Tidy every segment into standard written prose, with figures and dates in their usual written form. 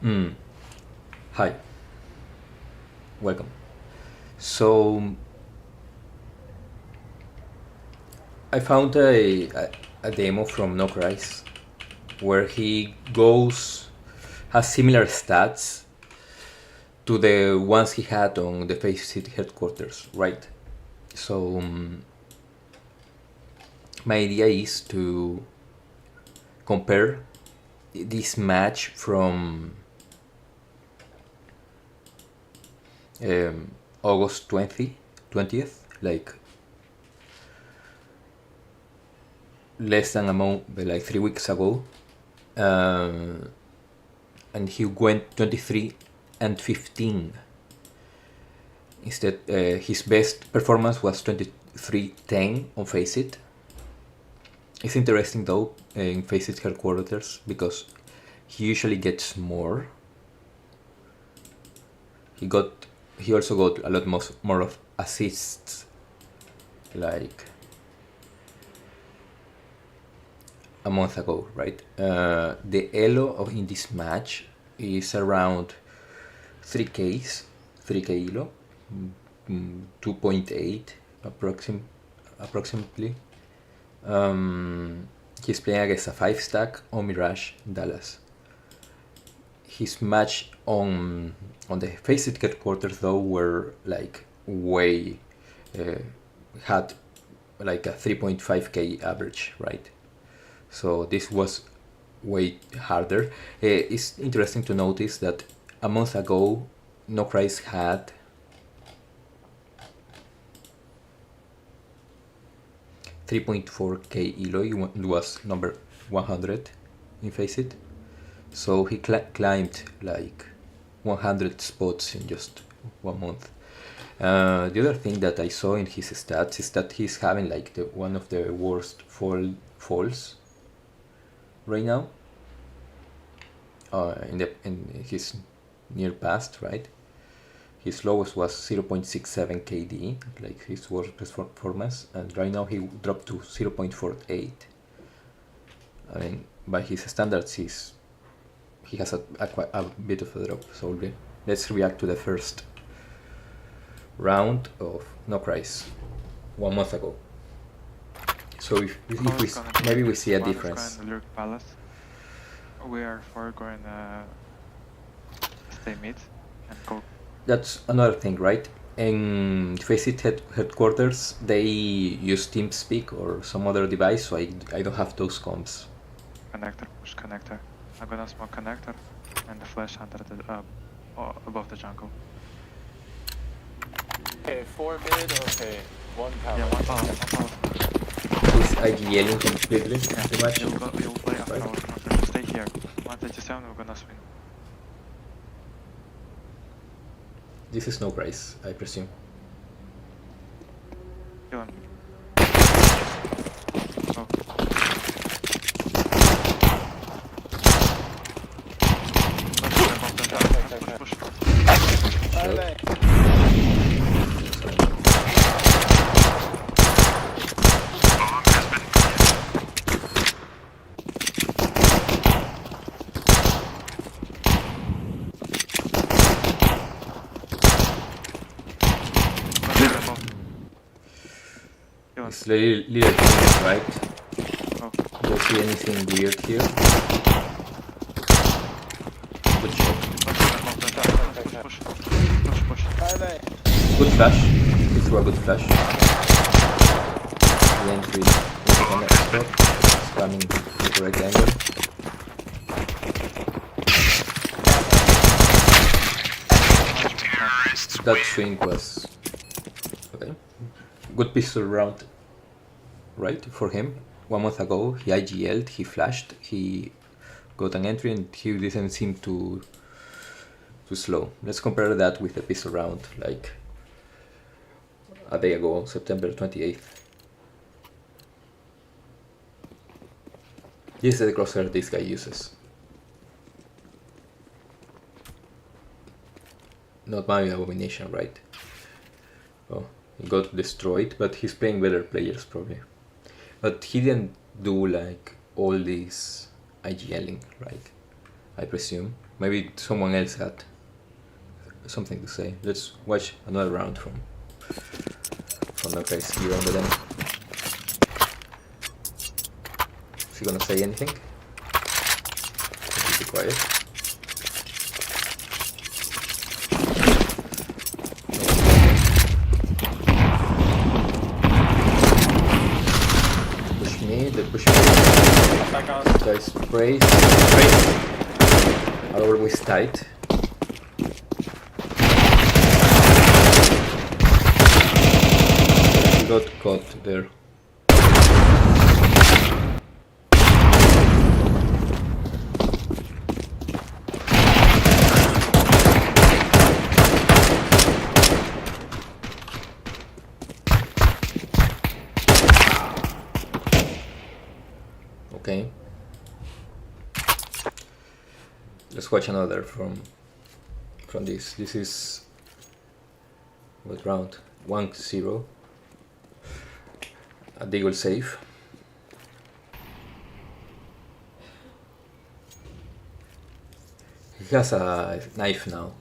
Hi, welcome. So I found a demo from No Price where he has similar stats to the ones he had on the FACEIT headquarters, right? So my idea is to compare this match from August 20th, like less than a month, like 3 weeks ago, and he went 23 and 15. Instead, his best performance was 23-10 on FACEIT. It's interesting though in FACEIT headquarters because he usually gets more. He also got a lot more of assists, like a month ago, right? The elo in this match is around 3k elo, 2.8 approximately. He's playing against a 5-stack on Mirage Dallas. His match on the FACEIT headquarters though were like way had like a 3.5k average, right? So this was way harder. It's interesting to notice that a month ago No Price had 3.4k elo. It was number 100 in FACEIT. So he climbed like 100 spots in just 1 month. The other thing that I saw in his stats is that he's having like one of the worst falls right now in his near past, right? His lowest was 0.67 KD, like his worst performance, and right now he dropped to 0.48. I mean, by his standards, he has a bit of a drop. So let's react to the first round of No Price 1 month ago. So if maybe we see a difference. We are going stay mid and go. That's another thing, right? In FACEIT headquarters, they use TeamSpeak or some other device, so I don't have those comms. Connector, push connector. I'm gonna smoke connector and the flash under the above the jungle. Okay, 4 mid, okay. 1 power. Yeah, 1 power, 1 power. Is IGLing completely too much? You'll play after our counter. Stay here. 137, we're gonna swing. This is No Price, I presume. Kill him. Go. Push. It's little things, right? Oh. Do you see anything weird here? Good shot. Push. Good flash. He threw a good flash. The entry is on that spot. Spamming the correct angle. That swing was okay. Good pistol round, right, for him. 1 month ago, he IGL'd, he flashed, he got an entry, and he didn't seem too slow. Let's compare that with the pistol round, like a day ago, September 28th. This is the crosshair this guy uses. Not my abomination, right? Oh, he got destroyed, but he's playing better players probably. But he didn't do like all this IGLing, right? I presume. Maybe someone else had something to say. Let's watch another round from the guys here on the den. Is he gonna say anything? Be quiet. Push me, they push me. Back on. Guys, brace. Are always tight. He got caught there. Okay. Let's watch another from this. This is what round? 1-0. A deagle save. He has a knife now.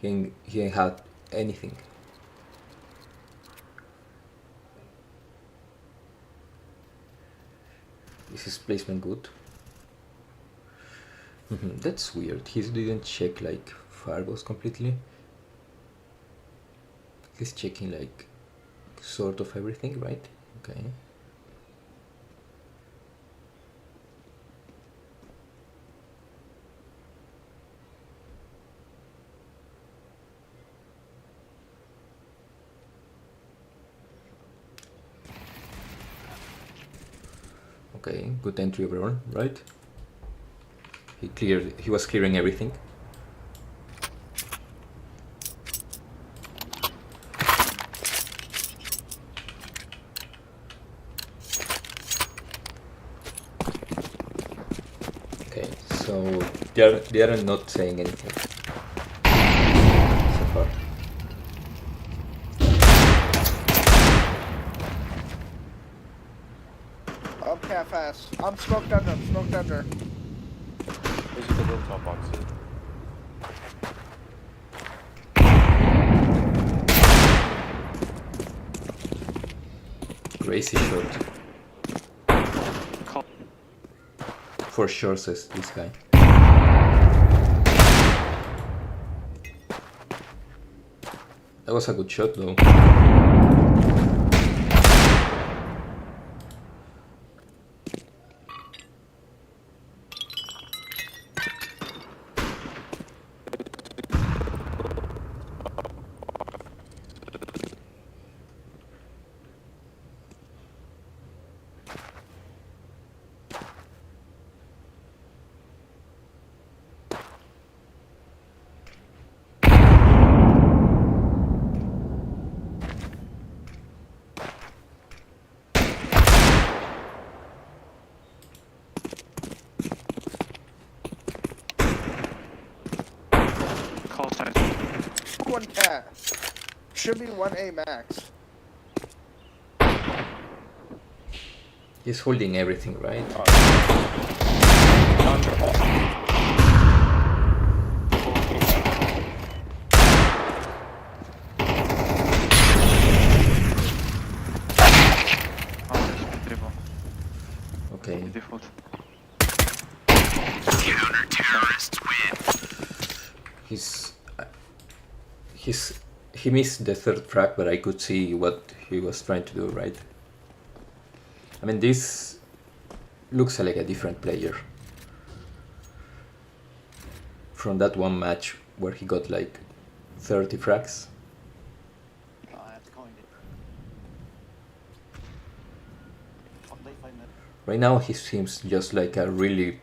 He ain't had anything. Is his placement good? That's weird. He didn't check like fireballs completely. He's checking like sort of everything, right? Okay. Okay, good entry overall, right? He was clearing everything. Okay, so they are not saying anything so far. I'm half-ass. I'm smoked under. I'm smoked under. This is the rooftop box. Crazy shot. Call. For sure, says this guy. That was a good shot though. Call side. One cat. Should be 1A max. He's holding everything, right? Oh, there's dribble. Okay. Default. He missed the third frag, but I could see what he was trying to do, right? I mean, this looks like a different player from that one match where he got like 30 frags. Right now he seems just like a really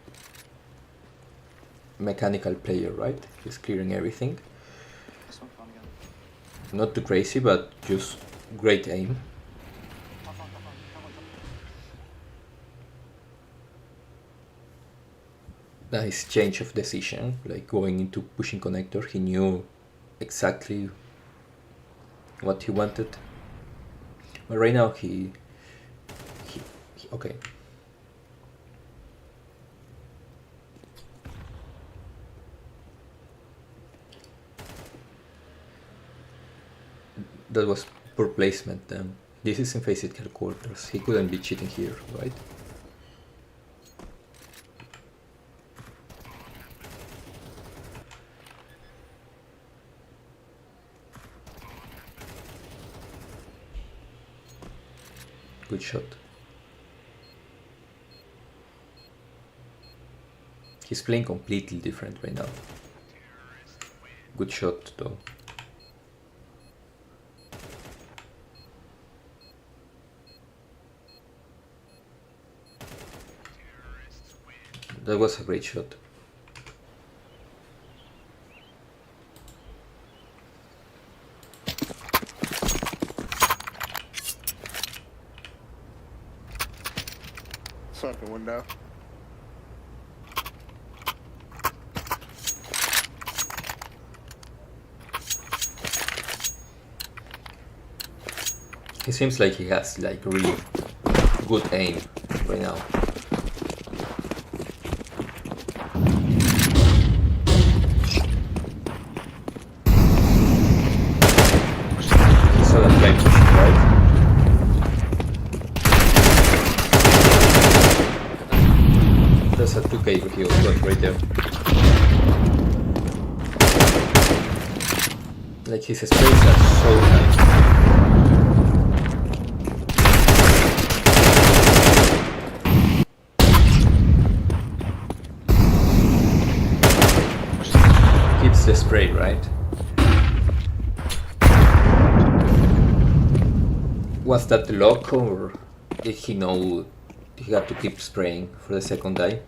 mechanical player, right? He's clearing everything. Not too crazy, but just great aim. Nice change of decision, like going into pushing connector. He knew exactly what he wanted. But right now he okay. That was poor placement then. This is in FACEIT headquarters. He couldn't be cheating here, right? Good shot. He's playing completely different right now. Good shot though. That was a great shot. Fucking window. He seems like he has like really good aim right now. So that guy pushing right. There's a 2K he was got right there. Like his sprays are so nice. The spray, right? Was that the lock, or did he know he had to keep spraying for the second die?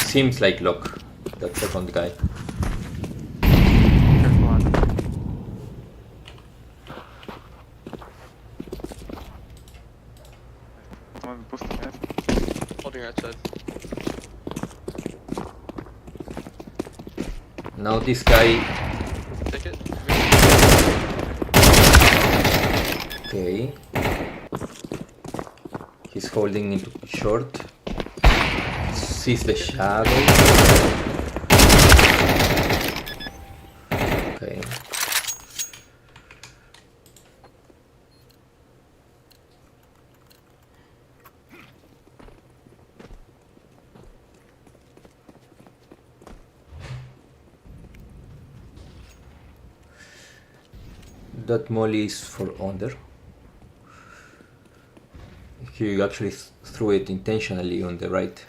Seems like lock, that second guy. Careful on. Someone boosting it. Holding your headset. Now this guy, Take it. okay, he's holding into short. Sees the shadow. Okay. That molly is for under. He actually threw it intentionally on the right.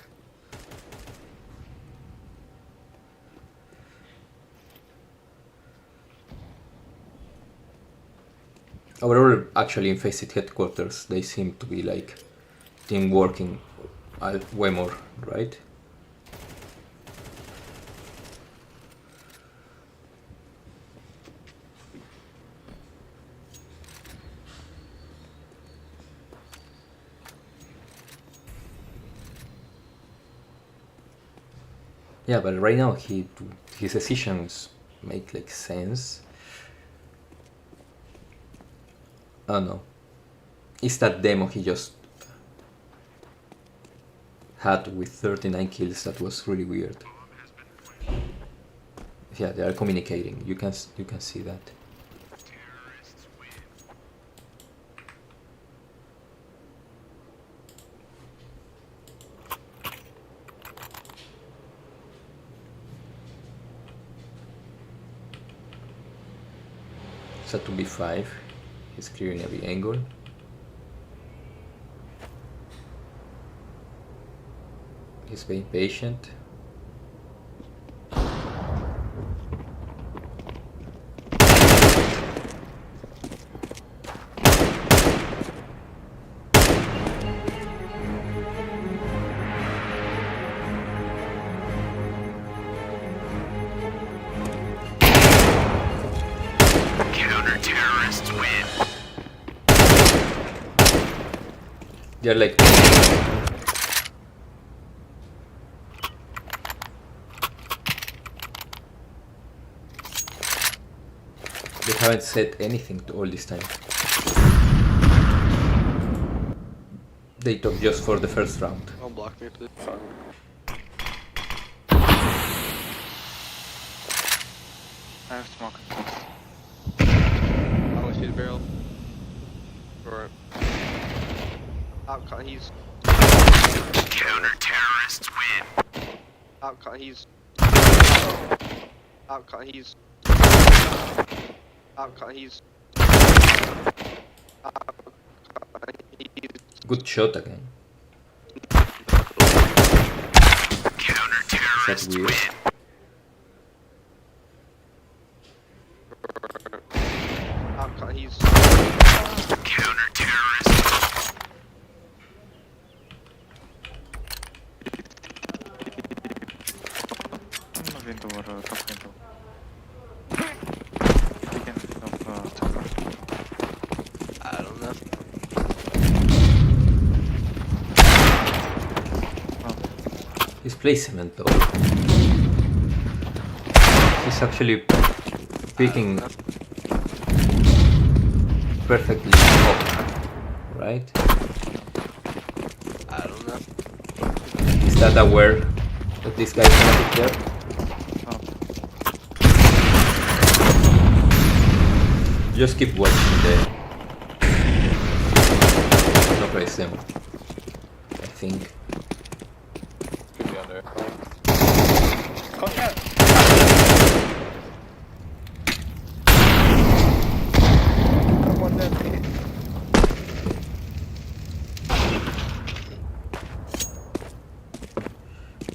Overall, actually in FACEIT headquarters, they seem to be like team working way more, right? Yeah, but right now his decisions make like sense. Oh no. It's that demo he just had with 39 kills that was really weird. Yeah, they are communicating. You can see that. It's a 2v5. He's clearing every angle. He's being patient. Counter-terrorists win. They're like They haven't said anything to all this time. They talk just for the first round. Don't block me, please. I have smoke. I want to see the barrel. Or outcon. He's Counter-terrorists win. outcon. He's outcon. He's outcon. He's Good shot again. That's Counter-terrorists weird. win. outcon. He's Counter-terrorists. Window or top window. Beginning of chopper. I don't know. His placement though. He's actually picking perfectly up, right? I don't know. Is that aware that this guy's gonna pick there? Just keep watching the no place them. I think. Could be under. Contact. One dead.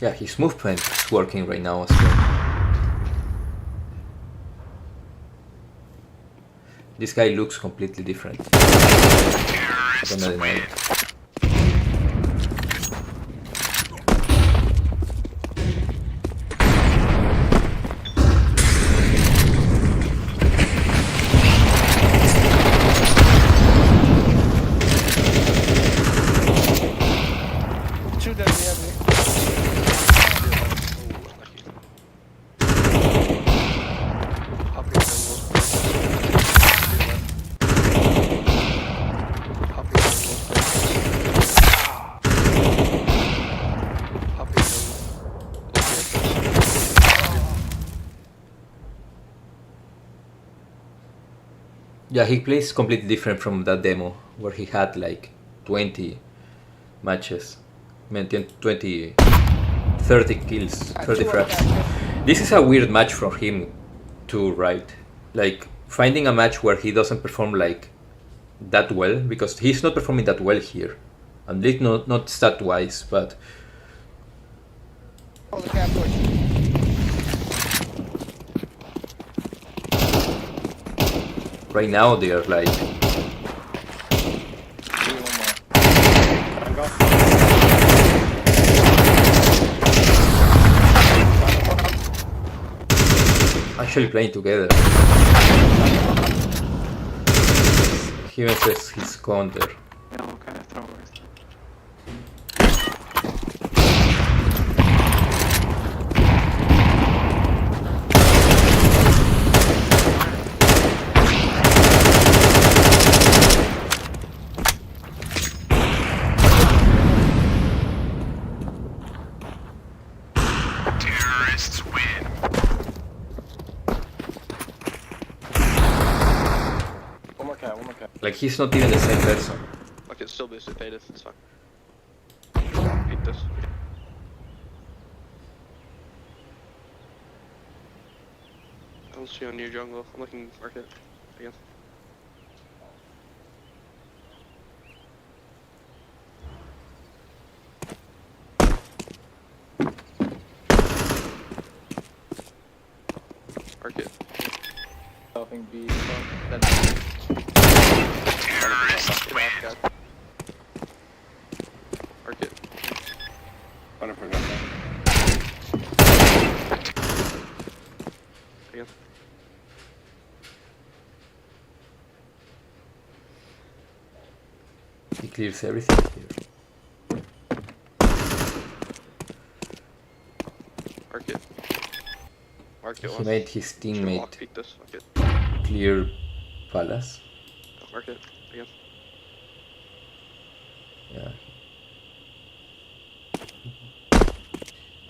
Yeah, his movement is working right now as well. This guy looks completely different. I'm gonna deny it. Two dead behind me. Yeah, he plays completely different from that demo where he had like 20 matches. I mean, 20, 30 kills, 30 frags. This is a weird match for him too, right? Like finding a match where he doesn't perform like that well, because he's not performing that well here. At least not stat wise, but Oh, the cat push. right now they are like actually playing together. He misses his counter. Yeah, what kind of throw is that? Terrorists win. One more cat, one more cat. Like he's not even the same person. I can still boost it, beta, it's fine. Beat this. I don't see on near jungle. I'm looking market again. Market. Helping B. Terrorists win. Market. 100%. Again. He clears everything here. Market. Market He one. made his Should walk, teammate beat this. Market. clear Palace. I'll mark it again. Yeah.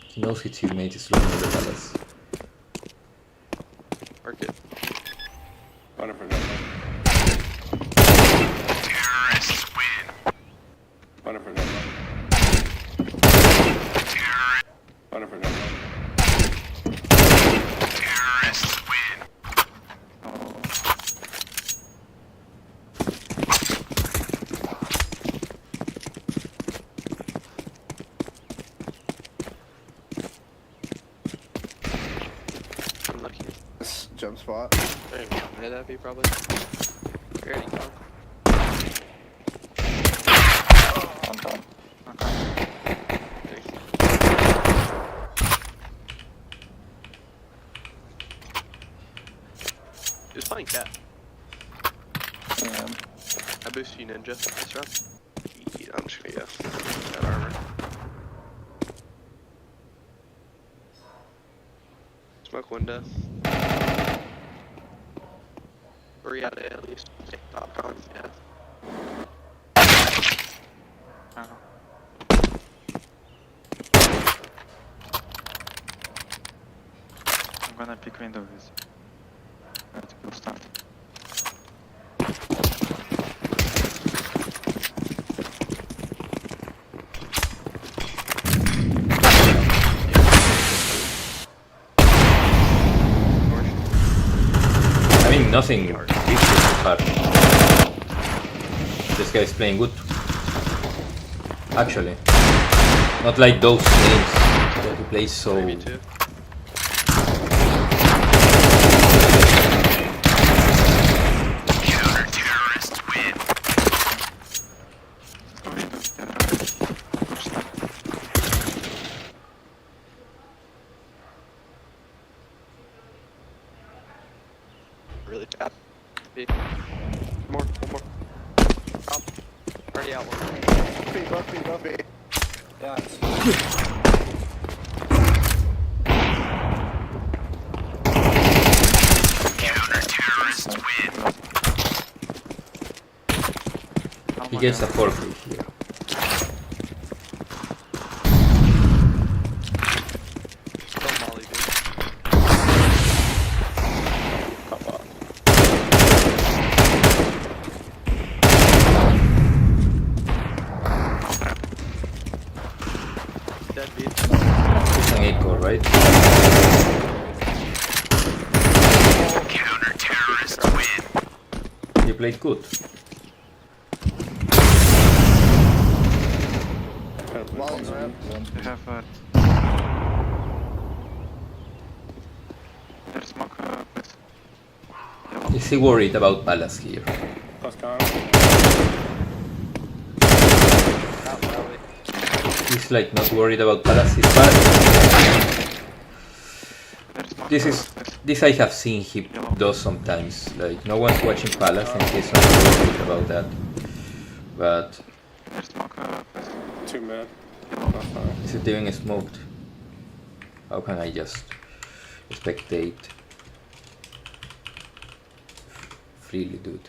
He knows his teammate is looking at the Palace. Mark it. 100%. Terrorists win. 100%. 100%. Terrorists win. Unlucky. This jump spot. There you go. Hit that be probably. Very gone. On top. Okay. He was playing cat. And I boost you ninja this round. I'm just gonna go. That armor. Smoke window. Or yeah, at least take top con, yeah. I'm gonna pick window with. Right, we'll start. I mean, nothing ridiculous so far. This guy is playing good. Actually. Not like those games that he plays so... Maybe two. Counter-terrorists win. Go window. Yeah, right. Push start. Really bad. B. One more. Top. Already out one. Both B. yeah, it's Counter-terrorists win. He gets a 4-3 here. Don't molly, dude. top off. Dead B. It's an 8 core, right? Counter-terrorists win. You played good. Wall ramp. They have there's smoke please. Is he worried about Palace here? Plus con. Out valley. He's like not worried about Palace, he's bad. There's smoke This I have seen he does sometimes. Like no one's watching Palace and he's not worried about that. But There's smoke please. 2 mid. That's fine. is it even smoked? How can I just spectate freely, dude?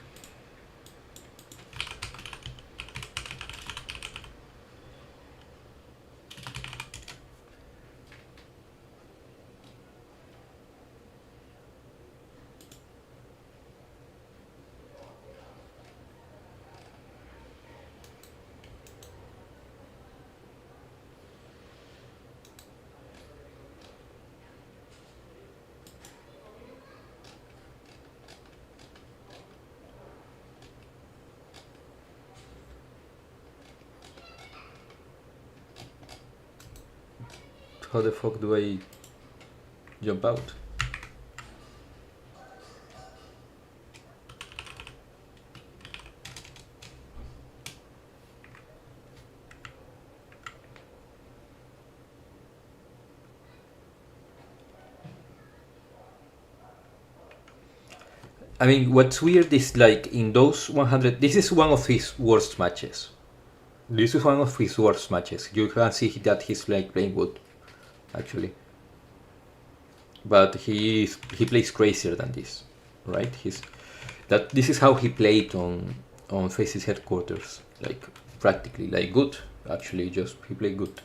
How the fuck do I jump out? I mean, what's weird is like in those 100, this is one of his worst matches. This is one of his worst matches. You can see that he's like playing good, actually. But he plays crazier than this. right? This is how he played on FACEIT headquarters, like practically, like good. Actually, just he played good.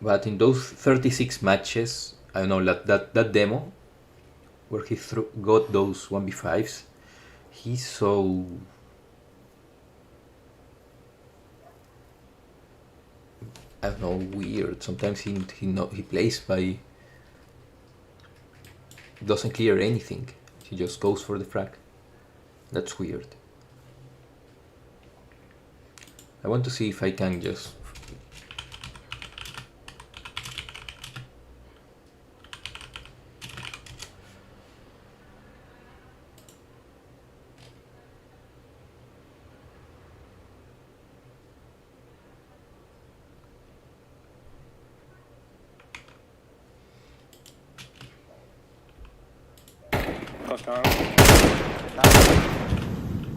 But in those 36 matches, I don't know that demo where he got those 1v5s, he's so I don't know, weird. Sometimes he plays by doesn't clear anything. He just goes for the frag. That's weird. I want to see if I can just Close con.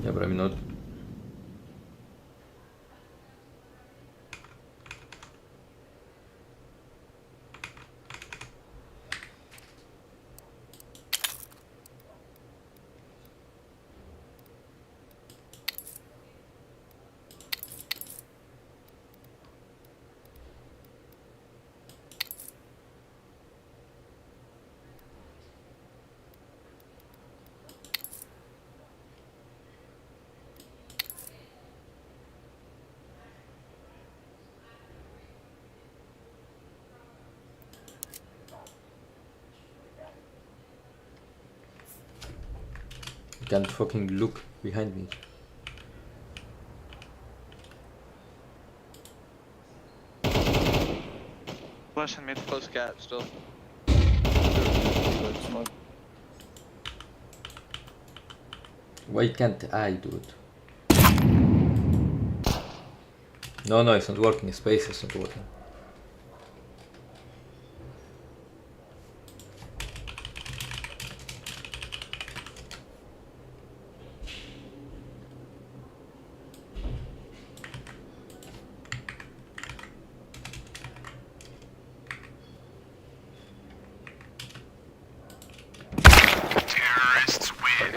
yeah, but I'm not. I can't fucking look behind me. Flash and mid. Close cat still. Why can't I do it? No, it's not working. Space is not working. Terrorists win.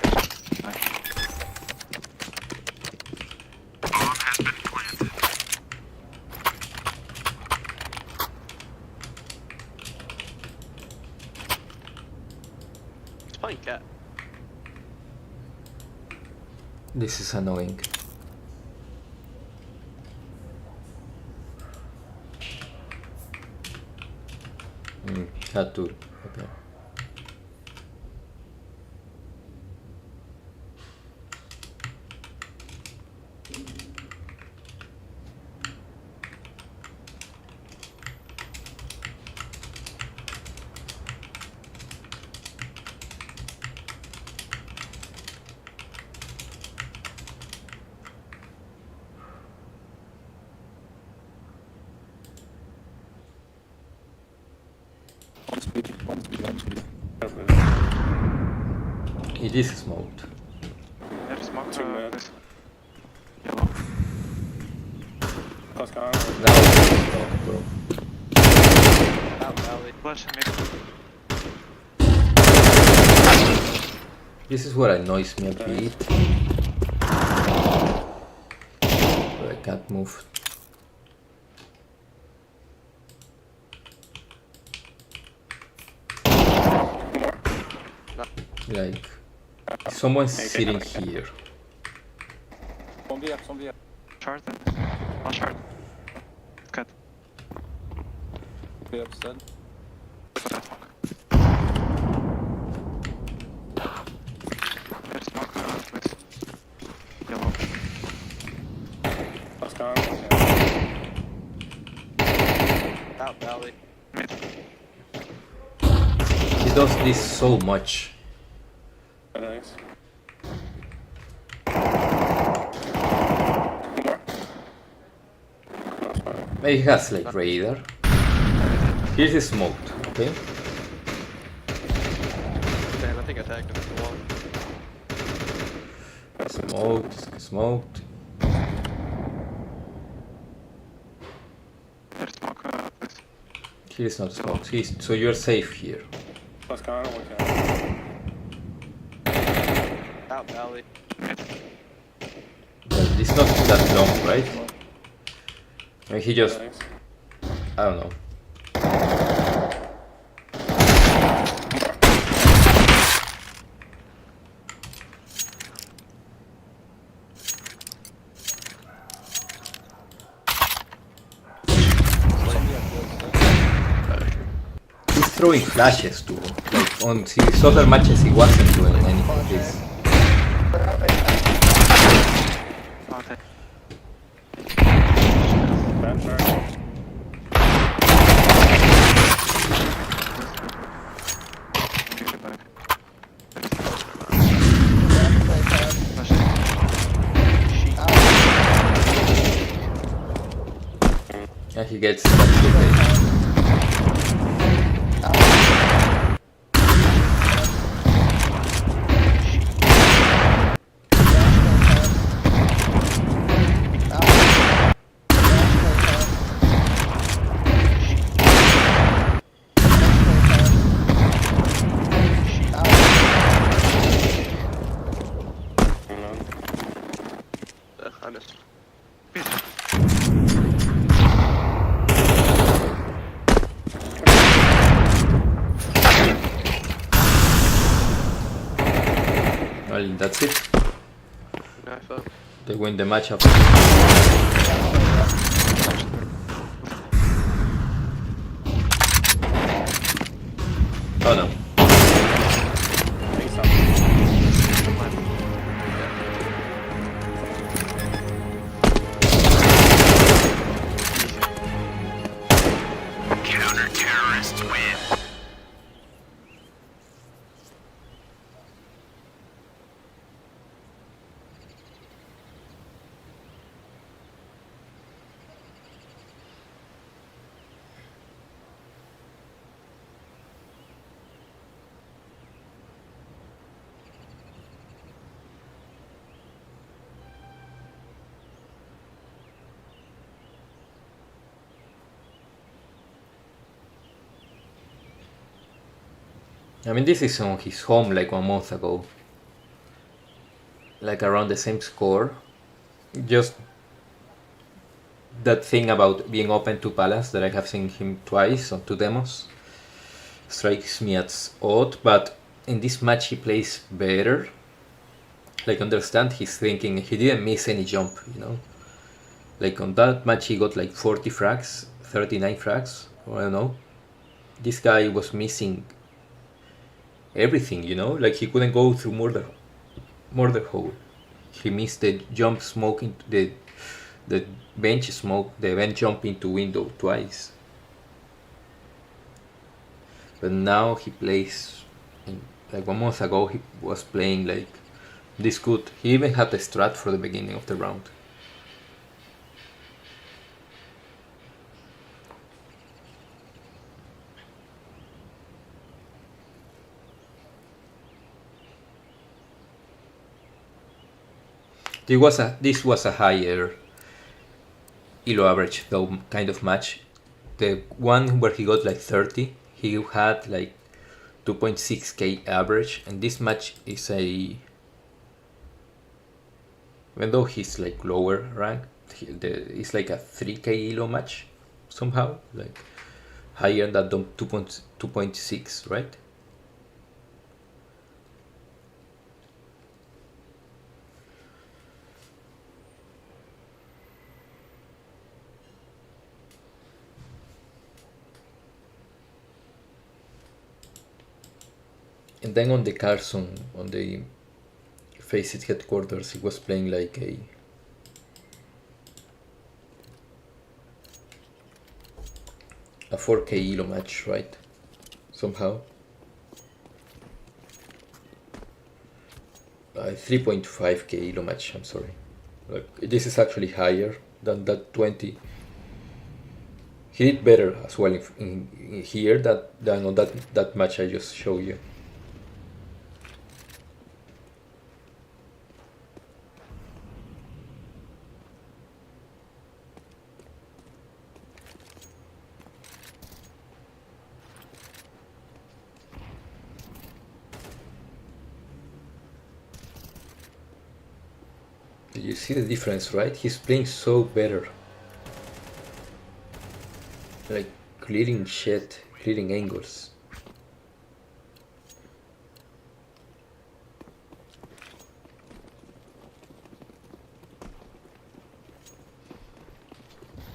Bomb has been planted. It's playing cat. This is annoying. Had to. Okay. It is smoked. There's smoke. Two mid. This. Yellow. Close con. Now it's smoked, bro. Out valley. Flash and mid. This is what annoys me a bit. But I can't move. Like, someone's sitting here. Zombie up, zombie up. Short and one short. Cut. Zombie up, stud. There's smoke. Please. Yellow. Close con. Out valley. Mid. He does this so much. Nice. He has like radar. Here's the smoked, okay? Damn, I think I tagged him at the wall. Smoked. There's smoke. Please. Here's not smoked. So you're safe here. Close con. One cat. top alley. But it's not that long, right? I mean, he just, Nice. I don't know. He's throwing flashes too. Like on his other matches, he wasn't doing anything. This. I'll take. Back, back. Take it back. Flash it. Yeah, he gets that Honest. Well, that's it. Knife up. They win the matchup. Oh no. Face up. Counter-terrorists win. I mean, this is on his home like 1 month ago. Like around the same score. Just that thing about being open to Palace that I have seen him twice on 2 demos strikes me as odd, but in this match he plays better. Like, understand his thinking. He didn't miss any jump, you know. Like on that match he got like 40 frags, 39 frags, or I don't know. This guy was missing everything, you know, like he couldn't go through murder hole. He missed the jump smoke into the bench smoke, the bench jump into window twice. But now he plays, like 1 month ago he was playing like this good. He even had the strat for the beginning of the round. This was a higher elo average though kind of match. The one where he got like 30, he had like 2.6k average, and this match is even though he's like lower ranked, it's like a 3k elo match somehow, like higher than 2.6, right? And then on the Carson, on the FACEIT headquarters, he was playing like a 4k elo match, right? Somehow. 3.5k elo match, I'm sorry. Like, this is actually higher than that 20. He did better as well in here than on that match I just showed you. you see the difference, right? He's playing so better. Like clearing shit, clearing angles.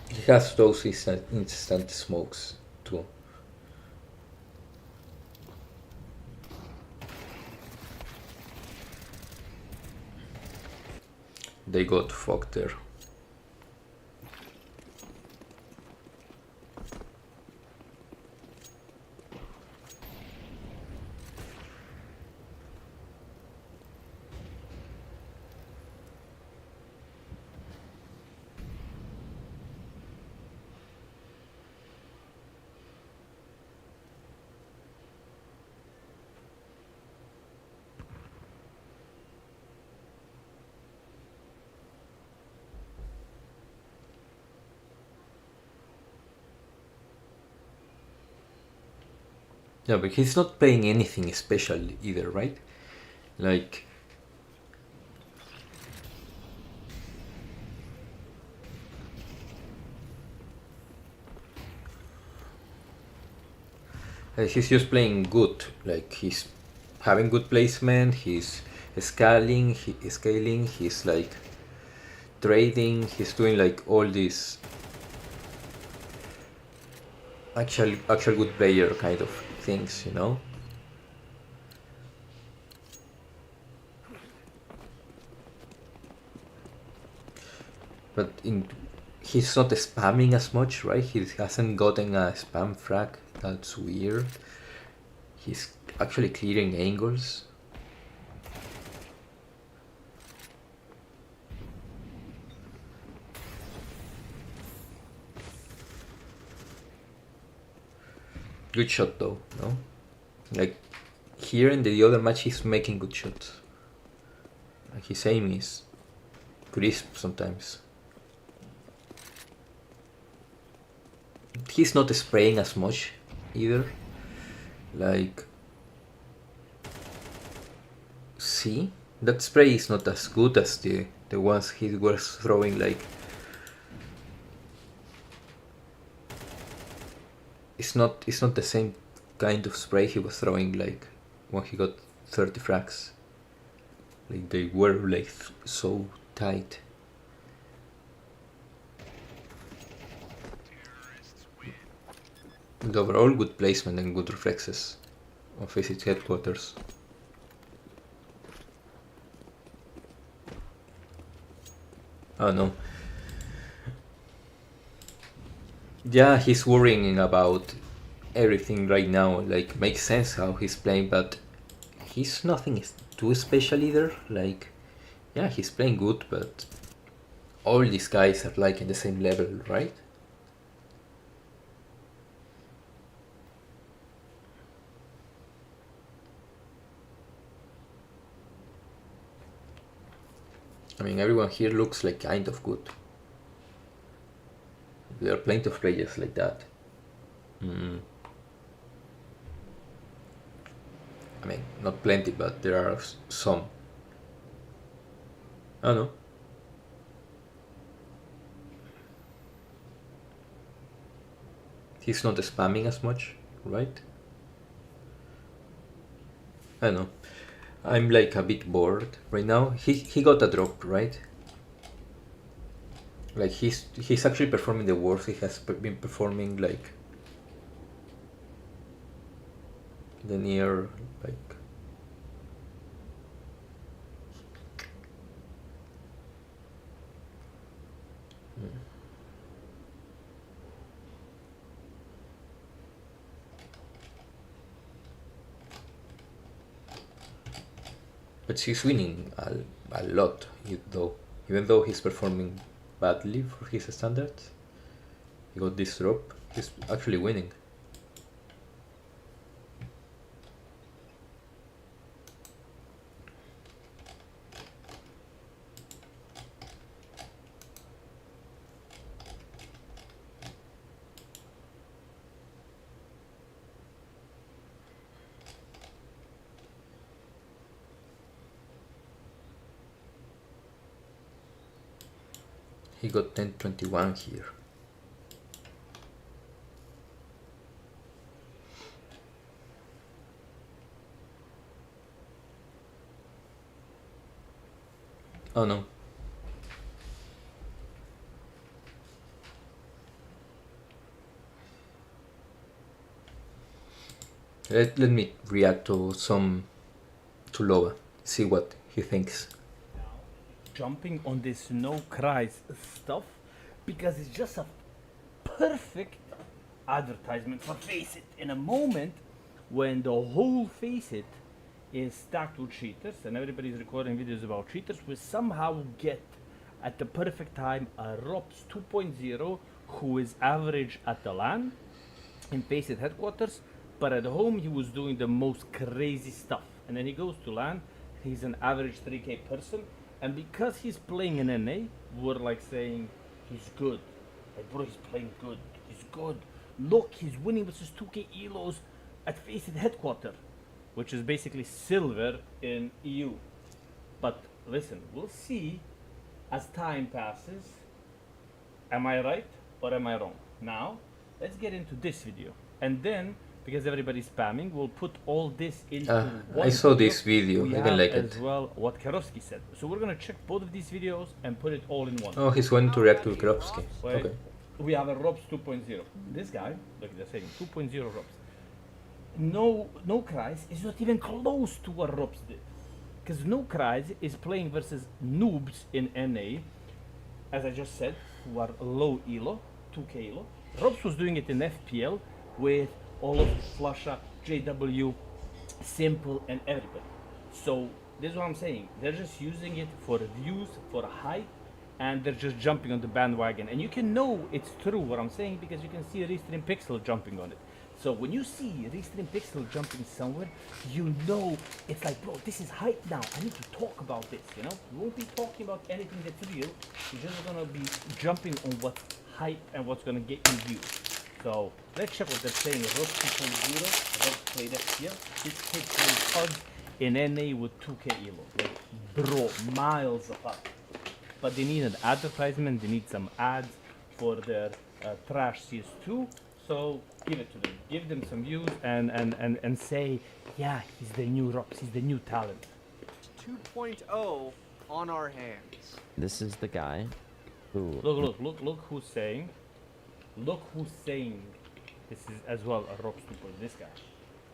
He has those instant smokes too. They got fucked there. Yeah, but he's not playing anything special either, right? Like, he's just playing good. Like, he's having good placement, he's scaling, he's like trading, he's doing like all these actual good player kind of things, you know? But he's not spamming as much, right? He hasn't gotten a spam frag. That's weird. He's actually clearing angles. Good shot though, no? Like here in the other match he's making good shots. Like his aim is crisp sometimes. He's not spraying as much either. Like, see? That spray is not as good as the ones he was throwing. Like, it's not the same kind of spray he was throwing like when he got 30 frags. Like they were like so tight. And overall good placement and good reflexes on FACEIT headquarters. Oh no. Yeah, he's worrying about everything right now. Like, makes sense how he's playing, but he's nothing too special either. Like, yeah, he's playing good, but all these guys are like in the same level, right? I mean, everyone here looks like kind of good. There are plenty of players like that. I mean, not plenty, but there are some. Oh no. He's not spamming as much, right? I don't know. I'm like a bit bored right now. He got a drop, right? Like he's actually performing the worst he has been performing like the near like but he's winning a lot though, even though he's performing badly for his standards. He got this drop. He's actually winning. He got 10-21 here. Oh no. Let me react to Loba, see what he thinks. Jumping on this no cries stuff because it's just a perfect advertisement for FACEIT in a moment when the whole FACEIT is stacked with cheaters and everybody's recording videos about cheaters. We somehow get at the perfect time a ROPS 2.0 who is average at the LAN in FACEIT headquarters, but at home he was doing the most crazy stuff, and then he goes to LAN, he's an average 3k person, and because he's playing in NA, we're like saying he's good. Like, bro, he's playing good, he's good. Look, he's winning versus 2k elos at FACEIT headquarters, which is basically silver in EU. But listen, we'll see as time passes. Am I right or am I wrong? Now, let's get into this video. And then, because everybody's spamming, we'll put all this into one I saw video. this video, We I didn't have like as it. well what Karofsky said. So we're gonna check both of these videos and put it all in one. Oh, he's going to react to Kropski. Wait, Okay. we have a ROPS 2.0. This guy, look, they're saying 2.0 ROPS. No Cries is not even close to what ROPS did. Because No Cries is playing versus noobs in NA, as I just said, who are low elo, 2k elo. ROPS was doing it in FPL with all of Flusha, JW, Simple, and everybody. So this is what I'm saying. They're just using it for views, for hype, and they're just jumping on the bandwagon. And you can know it's true what I'm saying because you can see Restream Pixel jumping on it. So when you see Restream Pixel jumping somewhere, you know it's like, bro, this is hype now. I need to talk about this, you know? We won't be talking about anything that's real. We're just gonna be jumping on what's hype and what's gonna get you views. So let's check what they're saying. Rob 2.0, Rob played FPL. This kid playing PUBG in NA with 2k elo. Like, bro, miles apart. But they need an advertisement, they need some ads for their trash CS2. So give it to them, give them some views and say, yeah, he's the new ROPS, he's the new talent. 2.0 on our hands. This is the guy who... Look who's saying. Look who's saying this is as well a ROPS 2.0, this guy.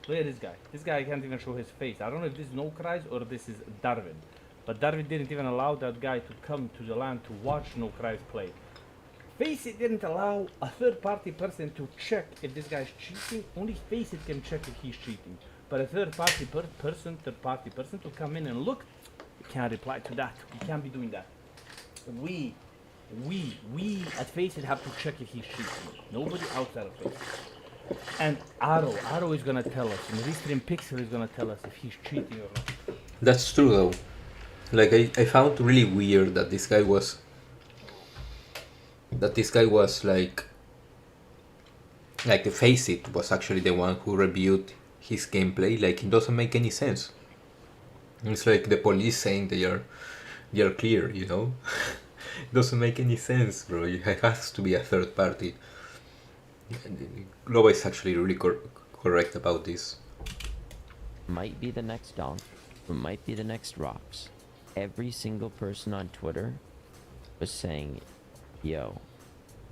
Look at this guy. This guy can't even show his face. I don't know if this is No Cries or this is Darwin. But Darwin didn't even allow that guy to come to the LAN to watch No Cries play. FACEIT didn't allow a third-party person to check if this guy's cheating. Only FACEIT can check if he's cheating. But a third-party person to come in and look, we can't reply to that. We can't be doing that. We at FACEIT have to check if he's cheating. Nobody outside of FACEIT. And Arrow is gonna tell us, and Restream Pixel is gonna tell us if he's cheating or not. That's true though. Like I found really weird that this guy was like the FACEIT was actually the one who reviewed his gameplay. Like, it doesn't make any sense. It's like the police saying they are clear, you know? It doesn't make any sense, bro. It has to be a third party. Globa is actually really correct about this. might be the next Donk, who might be the next Rocks. Every single person on Twitter was saying, yo,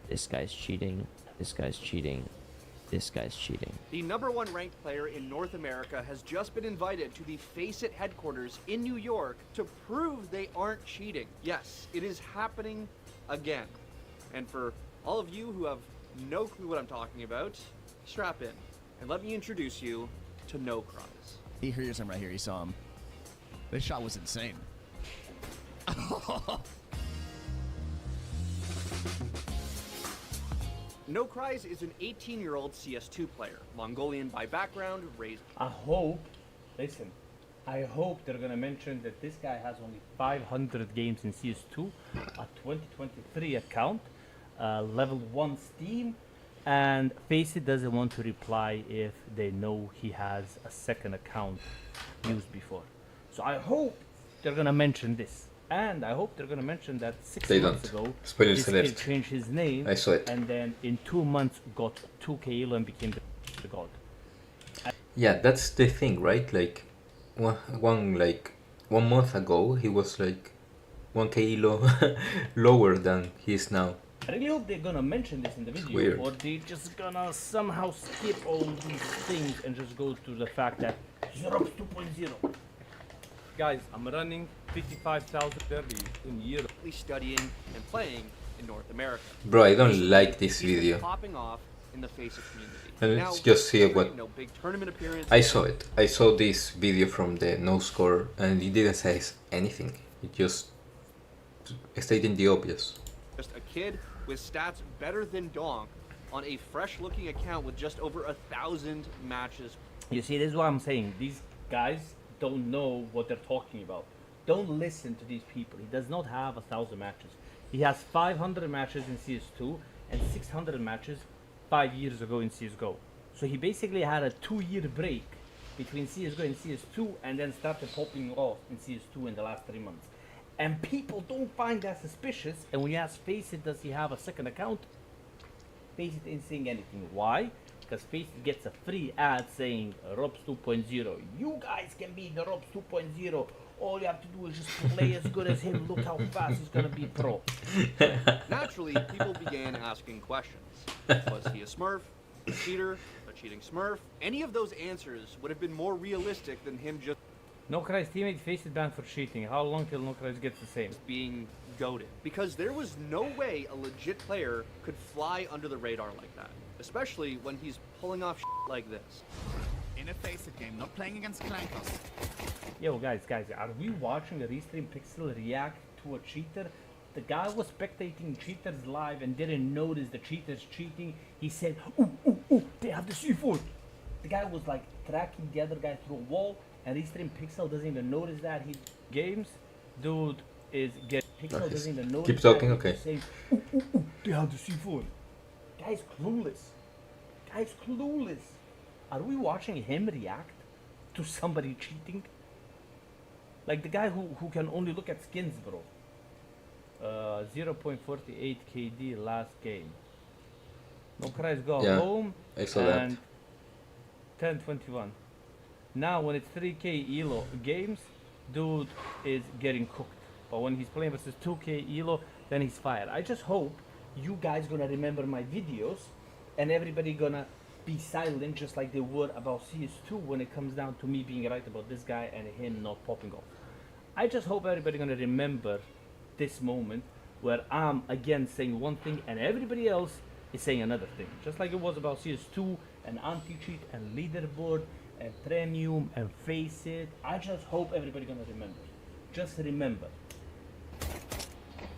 this guy's cheating, this guy's cheating, this guy's cheating. The #1 ranked player in North America has just been invited to the FACEIT headquarters in New York to prove they aren't cheating. Yes, it is happening again. And for all of you who have no clue what I'm talking about, strap in and let me introduce you to No Cries. Here's him right here. You saw him. This shot was insane. No Cries is an 18-year-old CS2 player, Mongolian by background, raised... I hope they're gonna mention that this guy has only 500 games in CS2, a 2023 account, level 1 Steam, and FACEIT doesn't want to reply if they know he has a second account used before. So I hope they're gonna mention this. And I hope they're gonna mention that 6 They months don't. ago, Spoilers this alert. kid changed his name, I saw it. and then in 2 months got 2k elo and became the god. Yeah, that's the thing, right? Like, one month ago, he was like 1k lower than he is now. I really hope they're gonna mention this in the video, weird. or they just gonna somehow skip all these things and just go to the fact that Europe 2.0. Guys, I'm running 55,030 in Europe. Studying and playing in North America. Bro, I don't like this He's been video. popping off in the FACEIT community. And Now, let's just see what... no big tournament appearance. I saw it. I saw this video from the no score and it didn't say anything. It just stating the obvious. Just a kid with stats better than Donk on a fresh-looking account with just over 1,000 matches. You see, this is what I'm saying. These guys don't know what they're talking about. Don't listen to these people. He does not have 1,000 matches. He has 500 matches in CS2 and 600 matches 5 years ago in CSGO. So he basically had a 2-year break between CSGO and CS2 and then started popping off in CS2 in the last 3 months. And people don't find that suspicious. And when you ask FACEIT, does he have a second account? FACEIT ain't saying anything. Why? Because FACEIT gets a free ad saying Robs 2.0. You guys can be the Robs 2.0. All you have to do is just play as good as him. Look how fast he's gonna be pro. Naturally, people began asking questions. Was he a smurf, a cheater, a cheating smurf? Any of those answers would have been more realistic than him just No Cry's teammate FACEIT banned for cheating. How long till No Cry's gets the same? being goated. Because there was no way a legit player could fly under the radar like that. Especially when he's pulling off like this. In a FACEIT game, not playing against Clankos. Yo guys, are we watching a Restream Pixel react to a cheater? The guy was spectating cheaters live and didn't notice the cheaters cheating. He said, ooh, they have the C4. The guy was like tracking the other guy through a wall, and Restream Pixel doesn't even notice that. He games, dude is getting Pixel doesn't even notice. Keep talking, that. okay. He's saying, ooh, they have the C4. Guy's clueless. Guy's clueless. Are we watching him react to somebody cheating? Like the guy who can only look at skins, bro. 0.48 KD last game. No Cry's go Yeah, home I saw that. and 10-21. Now when it's 3k elo games, dude is getting cooked. But when he's playing versus 2k elo, then he's fired. I just hope you guys gonna remember my videos and everybody gonna be silent just like they were about CS2 when it comes down to me being right about this guy and him not popping off. I just hope everybody gonna remember this moment where I'm again saying one thing and everybody else is saying another thing. Just like it was about CS2 and anti-cheat and leaderboard and premium and FACEIT. I just hope everybody gonna remember. Just remember.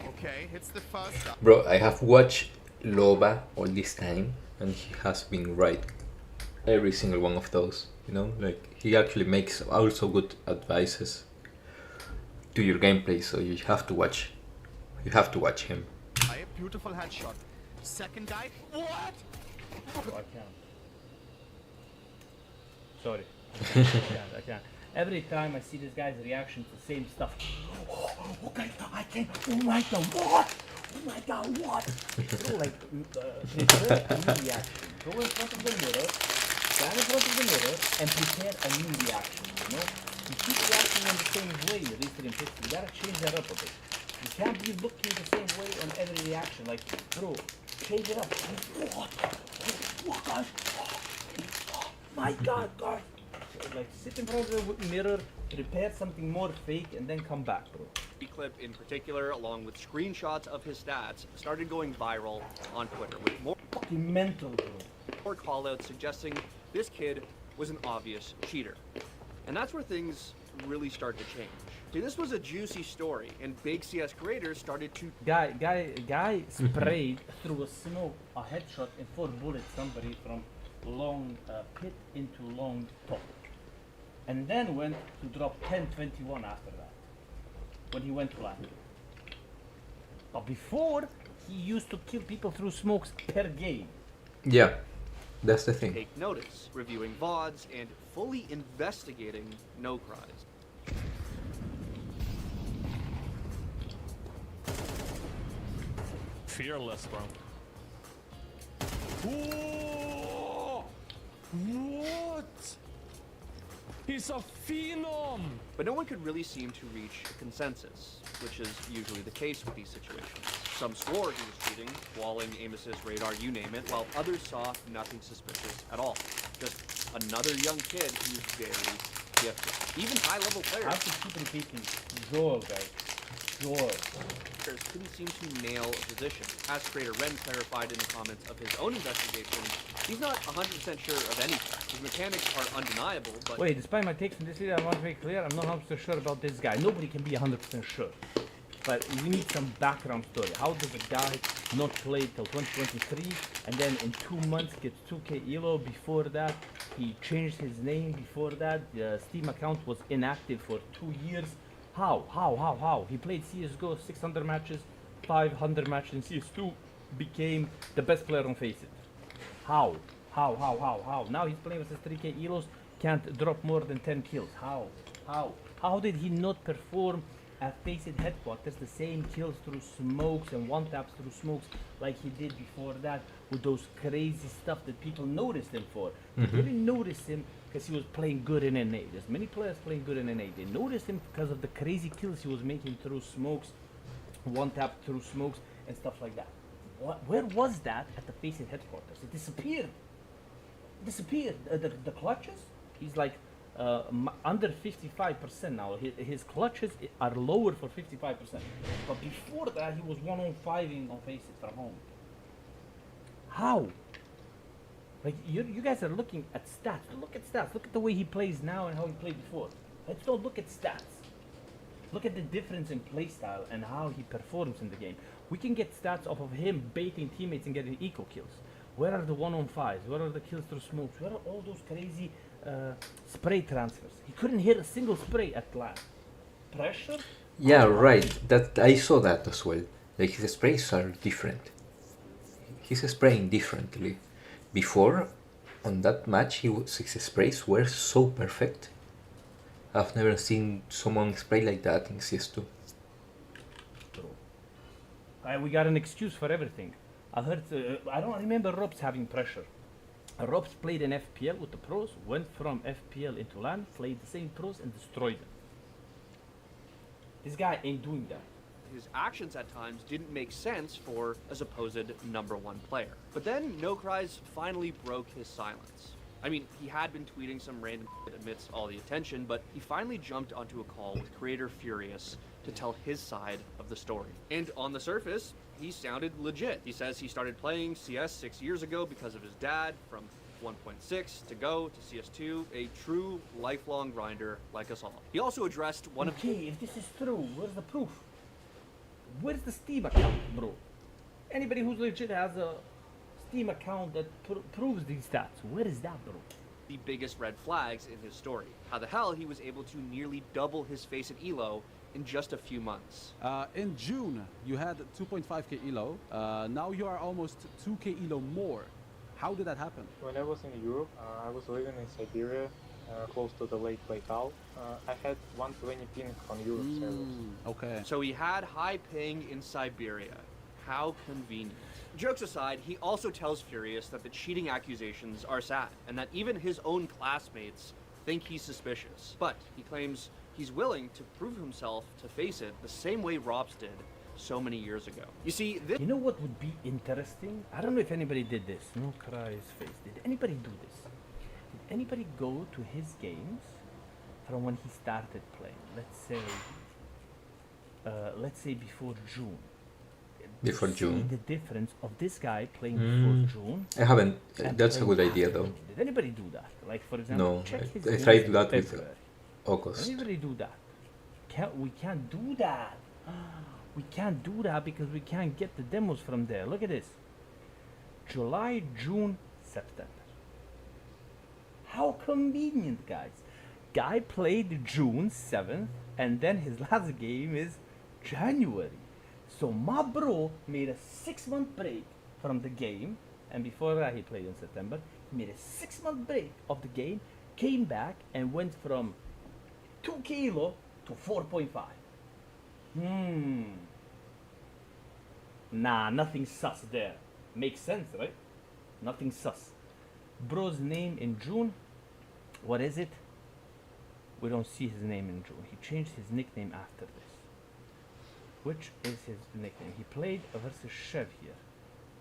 Okay, hits the first up. Bro, I have watched Loba all this time and he has been right every single one of those, you know, like he actually makes also good advices to your gameplay, so you have to watch him. A beautiful headshot. Second guy. What? Oh, I can't. Sorry. I can't. Every time I see this guy's reaction to the same stuff. Oh, okay, I can't. Oh my god, what? Oh my god, what? Bro, like, prepare a new reaction. Go in front of the mirror, stand in front of the mirror, and prepare a new reaction, you know? You keep reacting in the same way, Restream Pixel. You gotta change that up a bit. You can't be looking the same way on every reaction. Like, bro, change it up. What? What, guys? Oh my god, guys. Like, sit in front of the mirror, prepare something more fake, and then come back, bro. The clip in particular, along with screenshots of his stats, started going viral on Twitter with more Fucking mental, bro. callouts suggesting this kid was an obvious cheater. And that's where things really start to change. See, this was a juicy story, and big CS creators started to... Guy sprayed through a smoke a headshot and 4 bullets somebody from long pit into long top. And then went to drop 10-21 after that, when he went flat. But before, he used to kill people through smokes per game. Yeah, that's the thing. take notice, reviewing VODs, and fully investigating no cries. fearless, bro. Whoa! What? He's a phenom! But no one could really seem to reach a consensus, which is usually the case with these situations. Some swore he was cheating, walling, Amos's radar, you name it, while others saw nothing suspicious at all. Just another young kid who's very gifted. Even high-level I players have to keep repeating. Joel, guys. Joel. couldn't seem to nail a position. As Creator Ren clarified in the comments of his own investigation, he's not 100% sure of anything. His mechanics are undeniable, but... Wait, despite my takes in this video, I want to make clear, I'm not 100% sure about this guy. Nobody can be 100% sure. But we need some background story. How does a guy not play till 2023 and then in 2 months gets 2k elo? Before that, he changed his name. Before that, the Steam account was inactive for 2 years. How? He played CSGO 600 matches, 500 matches in CS2, became the best player on FACEIT. How? Now he's playing with his 3k elos, can't drop more than 10 kills. How did he not perform at FACEIT headquarters the same kills through smokes and one taps through smokes like he did before that with those crazy stuff that people noticed him for? They didn't notice him because he was playing good in NA. There's many players playing good in NA. They noticed him because of the crazy kills he was making through smokes, one tap through smokes and stuff like that. Where was that at the FACEIT headquarters? It disappeared. The clutches, he's like under 55% now. His clutches are lower for 55%. But before that, he was 105ing on FACEIT from home. How? Like, you guys are looking at stats. Look at stats. Look at the way he plays now and how he played before. Let's don't look at stats. Look at the difference in playstyle and how he performs in the game. We can get stats off of him baiting teammates and getting eco kills. Where are the 1-on-5s? Where are the kills through smokes? Where are all those crazy spray transfers? He couldn't hit a single spray at last. Pressure? Yeah, right. That I saw that as well. Like, his sprays are different. He's spraying differently. Before, on that match, his sprays were so perfect. I've never seen someone spray like that in CS2. We got an excuse for everything. I heard, I don't remember Robs having pressure. Robs played in FPL with the pros, went from FPL into LAN, played the same pros and destroyed them. This guy ain't doing that. His actions at times didn't make sense for a supposed #1 player. But then NoCries finally broke his silence. I mean, he had been tweeting some random shit amidst all the attention, but he finally jumped onto a call with creator Furious to tell his side of the story. And on the surface, he sounded legit. He says he started playing CS 6 years ago because of his dad, from 1.6 to Go to CS2, a true lifelong grinder like us all. He also addressed one of... Okay, if this is true, where's the proof? Where's the Steam account, bro? Anybody who's legit has a Steam account that proves these stats. Where is that, bro? The biggest red flags in his story. How the hell he was able to nearly double his FACEIT elo in just a few months. In June, you had 2.5k elo. Now you are almost 2k elo more. How did that happen? When I was in Europe, I was living in Siberia, close to the Lake Baikal. I had 120 ping on Europe servers. Okay. So he had high ping in Siberia. How convenient. Jokes aside, he also tells Furious that the cheating accusations are sad, and that even his own classmates think he's suspicious. But he claims he's willing to prove himself to FACEIT the same way Robs did so many years ago. You see, this... You know what would be interesting? I don't know if anybody did this. No cries face. Did anybody do this? Did anybody go to his games from when he started playing? Let's say before June. Before June. See the difference of this guy playing before June. I haven't. That's a good idea, though. Did anybody do that? Like, for example, no, check his I tried to do that February. with August. Anybody do that? We can't do that. We can't do that because we can't get the demos from there. Look at this. July, June, September. How convenient, guys. Guy played June 7th, and then his last game is January. So my bro made a 6-month break from the game, and before that he played in September. He made a 6-month break of the game, came back, and went from 2k elo to 4.5. Nah, nothing sus there. Makes sense, right? Nothing sus. Bro's name in June. What is it? We don't see his name in June. He changed his nickname after this. Which is his nickname? He played versus Chev here.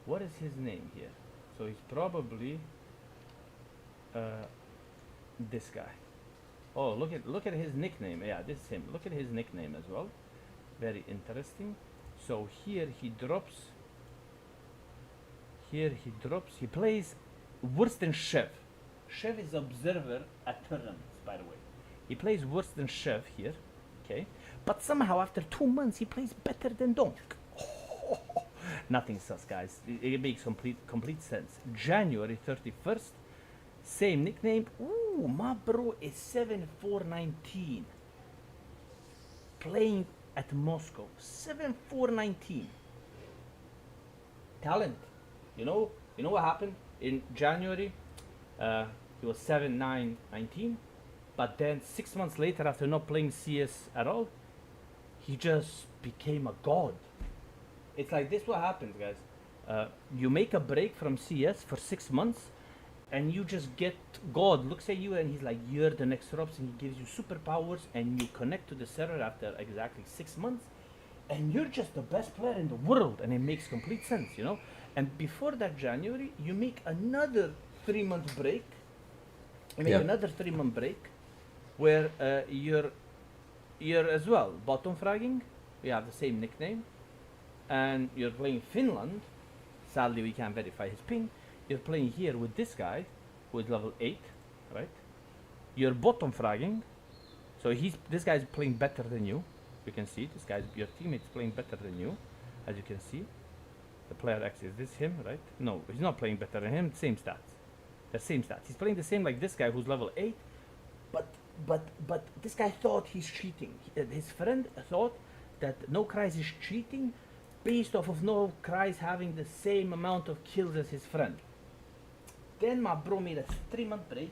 What is his name here? So he's probably this guy. Oh, look at his nickname. Yeah, this is him. Look at his nickname as well. Very interesting. So here he drops. He plays worse than Chev. Chev is observer at tournaments, by the way. He plays worse than Chev here, okay? But somehow after 2 months he plays better than Donk. Nothing sus, guys. It makes complete sense. January 31st, same nickname. Ooh, my bro is 7-4-19. Playing at Moscow. 7-4-19. Talent. You know what happened in January? He was 7-9-19. But then 6 months later, after not playing CS at all, he just became a god. It's like this what happens, guys. You make a break from CS for 6 months, and you just get God looks at you and he's like, you're the next Robs, and he gives you superpowers, and you connect to the server after exactly 6 months, and you're just the best player in the world, and it makes complete sense, you know. And before that January, you make another 3-month break. Another 3-month break, where you're as well bottom fragging. We have the same nickname, and you're playing Finland. Sadly, we can't verify his ping. You're playing here with this guy, who is level 8, right? You're bottom fragging, so this guy's playing better than you. You can see your teammate's playing better than you, as you can see. The player X, is this him, right? No, he's not playing better than him. Same stats. The same stats. He's playing the same like this guy who's level 8, but this guy thought he's cheating. His friend thought that No Cries is cheating based off of No Cries having the same amount of kills as his friend. Then my bro made a 3-month break,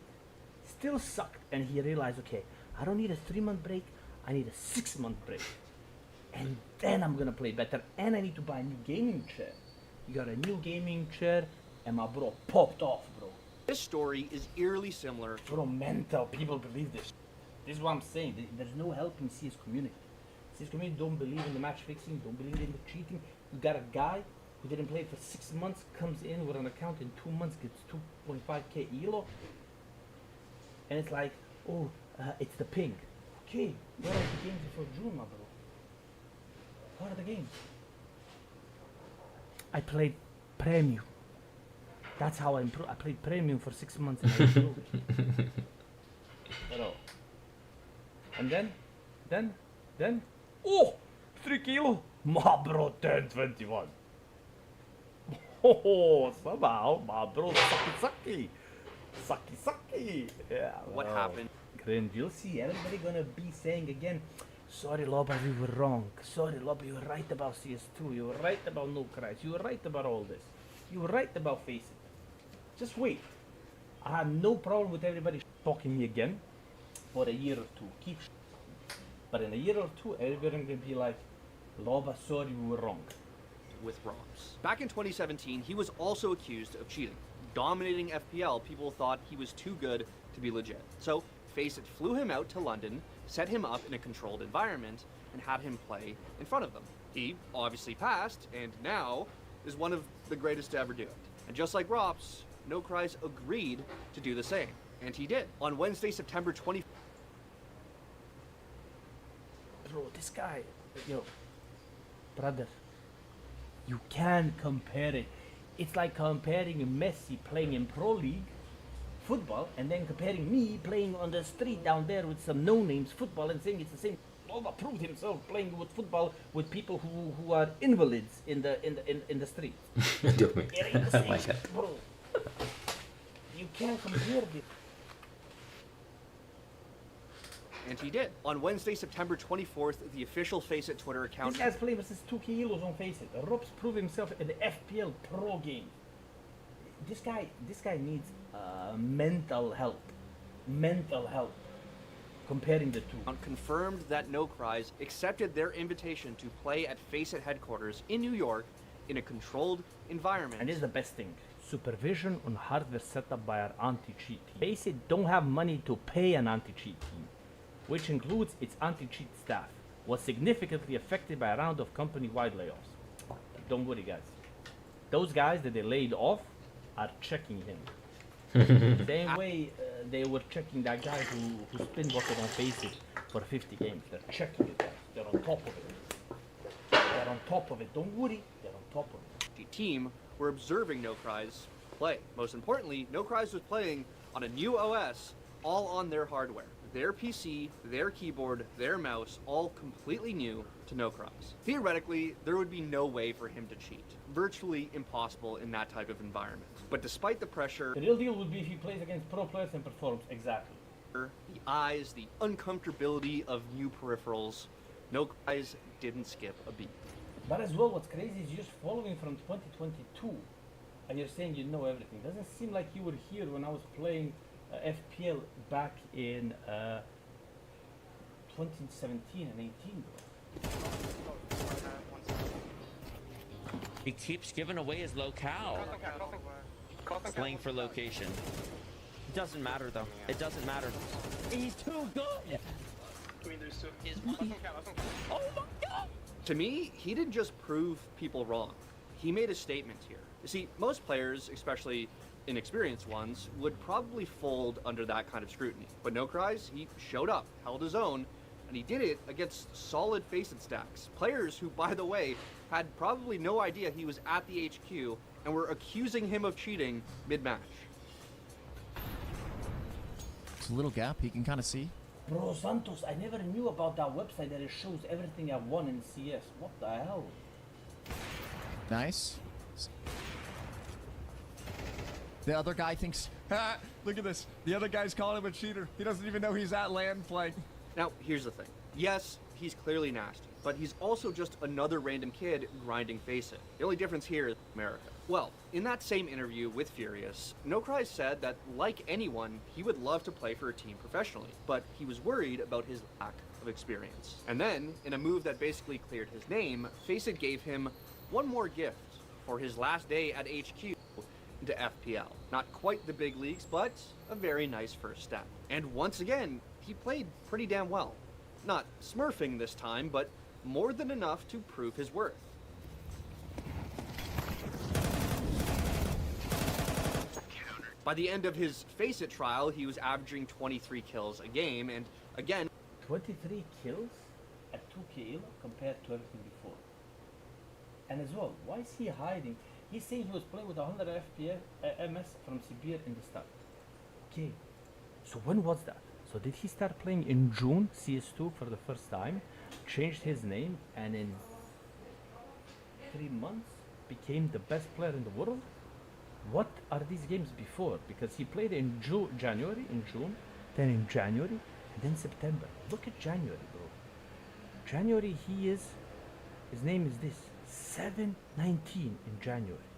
still sucked, and he realized, okay, I don't need a 3-month break, I need a 6-month break. And then I'm gonna play better, and I need to buy a new gaming chair. You got a new gaming chair, and my bro popped off, bro. This story is eerily similar. Bro, mental. People believe this. This is what I'm saying. There's no help in CS community. CS community don't believe in the match fixing, don't believe in the cheating. You got a guy who didn't play for 6 months, comes in with an account in 2 months, gets 2.5k elo. And it's like, oh, it's the ping. Okay, where are the games before June, my bro? What are the games? I played premium. That's how I improved. I played premium for 6 months and I improved. And then, oh, 3 kilo. My bro, 10-21. Oh, somehow, my bro, sucky. Yeah. What happened? Then you'll see everybody gonna be saying again, sorry Loba, we were wrong. Sorry Loba, you were right about CS2. You were right about No Cries. You were right about all this. You were right about FACEIT. Just wait. I have no problem with everybody talking me again for a year or two. But in a year or two, everybody gonna be like, Loba, sorry, we were wrong. With Robs. Back in 2017, he was also accused of cheating. Dominating FPL, people thought he was too good to be legit. So FACEIT flew him out to London, set him up in a controlled environment, and had him play in front of them. He obviously passed, and now is one of the greatest to ever do it. And just like Robs, No Cries agreed to do the same, and he did. On Wednesday, September 20. Bro, this guy, brother, you can't compare it. It's like comparing Messi playing in Pro League football and then comparing me playing on the street down there with some no-names football and saying it's the same. Loba proved himself playing with football with people who are invalids in the street. It ain't the same, bro. You can't compare this. And he did. On Wednesday, September 24th, the official FACEIT Twitter account... This guy's playing versus 2 kilos on FACEIT. Robs proved himself in the FPL Pro game. This guy needs mental help. Mental help. Comparing the two. Confirmed that No Cries accepted their invitation to play at FACEIT headquarters in New York in a controlled environment. And this is the best thing. Supervision on hardware setup by our anti-cheat team. FACEIT don't have money to pay an anti-cheat team, which includes its anti-cheat staff, was significantly affected by a round of company-wide layoffs. Don't worry, guys. Those guys that they laid off are checking him. Same way they were checking that guy who spin botted on FACEIT for 50 games. They're checking it, guys. They're on top of it. They're on top of it. Don't worry. They're on top of it. The team were observing No Cries play. Most importantly, No Cries was playing on a new OS, all on their hardware. Their PC, their keyboard, their mouse, all completely new to No Cries. Theoretically, there would be no way for him to cheat. Virtually impossible in that type of environment. But despite the pressure, The real deal would be if he plays against pro players and performs exactly. the eyes, the uncomfortability of new peripherals, No Cries didn't skip a beat. But as well, what's crazy is you're just following from 2022, and you're saying you know everything. Doesn't seem like you were here when I was playing FPL back in 2017 and 18, bro. He keeps giving away his locale. Playing for location. It doesn't matter though. It doesn't matter. He's too good. Oh my god! To me, he didn't just prove people wrong. He made a statement here. You see, most players, especially inexperienced ones, would probably fold under that kind of scrutiny. But No Cries, he showed up, held his own, and he did it against solid FACEIT stacks. Players who, by the way, had probably no idea he was at the HQ and were accusing him of cheating mid-match. It's a little gap he can kind of see. Bro, Santos, I never knew about that website that it shows everything I've won in CS. What the hell? Nice. The other guy thinks, ah, look at this. The other guy's calling him a cheater. He doesn't even know he's at land playing. Now, here's the thing. Yes, he's clearly nasty, but he's also just another random kid grinding FACEIT. The only difference here is America. Well, in that same interview with Furious, No Cries said that, like anyone, he would love to play for a team professionally, but he was worried about his lack of experience. And then, in a move that basically cleared his name, FACEIT gave him one more gift for his last day at HQ into FPL. Not quite the big leagues, but a very nice first step. And once again, he played pretty damn well. Not smurfing this time, but more than enough to prove his worth. By the end of his FACEIT trial, he was averaging 23 kills a game, and again, 23 kills at 2k elo compared to everything before. And as well, why is he hiding? He's saying he was playing with 100 FPS MS from Sibir in the start. Okay, so when was that? So did he start playing in June CS2 for the first time, changed his name, and in 3 months became the best player in the world? What are these games before? Because he played in January, in June, then in January, and then September. Look at January, bro. January, his name is this, 719 in January.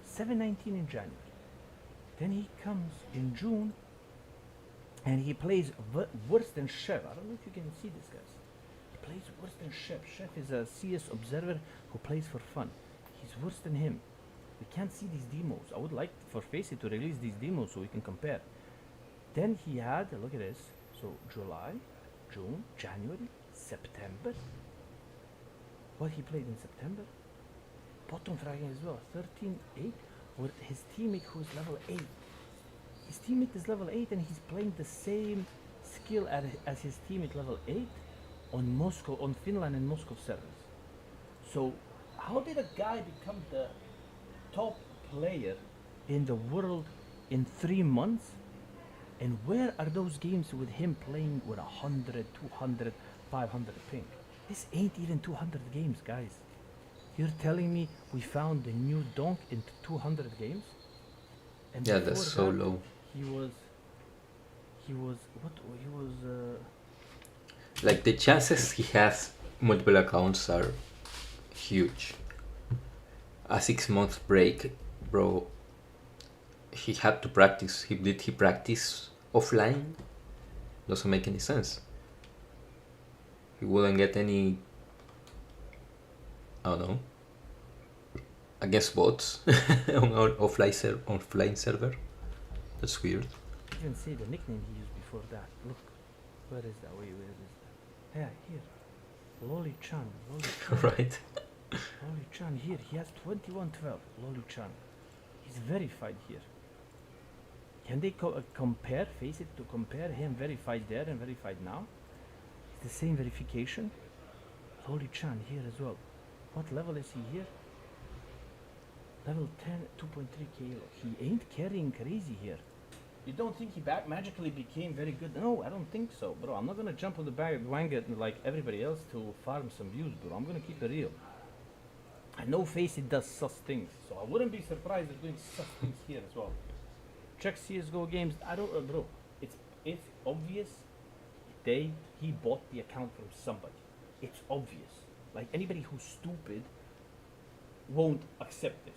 719 in January. Then he comes in June, and he plays worse than Chef. I don't know if you can see this, guys. He plays worse than Chef. Chef is a CS observer who plays for fun. He's worse than him. We can't see these demos. I would like for FACEIT to release these demos so we can compare. Then he had, look at this, so July, June, January, September. What he played in September? Bottom fragging as well, 13-8, with his teammate who is level 8. His teammate is level 8 and he's playing the same skill as his teammate level 8 on Moscow, on Finland and Moscow servers. So how did a guy become the top player in the world in 3 months? And where are those games with him playing with 100, 200, 500 ping? This ain't even 200 games, guys. You're telling me we found the new donk in 200 games? And yeah, that's so that, low. He was like the chances he has multiple accounts are huge. A 6-month break, bro. He had to practice. Did he practice offline? Doesn't make any sense. He wouldn't get any, I don't know, against bots on our offline server. That's weird. Even see the nickname he used before that. Look, where is that? Wait, where is that? Yeah, here. Lolly Chan. Right. Lolly Chan here. He has 2112. Lolly Chan. He's verified here. Can they compare? Face it to compare him verified there and verified now. It's the same verification. Lolly Chan here as well. What level is he here? Level 10, 2.3 kilo. He ain't carrying crazy here. You don't think he magically became very good? No, I don't think so, bro. I'm not gonna jump on the bandwagon like everybody else to farm some views, bro. I'm gonna keep it real. I know FACEIT does sus things, so I wouldn't be surprised if doing sus things here as well. Check CSGO games. I don't, bro. It's obvious. He bought the account from somebody. It's obvious. Like anybody who's stupid won't accept this.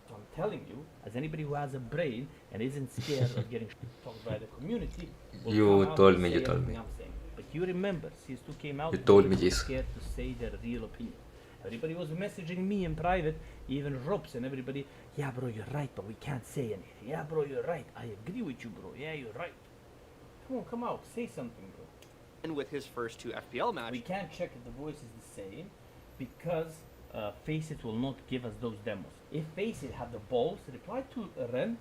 So I'm telling you, as anybody who has a brain and isn't scared of getting talked by the community, You told me. I'm saying. But you remember, CS2 came out. You told me, and they were yes. scared to say their real opinion. Everybody was messaging me in private, even Robs and everybody. Yeah, bro, you're right, but we can't say anything. Yeah, bro, you're right. I agree with you, bro. Yeah, you're right. Come out, say something, bro. And with his first 2 FPL matches, We can't check if the voice is the same because FACEIT will not give us those demos. If FACEIT had the balls, reply to Ren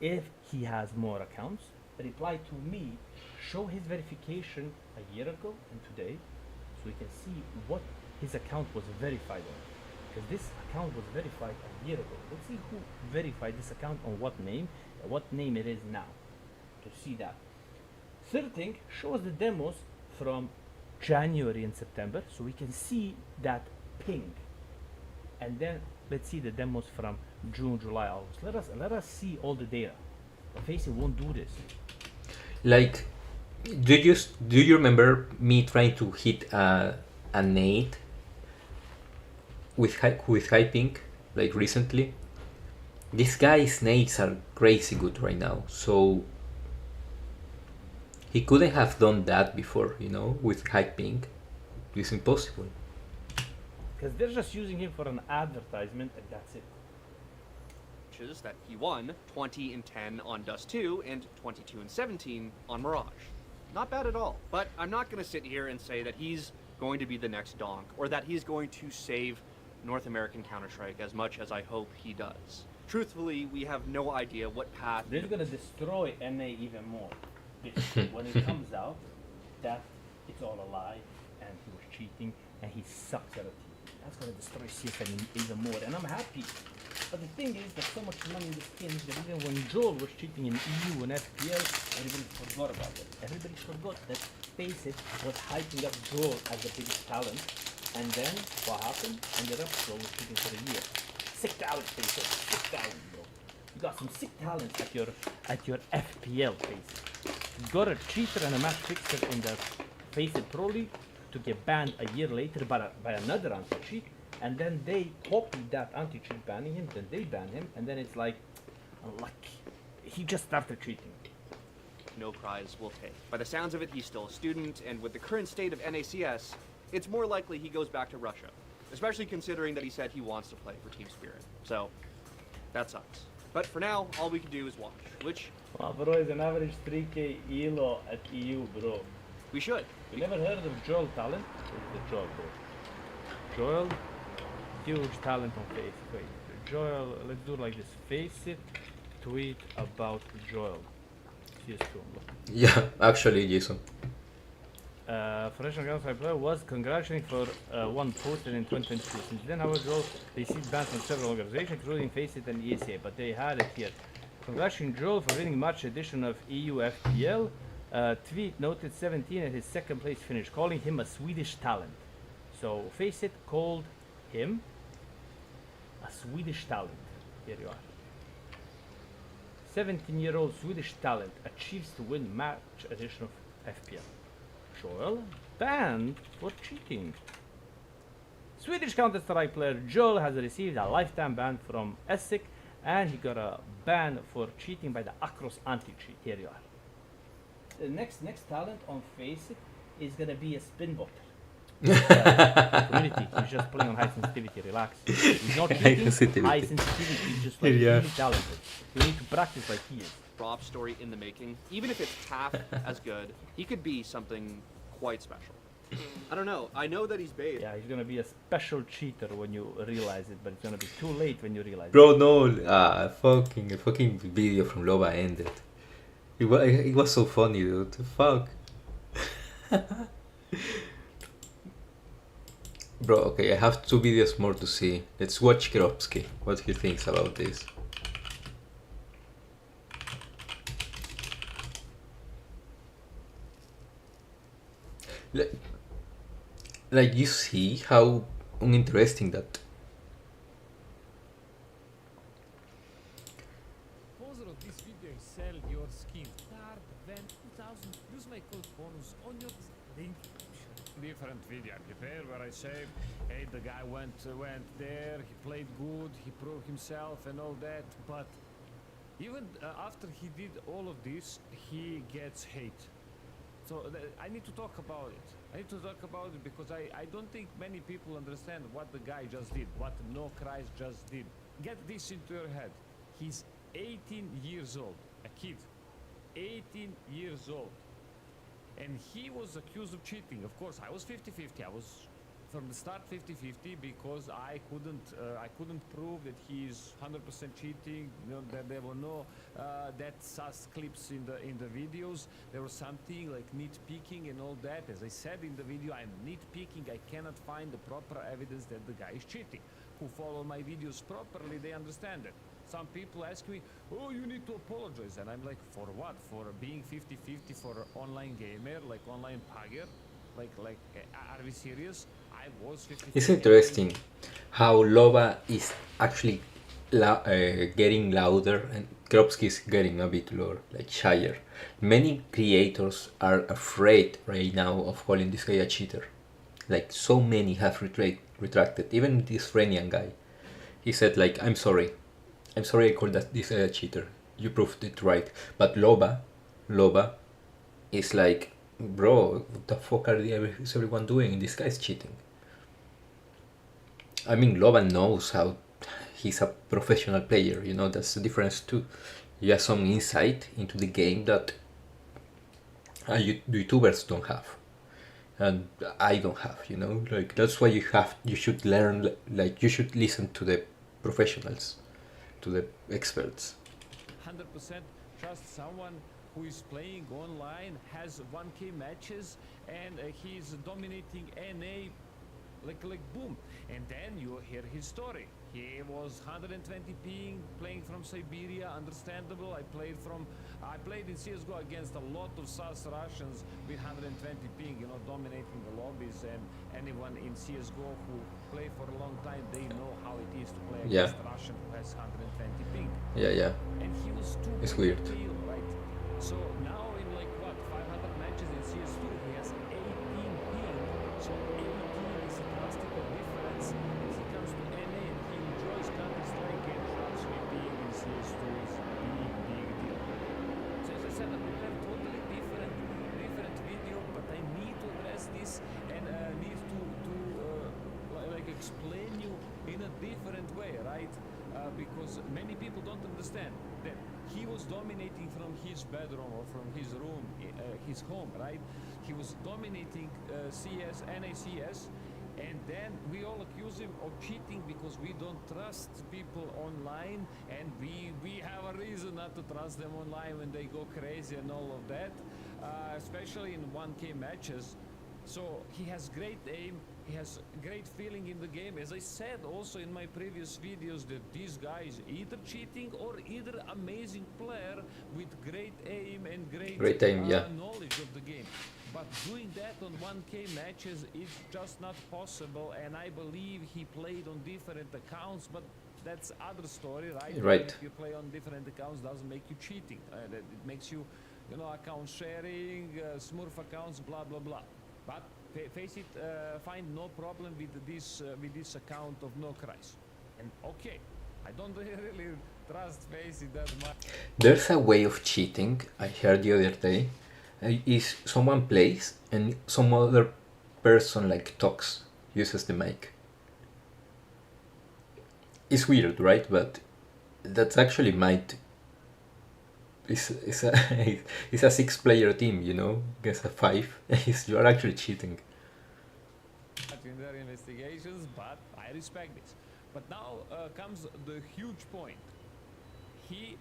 if he has more accounts. Reply to me, show his verification a year ago and today so we can see what his account was verified on. Because this account was verified a year ago. Let's see who verified this account on what name it is now to see that. Third thing, show us the demos from January and September so we can see that ping. And then let's see the demos from June, July, August. Let us see all the data. FACEIT won't do this. Like, do you remember me trying to hit a nade with high ping like recently? This guy's nades are crazy good right now, so he couldn't have done that before, with high ping. It's impossible. Because they're just using him for an advertisement and that's it. that he won 20 and 10 on Dust 2 and 22 and 17 on Mirage. Not bad at all. But I'm not going to sit here and say that he's going to be the next Donk or that he's going to save North American Counter-Strike as much as I hope he does. Truthfully, we have no idea what path. They're going to destroy NA even more. Because when it comes out that it's all a lie and he was cheating and he sucks at it, that's going to destroy CSN even more. And I'm happy. But the thing is, there's so much money in the skins that even when Joel was cheating in EU and FPL, everybody forgot about it. Everybody forgot that FACEIT was hyping up Joel as the biggest talent. And then, what happened? Ended up Joel was cheating for a year. Sick talent, FACEIT. Sick talent, bro. You got some sick talents at your FPL, FACEIT. You got a cheater and a match fixer in the FACEIT Pro League to get banned a year later by another anti-cheat. And then they copied that anti-cheat banning him, then they ban him, and then it's like, unlucky. He just started cheating. No prize will take. By the sounds of it, he's still a student, and with the current state of NACS, it's more likely he goes back to Russia. Especially considering that he said he wants to play for Team Spirit. So, that sucks. But for now, all we can do is watch, which... Wow, bro, is an average 3k ELO at EU, bro. We should. You never heard of Joel Talent? Where's the Joel, bro? Joel? Huge talent on FACEIT. Wait, Joel, let's do like this. FACEIT tweet about Joel. CS2. Yeah, actually, Jason. Professional Counter-Strike player was congratulating for one posted in 2022. Since then, however, Joel received bans from several organizations, including FACEIT and ESA, but they had it here. Congratulating Joel for winning March edition of EU FPL. Tweet noted 17 at his second place finish, calling him a Swedish talent. So FACEIT called him a Swedish talent. Here you are. 17-year-old Swedish talent achieves to win match edition of FPL. Joel banned for cheating. Swedish Counter-Strike player Joel has received a lifetime ban from ESIC, and he got a ban for cheating by the Acros anti-cheat. Here you are. The next talent on FACEIT is gonna be a spin botter. Community, he's just playing on high sensitivity, relax. He's not cheating, high sensitivity, he's just like Yeah. really talented. You need to practice like he is. Drop story in the making. Even if it's half as good, he could be something quite special. I don't know. I know that he's bait. Yeah, he's gonna be a special cheater when you realize it, but it's gonna be too late when you realize Bro, no, fucking video from Loba ended. It was so funny, dude. Fuck. Bro, okay, I have 2 videos more to see. Let's watch Kropski, what he thinks about this. Like, you see how uninteresting that. Sponsor of this video is sell your skin. Start when 2000. Use my code bonus on your link. Different video I prepare where I say, hey, the guy went there, he played good, he proved himself and all that, but even after he did all of this, he gets hate. So I need to talk about it. I need to talk about it because I don't think many people understand what the guy just did, what No Christ just did. Get this into your head. He's 18 years old, a kid, 18 years old. And he was accused of cheating. Of course, I was 50-50. I was from the start 50-50 because I couldn't prove that he's 100% cheating. You know, that there were no that sus clips in the videos. There was something like nitpicking and all that. As I said in the video, I'm nitpicking. I cannot find the proper evidence that the guy is cheating. Who follow my videos properly, they understand it. Some people ask me, oh, you need to apologize. And I'm like, for what? For being 50-50 for an online gamer, like online pugger? Like, are we serious? I was 50-50. It's interesting how Loba is actually getting louder and Kropski is getting a bit lower, like shyer. Many creators are afraid right now of calling this guy a cheater. Like, so many have retracted. Even this Frenian guy. He said, like, I'm sorry I called this a cheater. You proved it right. But Loba is like, bro, what the fuck is everyone doing? This guy's cheating. I mean, Loba knows how he's a professional player, you know, that's the difference too. You have some insight into the game that YouTubers don't have. And I don't have, you know, like, that's why you should learn, like, you should listen to the professionals, to the experts. 100% trust someone who is playing online, has 1K matches, and he's dominating NA like boom. And then you hear his story. He was 120 ping, playing from Siberia, understandable. I played in CSGO against a lot of sus Russians with 120 ping, you know, dominating the lobbies, and anyone in CSGO who play for a long time, they know how it is to play against a Russian who has 120 ping. Yeah. And he was too it's weird. real, right? So now in like what, 500 matches in CS2, he has 18 ping. So 18 is a drastic difference. As he comes to NA and he enjoys Counter-Strike and drops with ping in CS2 is a big deal. So as I said, I prepared totally different video, but I need to address this and need to like explain you in a different way, right? Because many people don't understand that he was dominating from his bedroom or from his room, his home, right? He was dominating CS, NACS, and then we all accuse him of cheating because we don't trust people online, and we have a reason not to trust them online when they go crazy and all of that, especially in 1K matches. So he has great aim, he has great feeling in the game. As I said also in my previous videos, that this guy is either cheating or either amazing player with great aim and great aim, knowledge of the game. But doing that on 1K matches is just not possible, and I believe he played on different accounts, but that's other story, right? Right. If you play on different accounts, doesn't make you cheating. It makes you, you know, account sharing, smurf accounts, blah blah blah. But FACEIT find no problem with this account of No Christ. And okay, I don't really trust FACEIT that much. There's a way of cheating I heard the other day. Is someone plays and some other person like talks, uses the mic. It's weird, right? But that's actually it's a it's a 6-player team, you know, against a 5. You are actually cheating. In their investigations, but I respect this. But now comes the huge point. He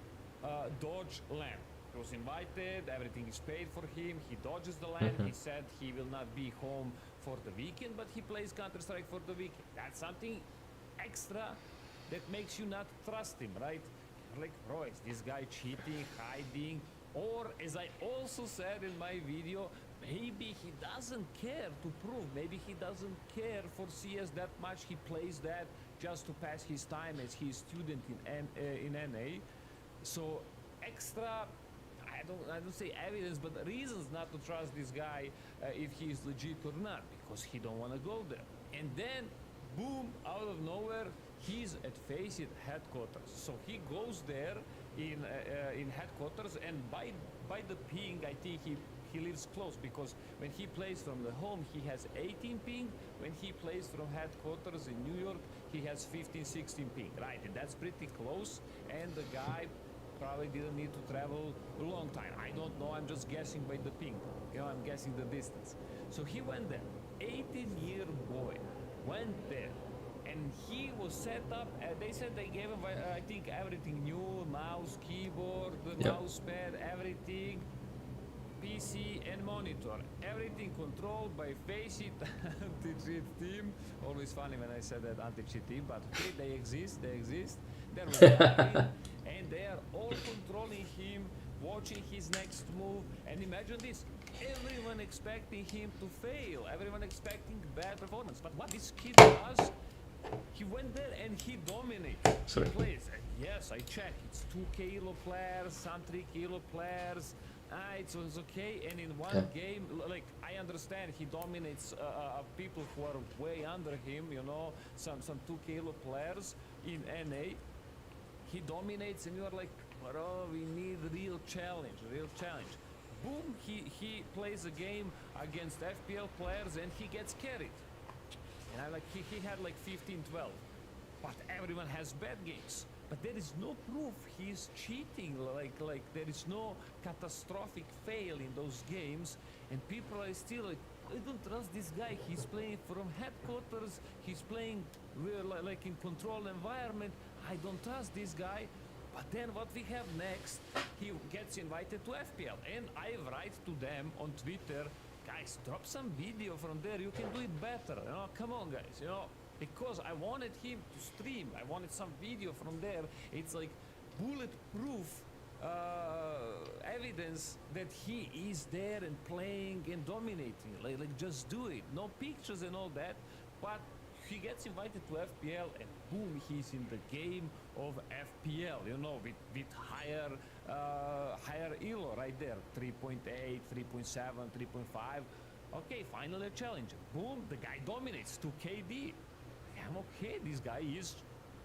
dodged land. He was invited, everything is paid for him, he dodges the land, he said he will not be home for the weekend, but he plays Counter-Strike for the weekend. That's something extra that makes you not trust him, right? Like, bro, is this guy cheating, hiding? Or, as I also said in my video, maybe he doesn't care to prove. Maybe he doesn't care for CS that much. He plays that just to pass his time as he's student in NA. So extra, I don't say evidence, but reasons not to trust this guy if he is legit or not, because he don't want to go there. And then, boom, out of nowhere, he's at FACEIT headquarters. So he goes there in headquarters, and by the ping, I think he lives close, because when he plays from the home, he has 18 ping. When he plays from headquarters in New York, he has 15, 16 ping, right? And that's pretty close, and the guy probably didn't need to travel a long time. I don't know, I'm just guessing by the ping. You know, I'm guessing the distance. So he went there, 18-year boy, went there. And he was set up, they said they gave him, I think, everything new, mouse, keyboard, mouse pad, everything, PC and monitor. Everything controlled by FACEIT anti-cheat team. Always funny when I said that anti-cheat team, but okay, they exist. There was Whirlind, and they are all controlling him, watching his next move. And imagine this, everyone expecting him to fail, everyone expecting bad performance. But what this kid does, he went there and he dominated. Sorry. He plays. Yes, I checked. It's 2 kilo players, some 3 kilo players. It was okay. And in one game, like, I understand he dominates people who are way under him, you know, some 2 kilo players in NA. He dominates, and you are like, bro, we need real challenge. Boom, he plays a game against FPL players and he gets carried. And I like, he had like 15-12, but everyone has bad games. But there is no proof he's cheating, like there is no catastrophic fail in those games, and people are still like, I don't trust this guy, he's playing from headquarters, he's playing like in controlled environment, I don't trust this guy. But then what we have next, he gets invited to FPL, and I write to them on Twitter, guys, drop some video from there, you can do it better, you know, come on guys, you know, because I wanted him to stream, I wanted some video from there. It's like bulletproof evidence that he is there and playing and dominating, like just do it, no pictures and all that. But he gets invited to FPL and boom, he's in the game of FPL, you know, with higher elo right there, 3.8, 3.7, 3.5. Okay, finally a challenger. Boom, the guy dominates to KD. I'm okay, this guy is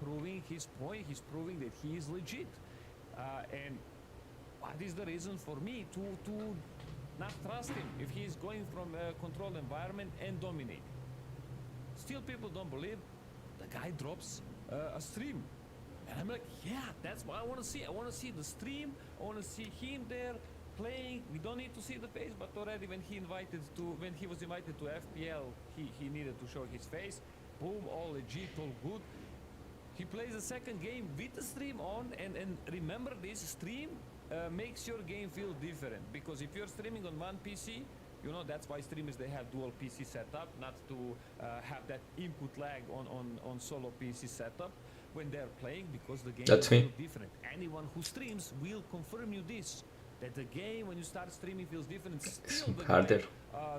proving his point, he's proving that he is legit. And what is the reason for me to not trust him if he is going from a controlled environment and dominating? Still people don't believe. The guy drops a stream. And I'm like, yeah, that's what I want to see. I want to see the stream. I want to see him there playing. We don't need to see the face, but already when he was invited to FPL, he needed to show his face. Boom, all legit, all good. He plays the second game with the stream on, and remember this, stream makes your game feel different, because if you're streaming on one PC, you know, that's why streamers, they have dual PC setup, not to have that input lag on solo PC setup when they're playing, because the game will feel different. Anyone who streams will confirm you this, that the game, when you start streaming, feels different. Still the guy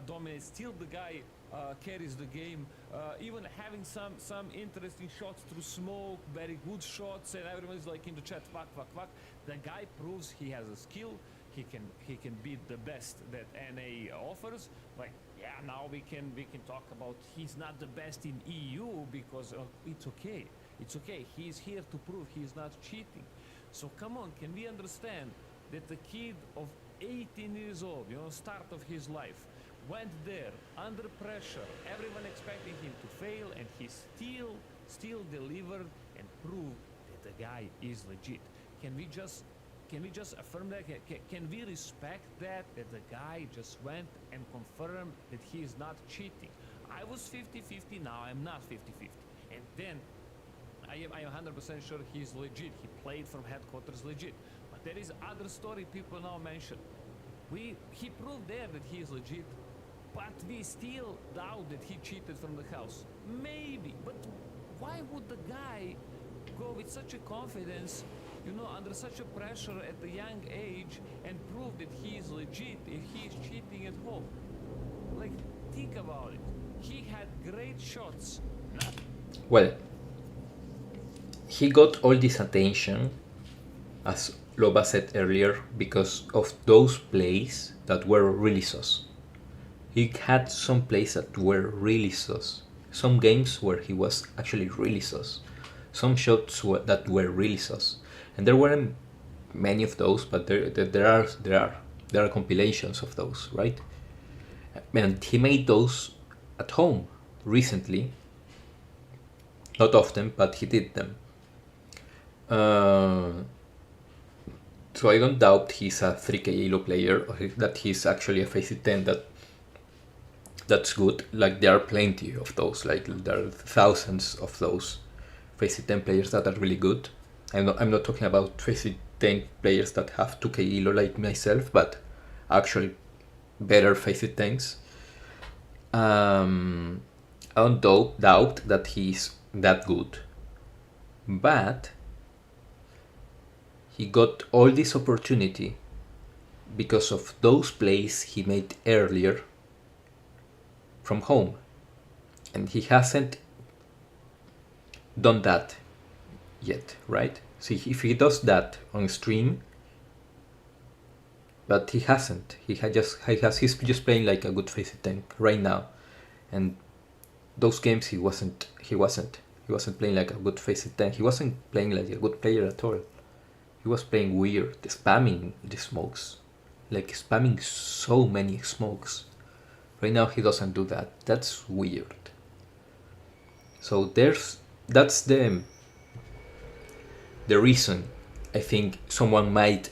dominates, still the guy carries the game, even having some interesting shots through smoke, very good shots, and everyone is like in the chat, fuck. The guy proves he has a skill. He can beat the best that NA offers. Like, yeah, now we can talk about he's not the best in EU, because it's okay. It's okay. He's here to prove he's not cheating. So come on, can we understand that the kid of 18 years old, you know, start of his life, went there under pressure, everyone expecting him to fail, and he still delivered and proved that the guy is legit. Can we just affirm that? Can we respect that the guy just went and confirmed that he is not cheating? I was 50-50, now I'm not 50-50. And then I am 100% sure he's legit. He played from headquarters legit. But there is other story people now mention. He proved there that he is legit, but we still doubt that he cheated from the house. Maybe, but why would the guy go with such a confidence, you know, under such a pressure at a young age and prove that he is legit if he is cheating at home? Like, think about it. He had great shots. Well, he got all this attention, as Loba said earlier, because of those plays that were really sus. He had some plays that were really sus. Some games where he was actually really sus. Some shots that were really sus. And there weren't many of those, but there are compilations of those, right? And he made those at home recently. Not often, but he did them. So I don't doubt he's a 3k Elo player, or that he's actually a FACEIT 10 that's good. Like, there are plenty of those, like there are thousands of those FACEIT 10 players that are really good. I'm not talking about FACEIT 10 players that have 2k Elo like myself, but actually better FACEIT 10s. I don't doubt that he's that good, but he got all this opportunity because of those plays he made earlier from home, and he hasn't done that yet, right? See, if he does that on stream, but he hasn't. He's just playing like a good FACEIT 10 right now, and those games he wasn't playing like a good FACEIT 10. He wasn't playing like a good player at all. He was playing weird, spamming the smokes, like spamming so many smokes. Right now he doesn't do that. That's weird. So that's the reason I think someone might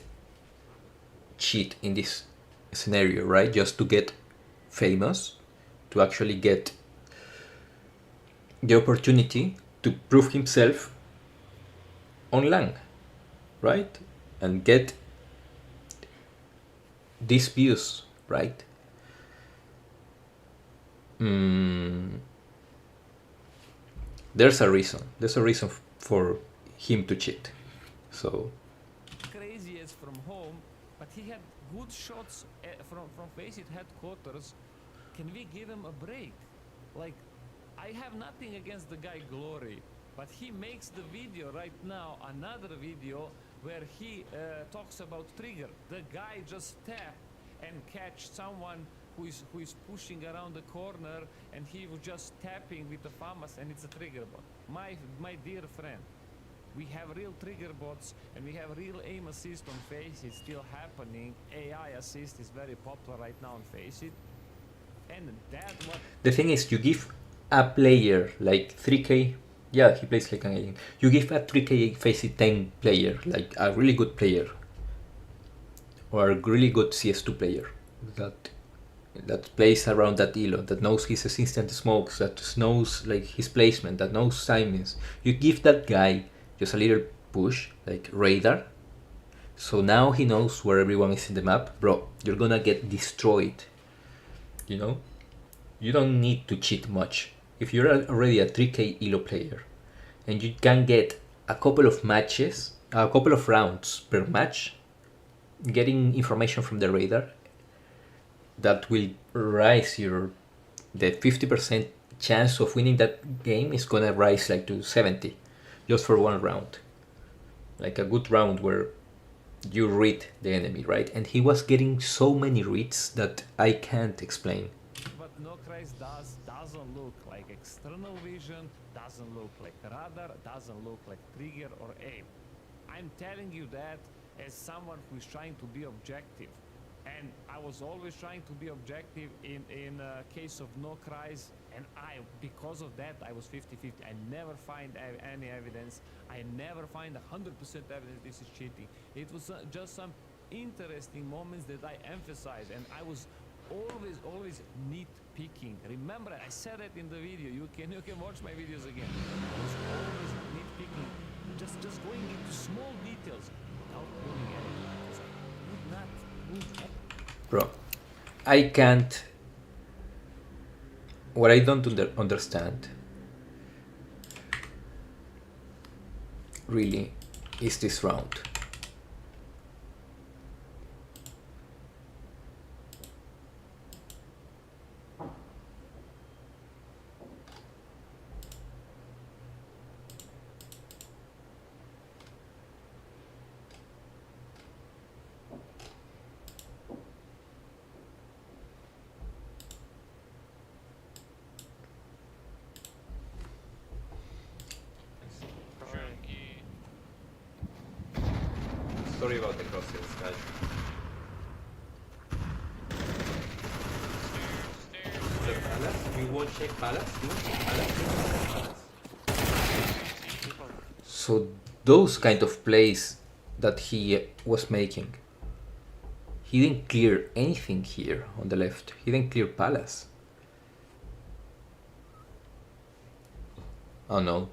cheat in this scenario, right? Just to get famous, to actually get the opportunity to prove himself online, right? And get these views, right? There's a reason for him to cheat. So Craziest from home, but he had good shots from FACEIT headquarters. Can we give him a break? Like, I have nothing against the guy Glory, but he makes the video right now, another video where he talks about trigger. The guy just tap and catch someone who is pushing around the corner, and he was just tapping with the FAMAS, and it's a trigger bot. My dear friend, we have real trigger bots and we have real aim assist on FACEIT still happening. AI assist is very popular right now on FACEIT, and that what the thing is, you give a player like 3k, yeah, he plays like an alien. You give a 3k FACEIT 10 player, like a really good player, or a really good CS2 player that plays around that elo, that knows his instant smokes, that knows like his placement, that knows timings. You give that guy just a little push, like radar, so now he knows where everyone is in the map. Bro, you're gonna get destroyed. You know, you don't need to cheat much. If you're already a 3k elo player and you can get a couple of matches, a couple of rounds per match, getting information from the radar, that will rise the 50% chance of winning that game is gonna rise like to 70 just for one round. Like a good round where you read the enemy, right? And he was getting so many reads that I can't explain. But no Christ doesn't look like external vision, doesn't look like radar, doesn't look like trigger or aim. I'm telling you that as someone who is trying to be objective. And I was always trying to be objective in case of no cries, and because of that, I was 50-50. I never find any evidence. I never find 100% evidence this is cheating. It was just some interesting moments that I emphasized, and I was always nitpicking. Remember, I said it in the video. You can watch my videos again. I was always nitpicking, just going into small details without pulling anything, because I would not move. Bro, I can't. What I don't understand really is this round. Sorry about the crossings, guys. The palace? You won't check palace? You won't check palace? So those kind of plays that he was making, he didn't clear anything here on the left. He didn't clear palace. Oh no.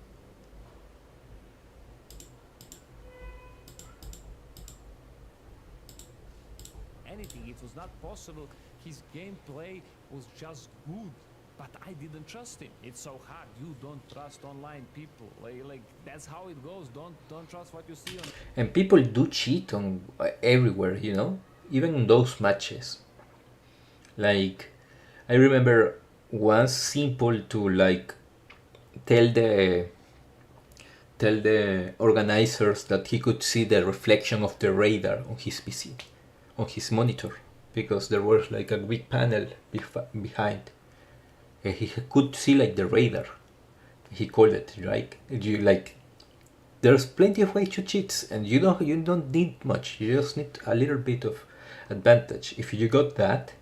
Anything. It was not possible. His gameplay was just good, but I didn't trust him. It's so hard. You don't trust online people. Like that's how it goes. Don't trust what you see on. And people do cheat on everywhere, you know, even in those matches. Like, I remember once simple to like tell the organizers that he could see the reflection of the radar on his PC, on his monitor, because there was like a big panel behind. And he could see like the radar. He called it, right? You like, there's plenty of ways to cheat, and you don't need much. You just need a little bit of advantage. If you got that,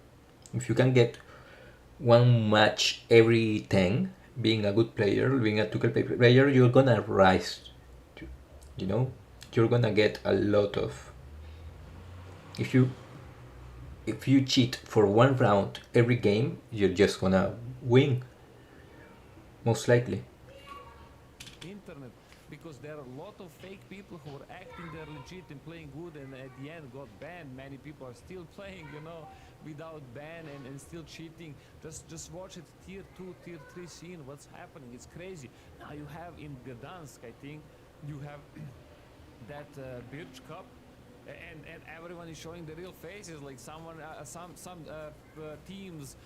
if you can get one match every 10, being a good player, being a 2K player, you're gonna rise. You know, you're gonna get a lot of. If you cheat for one round every game, you're just gonna win. Most likely. Internet, because there are a lot of fake people who are acting they're legit and playing good, and at the end got banned. Many people are still playing, you know, without ban and still cheating. Just watch it, tier 2, tier 3 scene, what's happening. It's crazy. Now you have in Gdansk, I think, you have that Birch Cup, and everyone is showing the real faces. Like some teams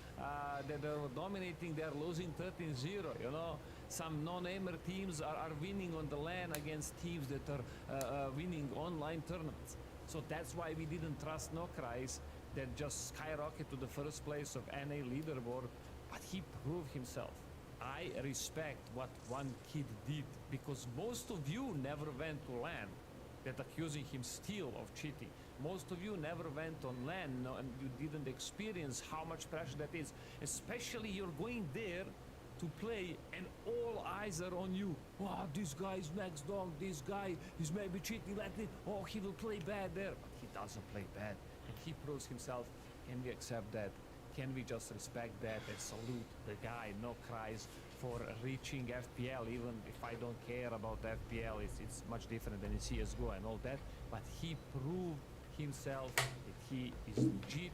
that are dominating, they're losing 13-0, you know. Some no-namer teams are winning on the LAN against teams that are winning online tournaments. So that's why we didn't trust Nokrais, that just skyrocketed to the first place of NA leaderboard, but he proved himself. I respect what one kid did, because most of you never went to LAN, that accusing him still of cheating. Most of you never went on LAN, no, and you didn't experience how much pressure that is. Especially you're going there to play and all eyes are on you. Wow, this guy is next dog, this guy is maybe cheating like this. Oh, he will play bad there. But he doesn't play bad, and he proves himself. Can we accept that? Can we just respect that and salute the guy, no cries, for reaching FPL? Even if I don't care about FPL, it's much different than in CSGO and all that. But he proved himself that he is legit.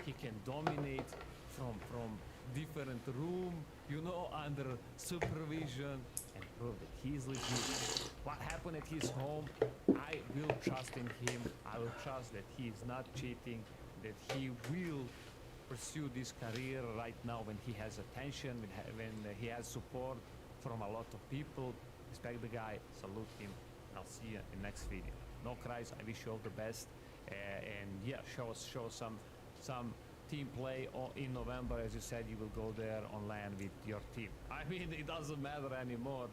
He can dominate from different room, you know, under supervision, and prove that he is legit. What happened at his home, I will trust in him. I will trust that he is not cheating, that he will pursue this career right now when he has attention, when he has support from a lot of people. Respect the guy, salute him, and I'll see you in the next video. No cries, I wish you all the best, and yeah, show some team play in November. As you said, you will go there on LAN with your team. I mean, it doesn't matter anymore.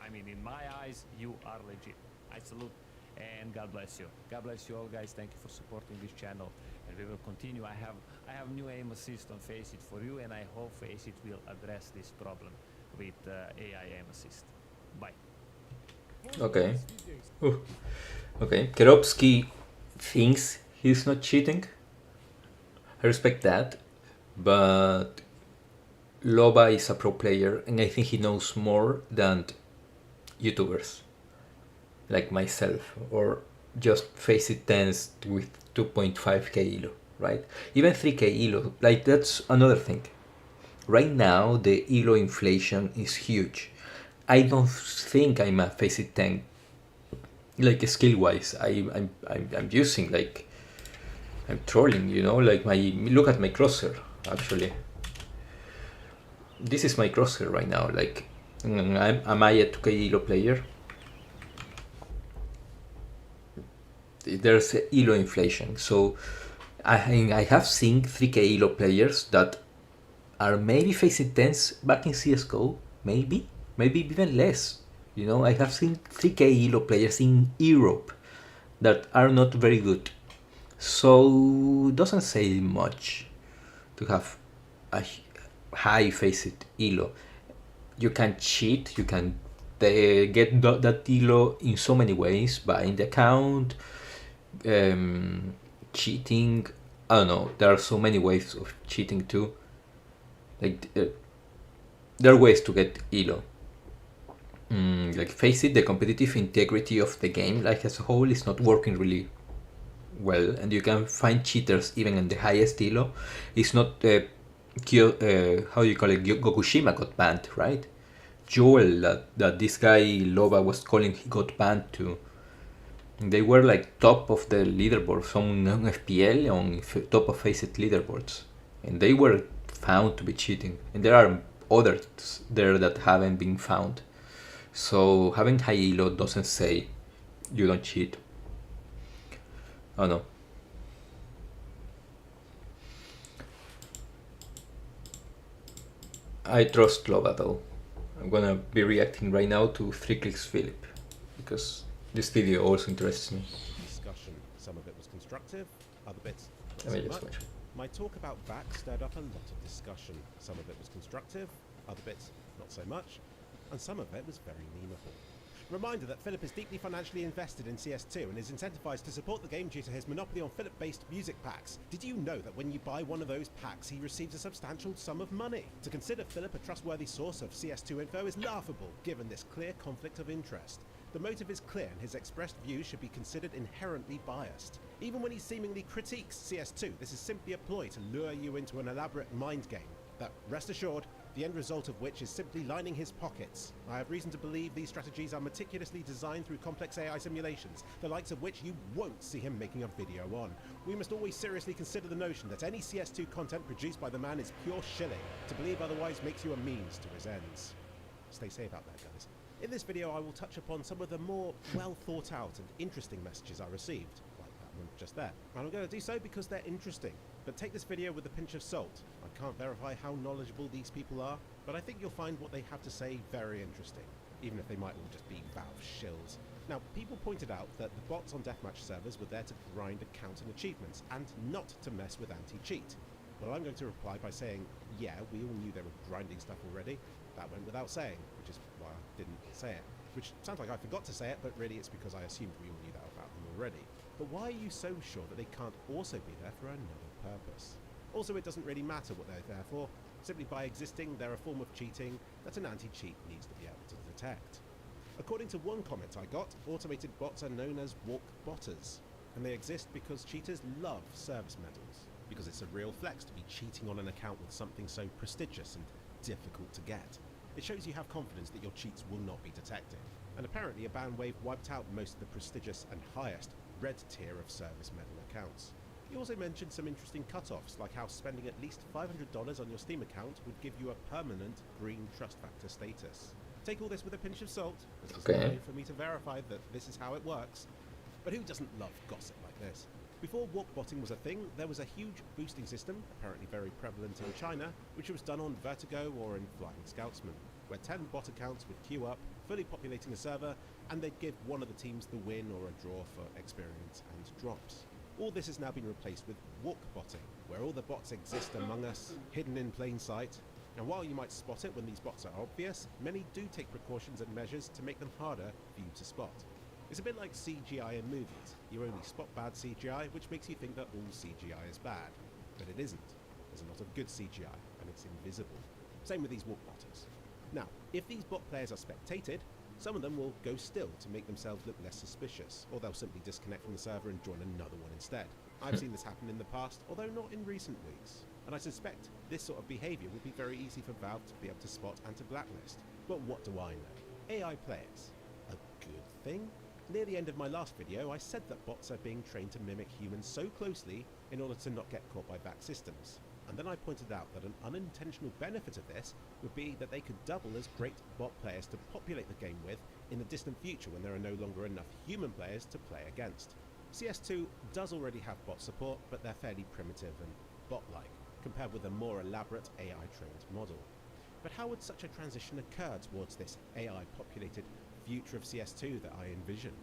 I mean, in my eyes, you are legit. I salute, and God bless you. God bless you all, guys. Thank you for supporting this channel, and we will continue. I have new aim assist on FACEIT for you, and I hope FACEIT will address this problem with AI aim assist. Bye. Okay. Ooh. Okay. Keropsky thinks he's not cheating. I respect that, but Loba is a pro player, and I think he knows more than YouTubers like myself, or just FACEIT 10s with 2.5k elo, right? Even 3k elo, like that's another thing. Right now, the elo inflation is huge. I don't think I'm a FACEIT 10, like skill-wise. I'm using like, I'm trolling, you know, like look at my crosshair, actually. This is my crosshair right now, like, am I a 2k elo player? There's elo inflation, so I have seen 3k elo players that are maybe FACEIT 10s back in CSGO, maybe even less. You know, I have seen 3k elo players in Europe that are not very good. So doesn't say much to have a high FACEIT elo. You can cheat, you can get that elo in so many ways, buying the account, cheating. I don't know, there are so many ways of cheating too. Like there are ways to get elo. Like FACEIT, the competitive integrity of the game like as a whole is not working really well, and you can find cheaters even in the highest elo. It's not how you call it, Gokushima got banned, right? Joel, that this guy Loba was calling, he got banned too. They were like top of the leaderboards on FPL, on top of FACEIT leaderboards, and they were found to be cheating. And there are others there that haven't been found. So having high elo doesn't say you don't cheat. Oh no. I trust Loba though. I'm gonna be reacting right now to 3 Clicks Philip, because this video also interests me. Discussion. Some of it was constructive, other bits Let me just watch. My talk about VAC stirred up a lot of discussion. Some of it was constructive, other bits not so much, and some of it was very memeable. Reminder that Philip is deeply financially invested in CS2 and is incentivized to support the game due to his monopoly on Philip-based music packs. Did you know that when you buy one of those packs, he receives a substantial sum of money? To consider Philip a trustworthy source of CS2 info is laughable, given this clear conflict of interest. The motive is clear and his expressed views should be considered inherently biased. Even when he seemingly critiques CS2, this is simply a ploy to lure you into an elaborate mind game that, rest assured, the end result of which is simply lining his pockets. I have reason to believe these strategies are meticulously designed through complex AI simulations, the likes of which you won't see him making a video on. We must always seriously consider the notion that any CS2 content produced by the man is pure shilling. To believe otherwise makes you a means to his ends. Stay safe out there, guys. In this video, I will touch upon some of the more well thought out and interesting messages I received, like that one just there. And I'm going to do so because they're interesting. But take this video with a pinch of salt. I can't verify how knowledgeable these people are, but I think you'll find what they have to say very interesting, even if they might all just be Valve shills. Now, people pointed out that the bots on deathmatch servers were there to grind accounts and achievements, and not to mess with anti-cheat. Well, I'm going to reply by saying, yeah, we all knew they were grinding stuff already. That went without saying, which is why I didn't say it. Which sounds like I forgot to say it, but really it's because I assumed we all knew that about them already. But why are you so sure that they can't also be there for another purpose? Also, it doesn't really matter what they're there for. Simply by existing, they're a form of cheating that an anti-cheat needs to be able to detect. According to one comment I got, automated bots are known as walk botters, and they exist because cheaters love service medals, because it's a real flex to be cheating on an account with something so prestigious and difficult to get. It shows you have confidence that your cheats will not be detected. And apparently a ban wave wiped out most of the prestigious and highest red tier of service medal accounts. He also mentioned some interesting cutoffs, like how spending at least $500 on your Steam account would give you a permanent green trust factor status. Take all this with a pinch of salt, as there's no way for me to verify that this is how it works. But who doesn't love gossip like this? Before walkbotting was a thing, there was a huge boosting system, apparently very prevalent in China, which was done on Vertigo or in Flying Scoutsman, where 10 bot accounts would queue up, fully populating a server, and they'd give one of the teams the win or a draw for experience and drops. All this has now been replaced with walk botting, where all the bots exist among us, hidden in plain sight. And while you might spot it when these bots are obvious, many do take precautions and measures to make them harder for you to spot. It's a bit like CGI in movies. You only spot bad CGI, which makes you think that all CGI is bad. But it isn't. There's a lot of good CGI, and it's invisible. Same with these walk botters. Now, if these bot players are spectated, some of them will go still to make themselves look less suspicious, or they'll simply disconnect from the server and join another one instead. I've seen this happen in the past, although not in recent weeks. And I suspect this sort of behaviour would be very easy for Valve to be able to spot and to blacklist. But what do I know? AI players. A good thing? Near the end of my last video, I said that bots are being trained to mimic humans so closely in order to not get caught by back systems. And then I pointed out that an unintentional benefit of this would be that they could double as great bot players to populate the game with in the distant future when there are no longer enough human players to play against. CS2 does already have bot support, but they're fairly primitive and bot-like, compared with a more elaborate AI-trained model. But how would such a transition occur towards this AI-populated future of CS2 that I envision?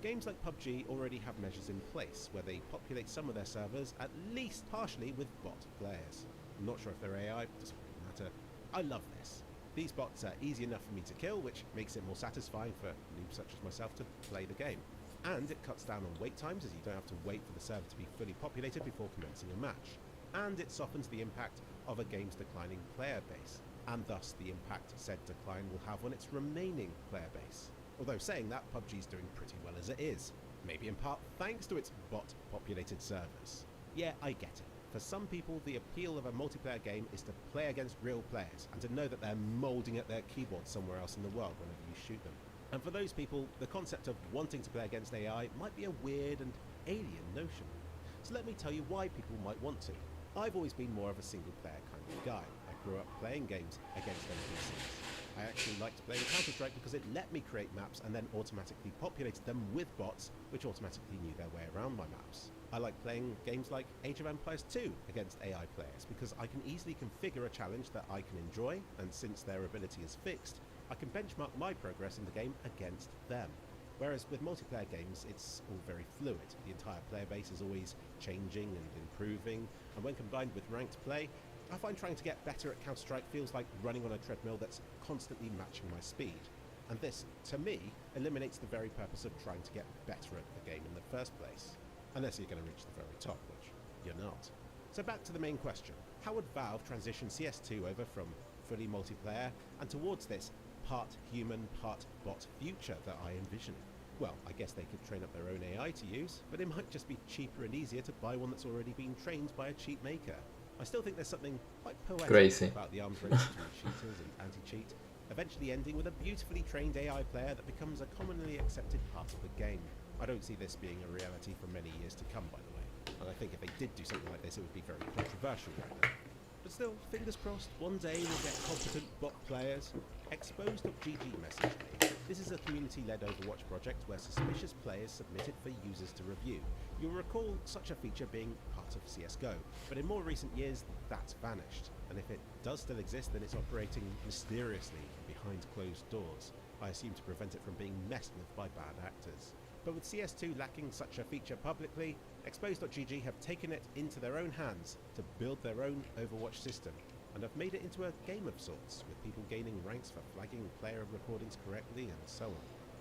Games like PUBG already have measures in place where they populate some of their servers at least partially with bot players. I'm not sure if they're AI, doesn't really matter. I love this. These bots are easy enough for me to kill, which makes it more satisfying for noobs such as myself to play the game. And it cuts down on wait times, as you don't have to wait for the server to be fully populated before commencing a match. And it softens the impact of a game's declining player base, and thus the impact said decline will have on its remaining player base. Although saying that, PUBG's doing pretty well as it is. Maybe in part thanks to its bot-populated servers. Yeah, I get it. For some people, the appeal of a multiplayer game is to play against real players, and to know that they're moulding at their keyboard somewhere else in the world whenever you shoot them. And for those people, the concept of wanting to play against AI might be a weird and alien notion. So let me tell you why people might want to. I've always been more of a single-player kind of guy. I grew up playing games against NPCs. I actually liked playing Counter-Strike because it let me create maps and then automatically populated them with bots, which automatically knew their way around my maps. I like playing games like Age of Empires 2 against AI players because I can easily configure a challenge that I can enjoy, and since their ability is fixed, I can benchmark my progress in the game against them. Whereas with multiplayer games, it's all very fluid. The entire player base is always changing and improving, and when combined with ranked play, I find trying to get better at Counter-Strike feels like running on a treadmill that's constantly matching my speed. And this, to me, eliminates the very purpose of trying to get better at the game in the first place. Unless you're going to reach the very top, which you're not. So back to the main question. How would Valve transition CS2 over from fully multiplayer and towards this part human, part bot future that I envision? Well, I guess they could train up their own AI to use, but it might just be cheaper and easier to buy one that's already been trained by a cheat maker. I still think there's something quite poetic about the arms race between cheaters and anti-cheat, eventually ending with a beautifully trained AI player that becomes a commonly accepted part of the game. I don't see this being a reality for many years to come, by the way, and I think if they did do something like this, it would be very controversial right now. But still, fingers crossed, one day we'll get competent bot players. Exposed.gg messaged me. This is a community-led Overwatch project where suspicious players submitted for users to review. You'll recall such a feature being part of CSGO, but in more recent years, that's vanished. And if it does still exist, then it's operating mysteriously behind closed doors. I assume to prevent it from being messed with by bad actors. But with CS2 lacking such a feature publicly, Exposed.gg have taken it into their own hands to build their own Overwatch system, and have made it into a game of sorts, with people gaining ranks for flagging player recordings correctly and so on.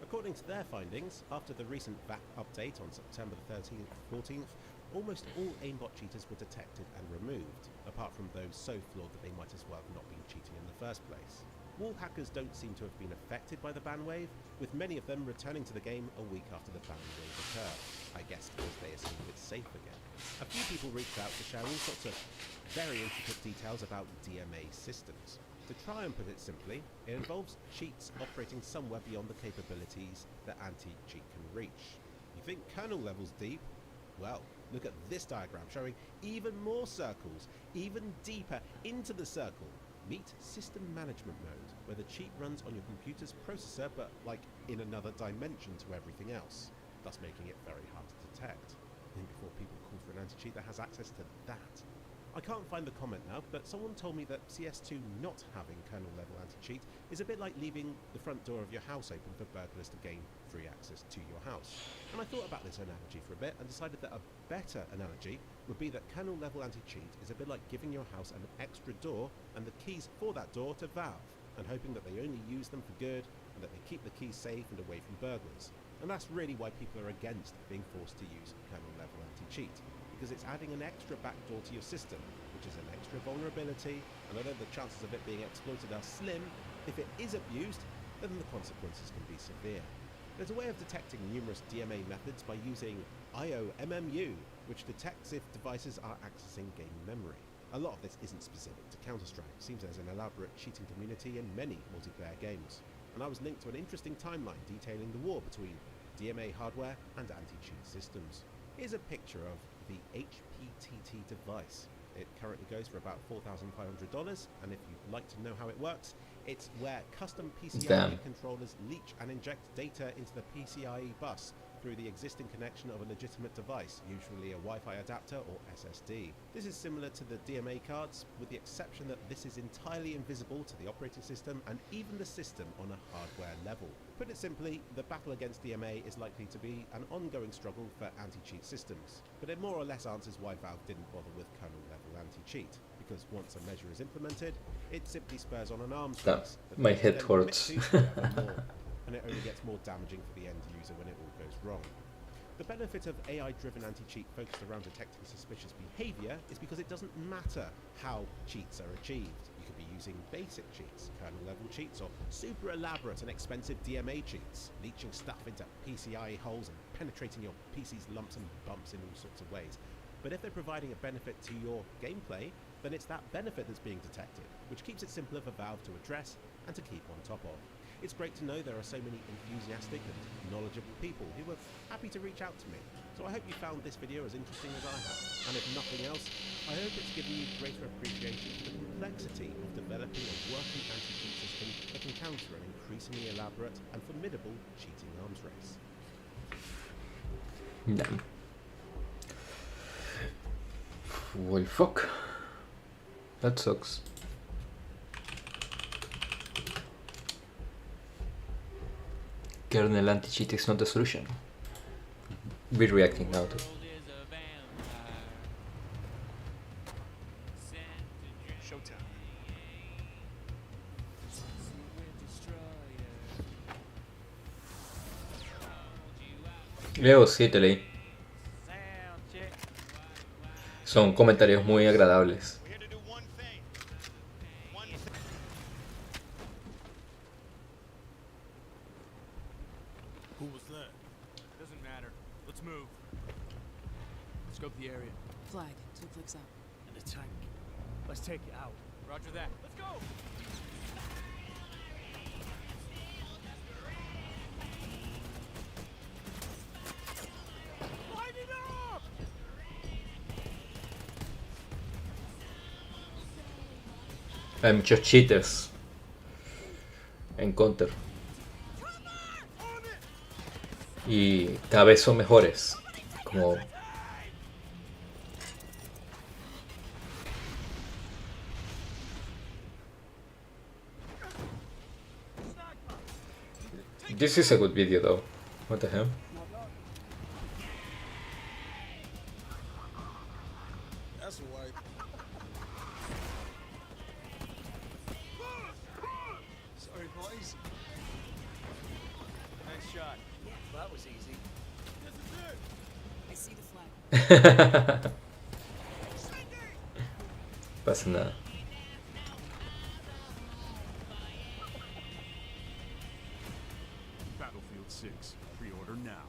According to their findings, after the recent VAC update on September the 14th, almost all aimbot cheaters were detected and removed, apart from those so flawed that they might as well have not been cheating in the first place. Wall hackers don't seem to have been affected by the ban wave, with many of them returning to the game a week after the ban wave occurred. I guess because they assume it's safe again. A few people reached out to share all sorts of very intricate details about DMA systems. To try and put it simply, it involves cheats operating somewhere beyond the capabilities that anti-cheat can reach. You think kernel level's deep? Well, look at this diagram showing even more circles, even deeper into the circle. Meet System Management Mode, where the cheat runs on your computer's processor but like in another dimension to everything else, thus making it very hard to detect. And before people call for an anti-cheat that has access to that. I can't find the comment now, but someone told me that CS2 not having kernel level anti-cheat is a bit like leaving the front door of your house open for burglars to gain free access to your house. And I thought about this analogy for a bit and decided that a better analogy would be that kernel level anti-cheat is a bit like giving your house an extra door and the keys for that door to Valve, and hoping that they only use them for good and that they keep the keys safe and away from burglars. And that's really why people are against being forced to use kernel level anti-cheat, because it's adding an extra backdoor to your system, which is an extra vulnerability, and although the chances of it being exploited are slim, if it is abused, then the consequences can be severe. There's a way of detecting numerous DMA methods by using IOMMU, which detects if devices are accessing game memory. A lot of this isn't specific to Counter-Strike. It seems there's an elaborate cheating community in many multiplayer games. And I was linked to an interesting timeline detailing the war between DMA hardware and anti-cheat systems. Here's a picture of the HPTT device. It currently goes for about $4,500, and if you'd like to know how it works, it's where custom PCIe controllers leach and inject data into the PCIe bus through the existing connection of a legitimate device, usually a Wi-Fi adapter or SSD. This is similar to the DMA cards, with the exception that this is entirely invisible to the operating system and even the system on a hardware level. Put it simply, the battle against DMA is likely to be an ongoing struggle for anti-cheat systems, but it more or less answers why Valve didn't bother with kernel-level anti-cheat, because once a measure is implemented, it simply spurs on an arms race. My head hurts. And it only gets more damaging for the end user when it all goes wrong. The benefit of AI-driven anti-cheat focused around detecting suspicious behavior is because it doesn't matter how cheats are achieved. You could be using basic cheats, kernel-level cheats, or super elaborate and expensive DMA cheats, leaching stuff into PCIe holes and penetrating your PC's lumps and bumps in all sorts of ways. But if they're providing a benefit to your gameplay, then it's that benefit that's being detected, which keeps it simpler for Valve to address and to keep on top of. It's great to know there are so many enthusiastic and knowledgeable people who were happy to reach out to me. So I hope you found this video as interesting as I have. And if nothing else, I hope it's given you greater appreciation for the complexity of developing a working anti-cheat system that can counter an increasingly elaborate and formidable cheating arms race. Damn. Well, fuck. That sucks. Kernel anti-cheat is not the solution. We're reacting now to. Leo, sí, te leí. Son comentarios muy agradables. Who was that? Doesn't matter. Let's move. Scope the area. Flag, 2 clicks up. And a tank. Let's take it out. Roger that. Let's go! Light it up! Hay muchos cheaters en Counter. Y cada vez son mejores. Como this is a good video though. What the hell? That's white. Sorry, boys. Nice shot. Well, that was easy. This is it. I see the flag. Pasa nada. Battlefield 6. Pre-order now.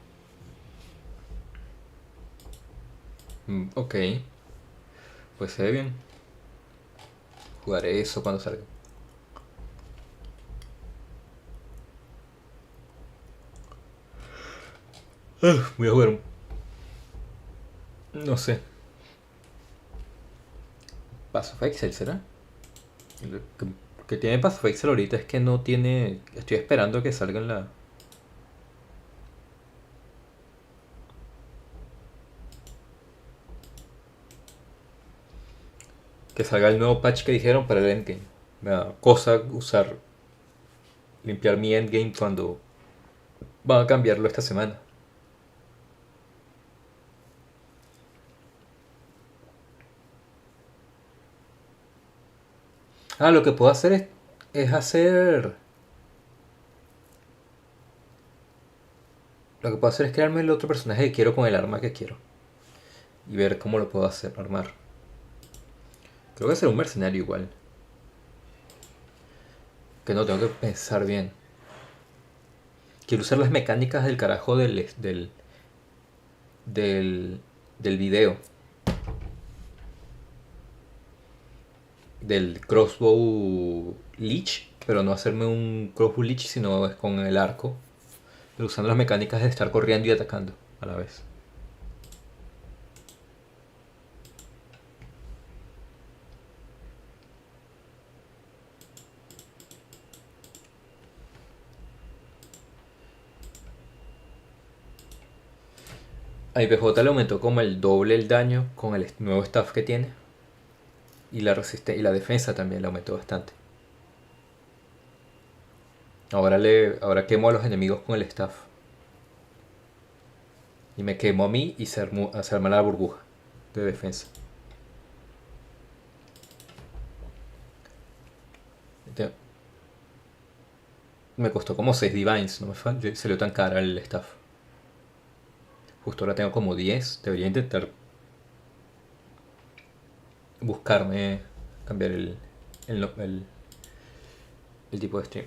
Ok. Pues se ve bien. Jugaré eso cuando salga. Voy a jugar un... No sé. Paso FACEIT, ¿será? Lo que tiene Paso FACEIT ahorita es que no tiene... Estoy esperando que salga en la... Que salga el nuevo patch que dijeron para el endgame. Me da cosa limpiar mi endgame cuando van a cambiarlo esta semana. Ah, lo que puedo hacer es hacer... Lo que puedo hacer es crearme el otro personaje que quiero con el arma que quiero. Y ver cómo lo puedo hacer, armar. Creo que será un mercenario igual. Que no, tengo que pensar bien. Quiero usar las mecánicas del carajo del video. Del crossbow leech. Pero no hacerme un crossbow leech, sino es con el arco. Pero usando las mecánicas de estar corriendo y atacando a la vez. A mi PJ le aumentó como el doble el daño con el nuevo staff que tiene. Y la resistencia y la defensa también le aumentó bastante. Ahora quemo a los enemigos con el staff. Y me quemo a mí y se arma la burbuja de defensa. Me costó como 6 divines, no me salió tan cara el staff. Justo ahora tengo como 10. Debería intentar buscarme cambiar el tipo de stream.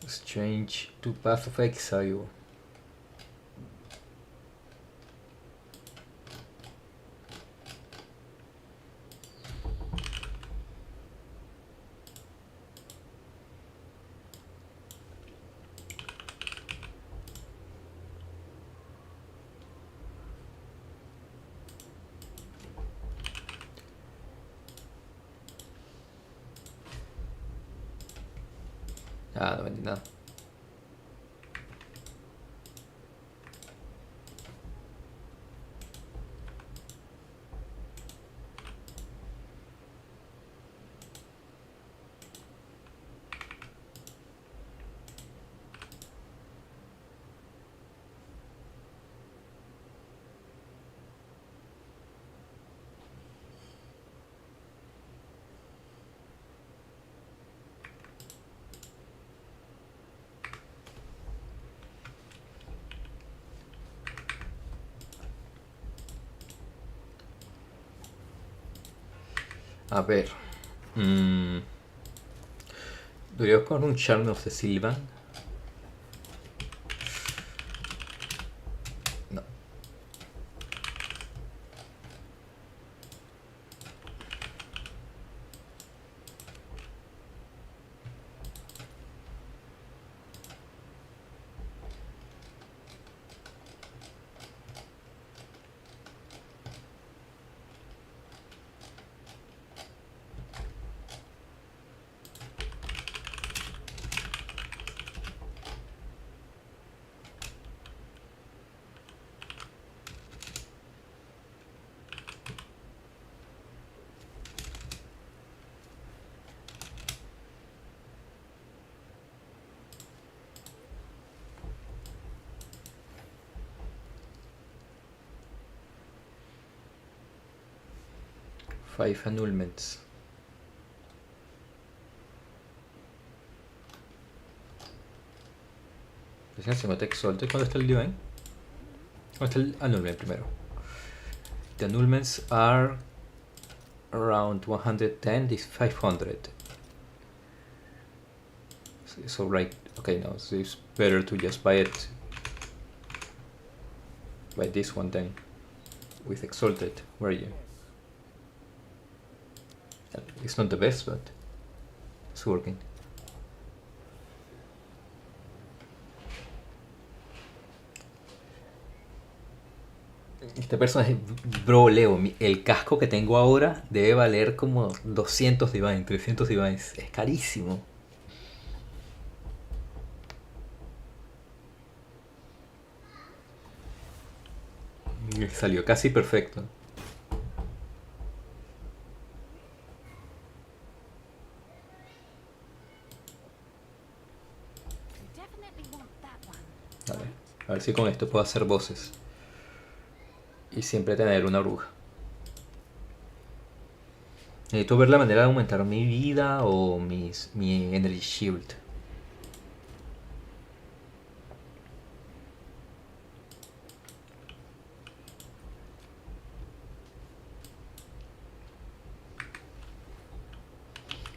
Let's change to Path of Exile. Ah, no vendí nada. A ver. Debería con un Charm of the Sylvan. No. Five annulments. Se mete Exalted. ¿Cuándo está el Divine? ¿Cuándo está el annulment primero? The annulments are around 110, this 500. So right, okay, no, so it's better to just buy it. Buy this one then, with Exalted. Where are you? It's not the best, but it's working. Este personaje, bro, Leo, el casco que tengo ahora debe valer como 200 divines, 300 divines. Es carísimo. Salió casi perfecto. Vale, a ver si con esto puedo hacer voces. Y siempre tener una bruja. Necesito ver la manera de aumentar mi vida o mi Energy Shield.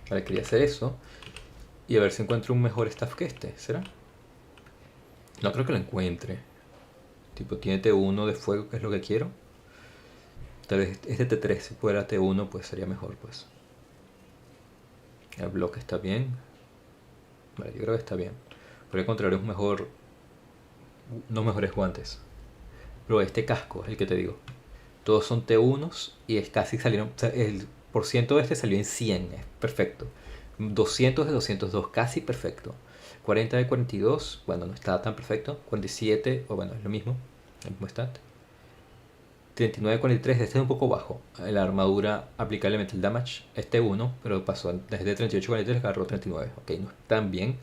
Vale, quería hacer eso. Y a ver si encuentro un mejor staff que este, ¿será? No creo que lo encuentre. Tipo, tiene T1 de fuego, que es lo que quiero. Tal vez este T3, si fuera T1, pues sería mejor, pues. El bloque está bien. Vale, yo creo que está bien. Por el contrario, es mejor... unos mejores guantes. Pero este casco es el que te digo. Todos son T1s y es casi salieron... el porciento de este salió en 100, es perfecto. 200 de 202, casi perfecto. 40 de 42, bueno, no está tan perfecto. 47, o bueno, es lo mismo, el mismo stat. 39 de 43, este es un poco bajo. La armadura aplicable metal damage, este 1, pero pasó desde 38 a 43, agarró 39. Ok, no es tan bien.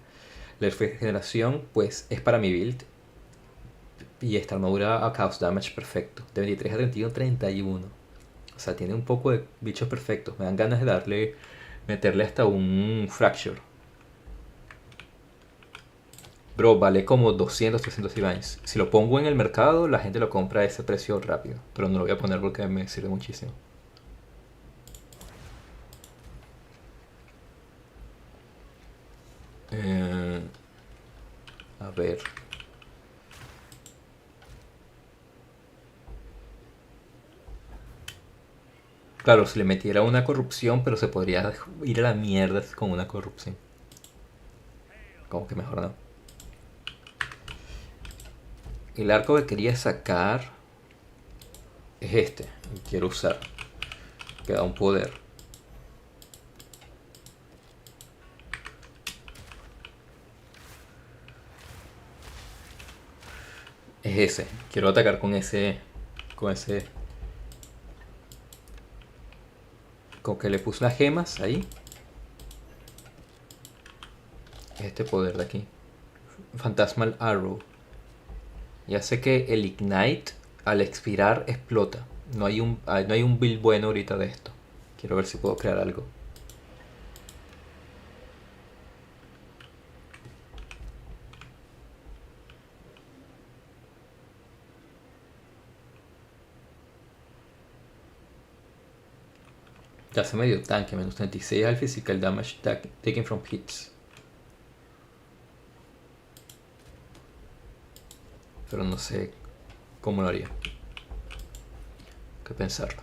La regeneración, pues, es para mi build. Y esta armadura a chaos damage, perfecto. De 23 a 31, 31. O sea, tiene un poco de bichos perfectos. Me dan ganas de meterle hasta un fracture. Bro, vale como 200, 300 divines. Si lo pongo en el mercado, la gente lo compra a ese precio rápido. Pero no lo voy a poner porque me sirve muchísimo. A ver. Claro, si le metiera una corrupción, pero se podría ir a la mierda con una corrupción. Como que mejor no. El arco que quería sacar es este. Quiero usar. Que da un poder. Es ese. Quiero atacar con ese. Con que le puse unas gemas ahí. Este poder de aquí. Fantasmal Arrow. Y hace que el Ignite al expirar explota. No hay un build bueno ahorita de esto. Quiero ver si puedo crear algo. Ya se me dio tanque, menos 36 al physical damage taken from hits. Pero no sé cómo lo haría. Hay que pensarlo.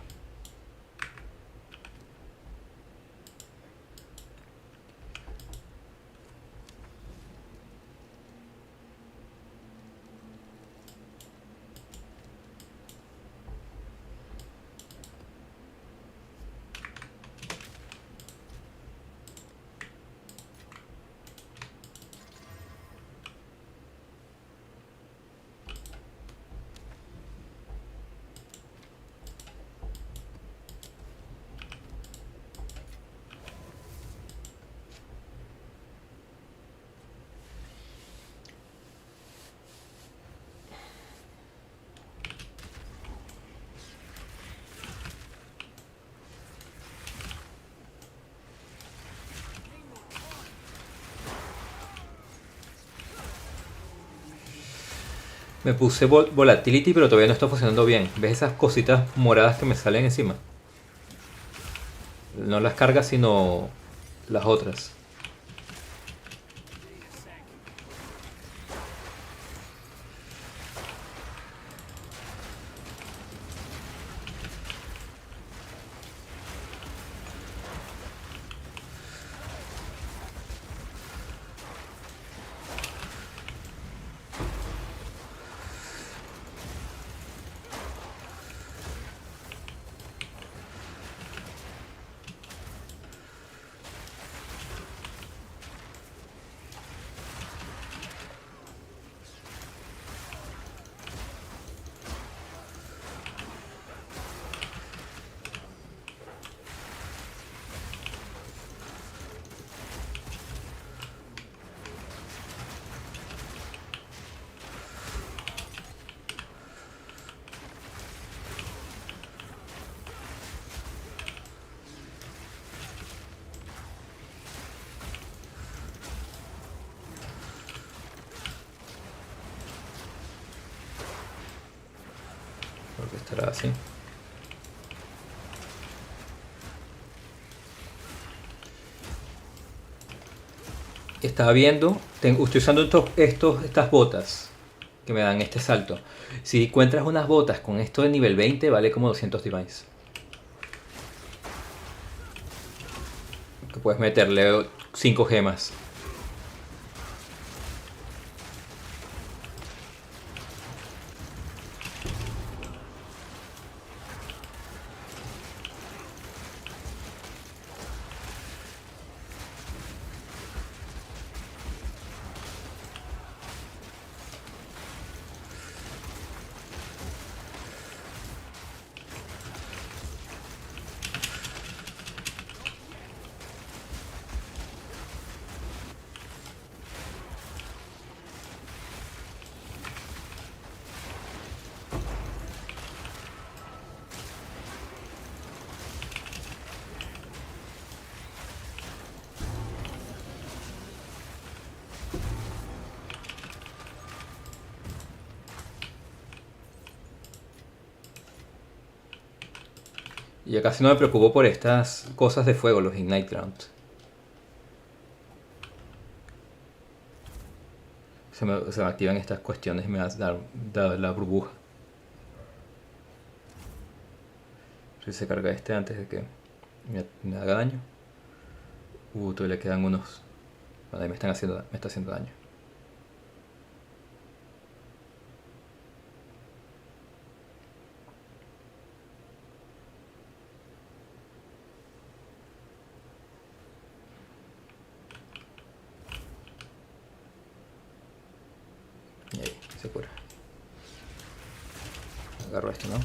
Me puse Volatility, pero todavía no está funcionando bien. ¿Ves esas cositas moradas que me salen encima? No las cargas, sino las otras. Porque estará así. Estaba viendo, estoy usando estas botas que me dan este salto. Si encuentras unas botas con esto de nivel 20, vale como 200 divines. Que puedes meterle 5 gemas. Y ya casi no me preocupo por estas cosas de fuego, los Ignite Ground. Se me activan estas cuestiones y me va a dar la burbuja. Si se carga este antes de que me haga daño. Todavía le quedan unos. Bueno, ahí me está haciendo daño. Y ahí, se cura. Agarro esto, ¿no?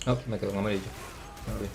Oh, me quedó un amarillo. Vale.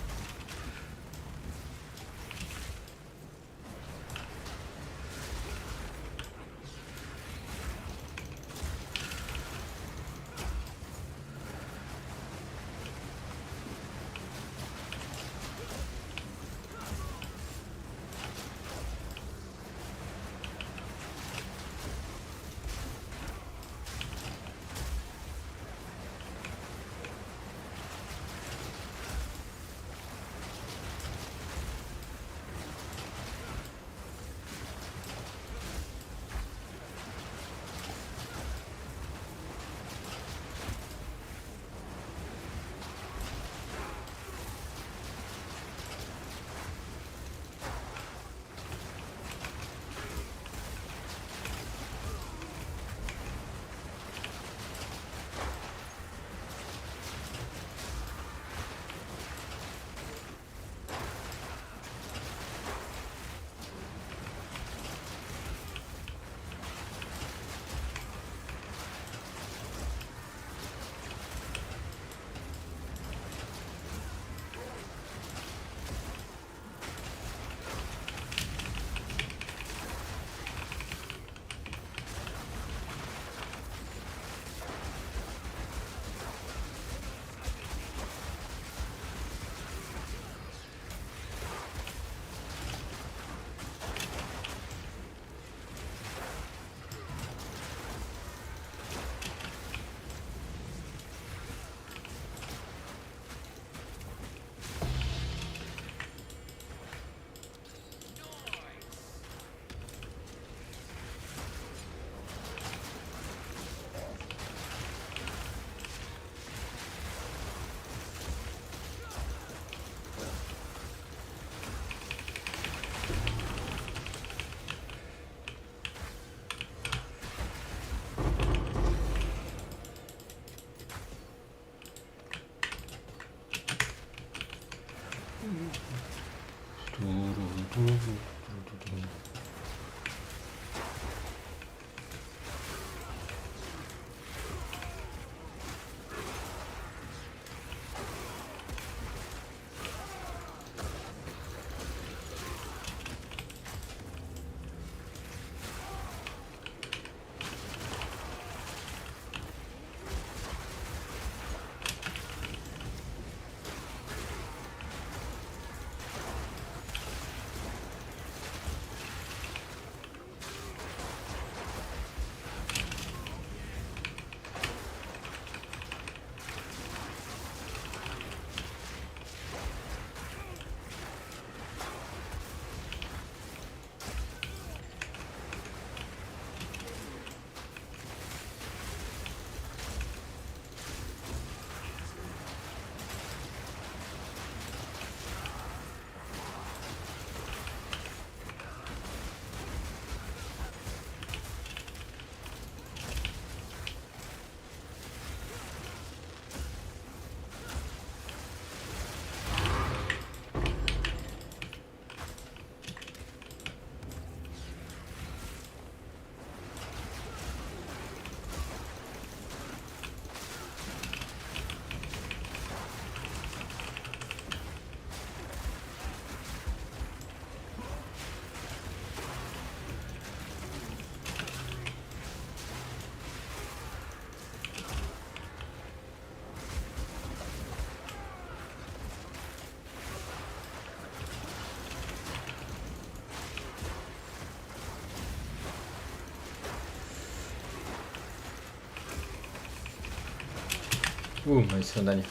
Me hicieron daño.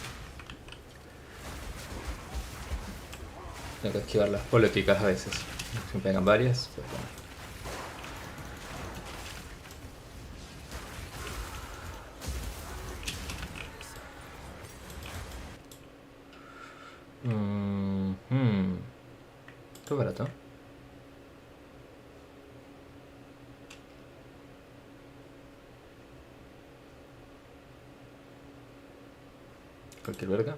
Tengo que esquivar las políticas a veces. Si me pegan varias, pues bueno. Esto es barato. Cualquier verga.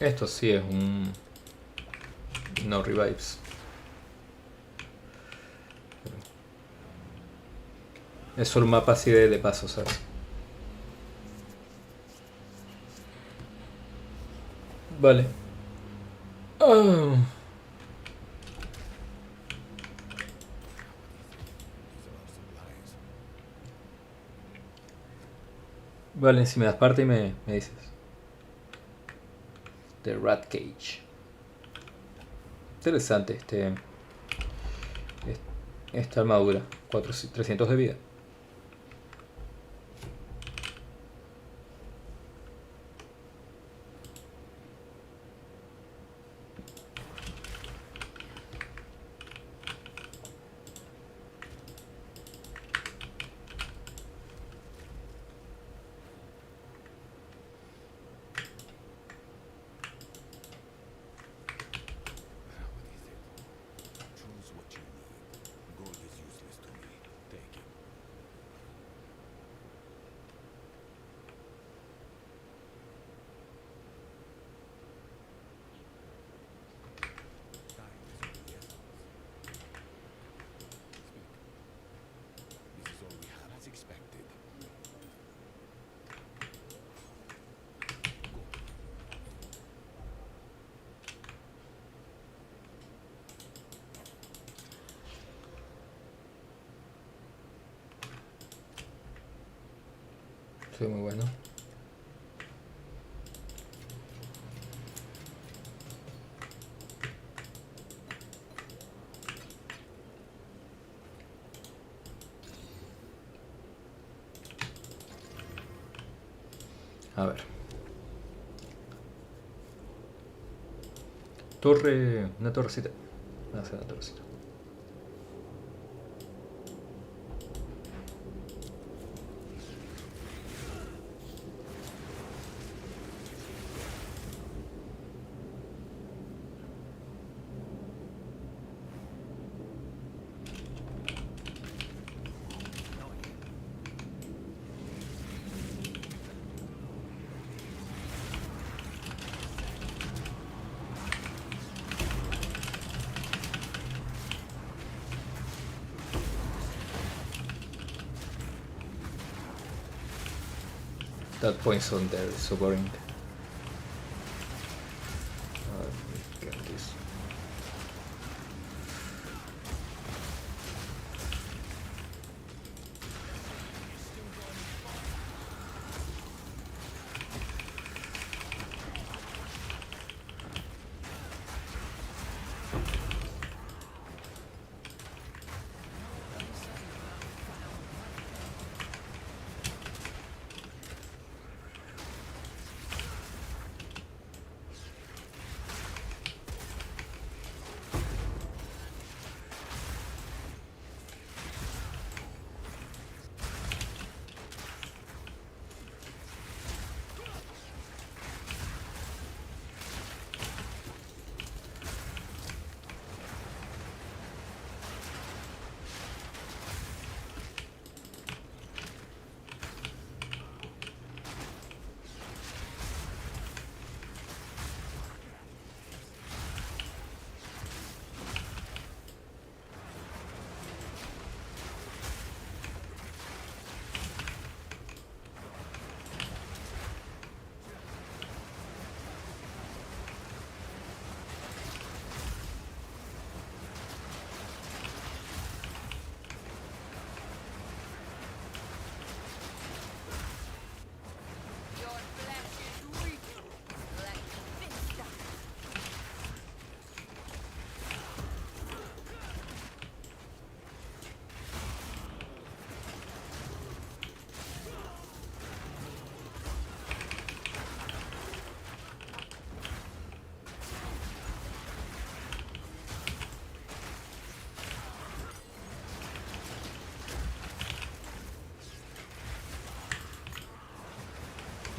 Esto sí es un no revives. Es solo un mapa así de paso, ¿sabes? Vale. Vale, si me das parte y me dices. Dradca. Interesante esta armadura. 300 de vida. Soy muy bueno. A ver. Torre... Una torrecita. Voy a hacer una torrecita. That poison there is so boring. Get this.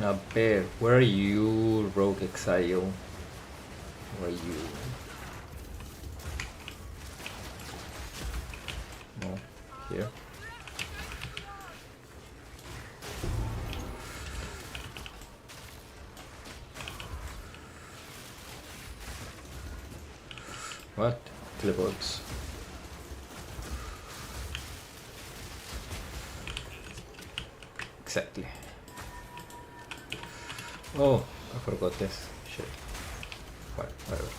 A ver, where are you, Rogue Exile? Where are you? No, here. What? Teleports. Exactly. Oh, I forgot this. Shit. What? Whatever.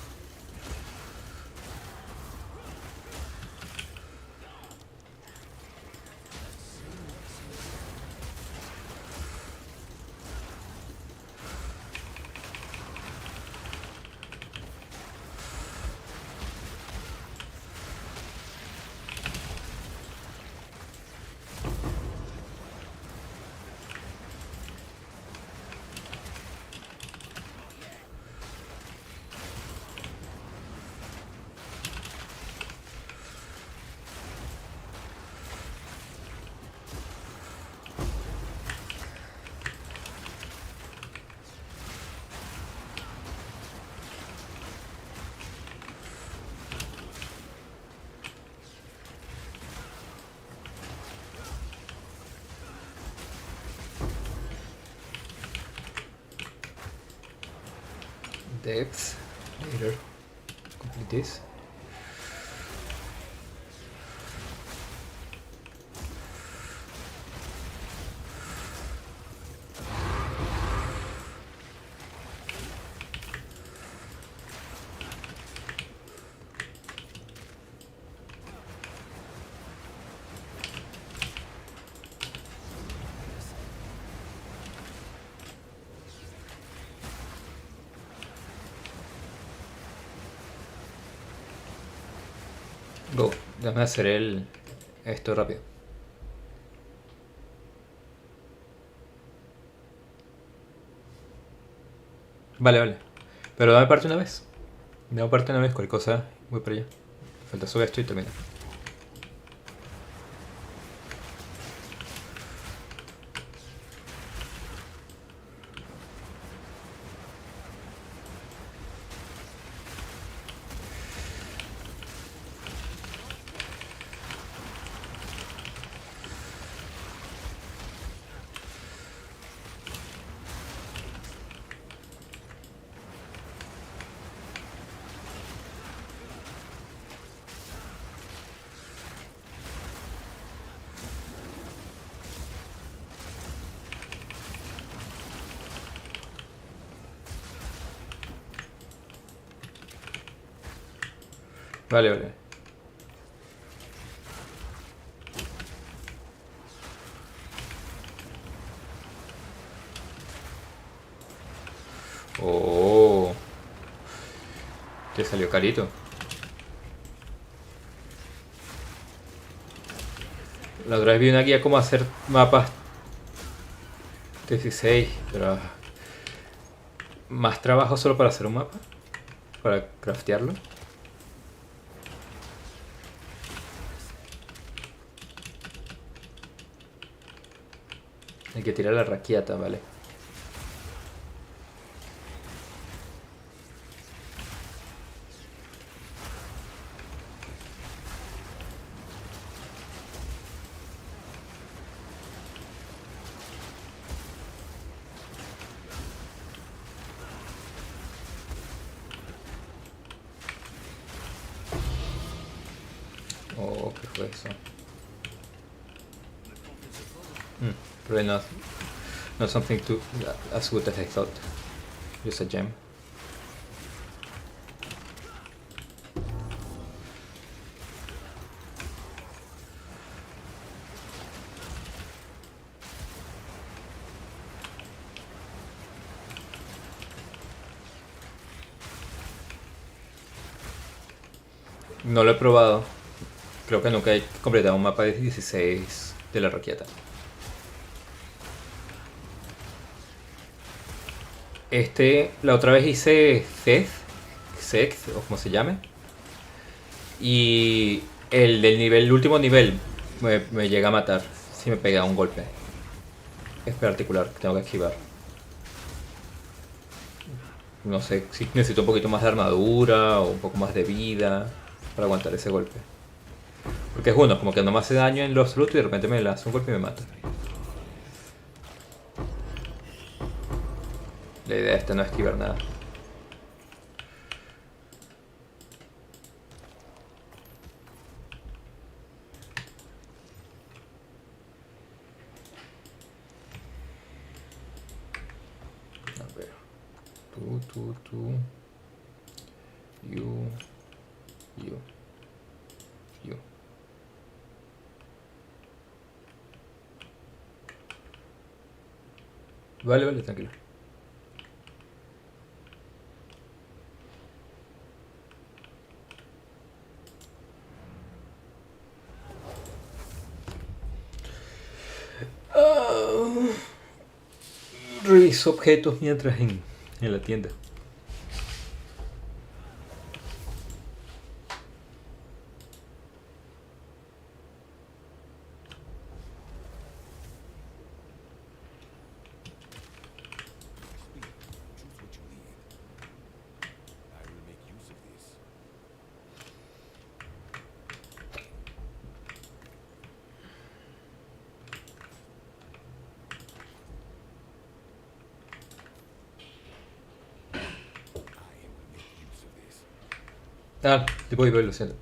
Depth later. Complete this. Go, déjame hacer esto rápido. Vale, vale. Pero dame parte una vez. Dame parte una vez, cualquier cosa voy para allá. Falta subir esto y termina. Vale, vale. Oh, te salió carito. La otra vez vi una guía cómo hacer mapas 16, pero más trabajo solo para hacer un mapa, para craftearlo. Hay que tirar la raquiata, vale. Oh, ¿qué fue eso? Probably not something too as good as I thought. Just a gem. No lo he probado. Creo que nunca he completado un mapa de 16 de la raquieta. La otra vez hice Seth, o como se llame. Y el último nivel me llega a matar si me pega un golpe. Es particular que tengo que esquivar. no sé si necesito un poquito más de armadura o un poco más de vida para aguantar ese golpe. Porque es uno, como que no me hace daño en lo absoluto y de repente me lanza un golpe y me mata. La idea de esta no es esquivar nada. A ver. Tú. You. Vale, tranquilo. Reviso objetos mientras en la tienda. Ah, te voy a ver, lo siento.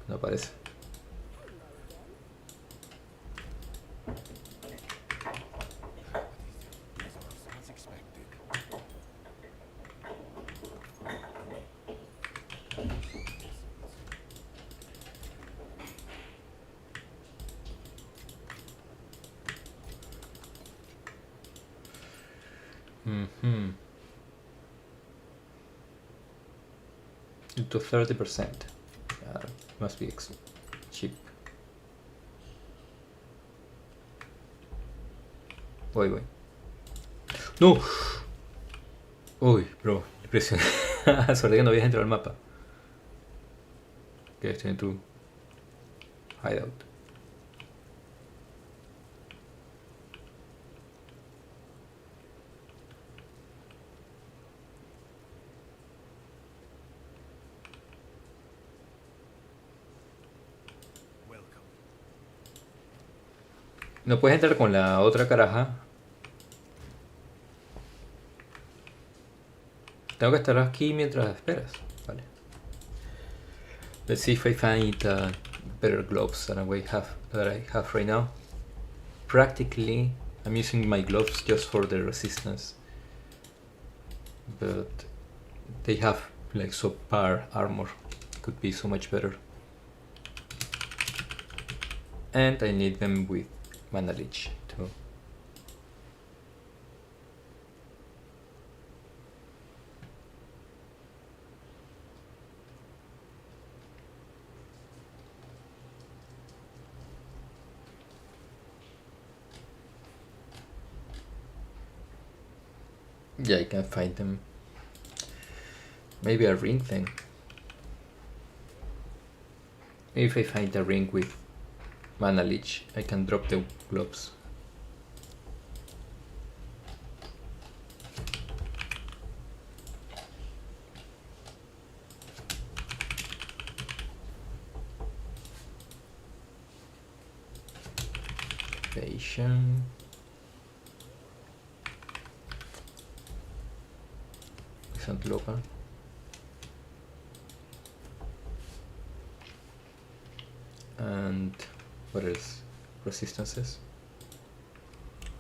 No aparece. To 30%. Must be cheap. Voy. ¡No! Uy, bro, impresión. Suerte que no habías entrado al mapa. Que estoy en tu hideout. No puedes entrar con la otra caraja. Tengo que estar aquí mientras esperas. Vale. Let's see if I find better gloves that I have right now. Practically, I'm using my gloves just for the resistance. But they have like subpar armor. Could be so much better. And I need them with mana leech too. Yeah, I can find them. Maybe a ring thing. Maybe if I find a ring with mana leech, I can drop the gloves. Patient. Isn't local. And what else? Resistances.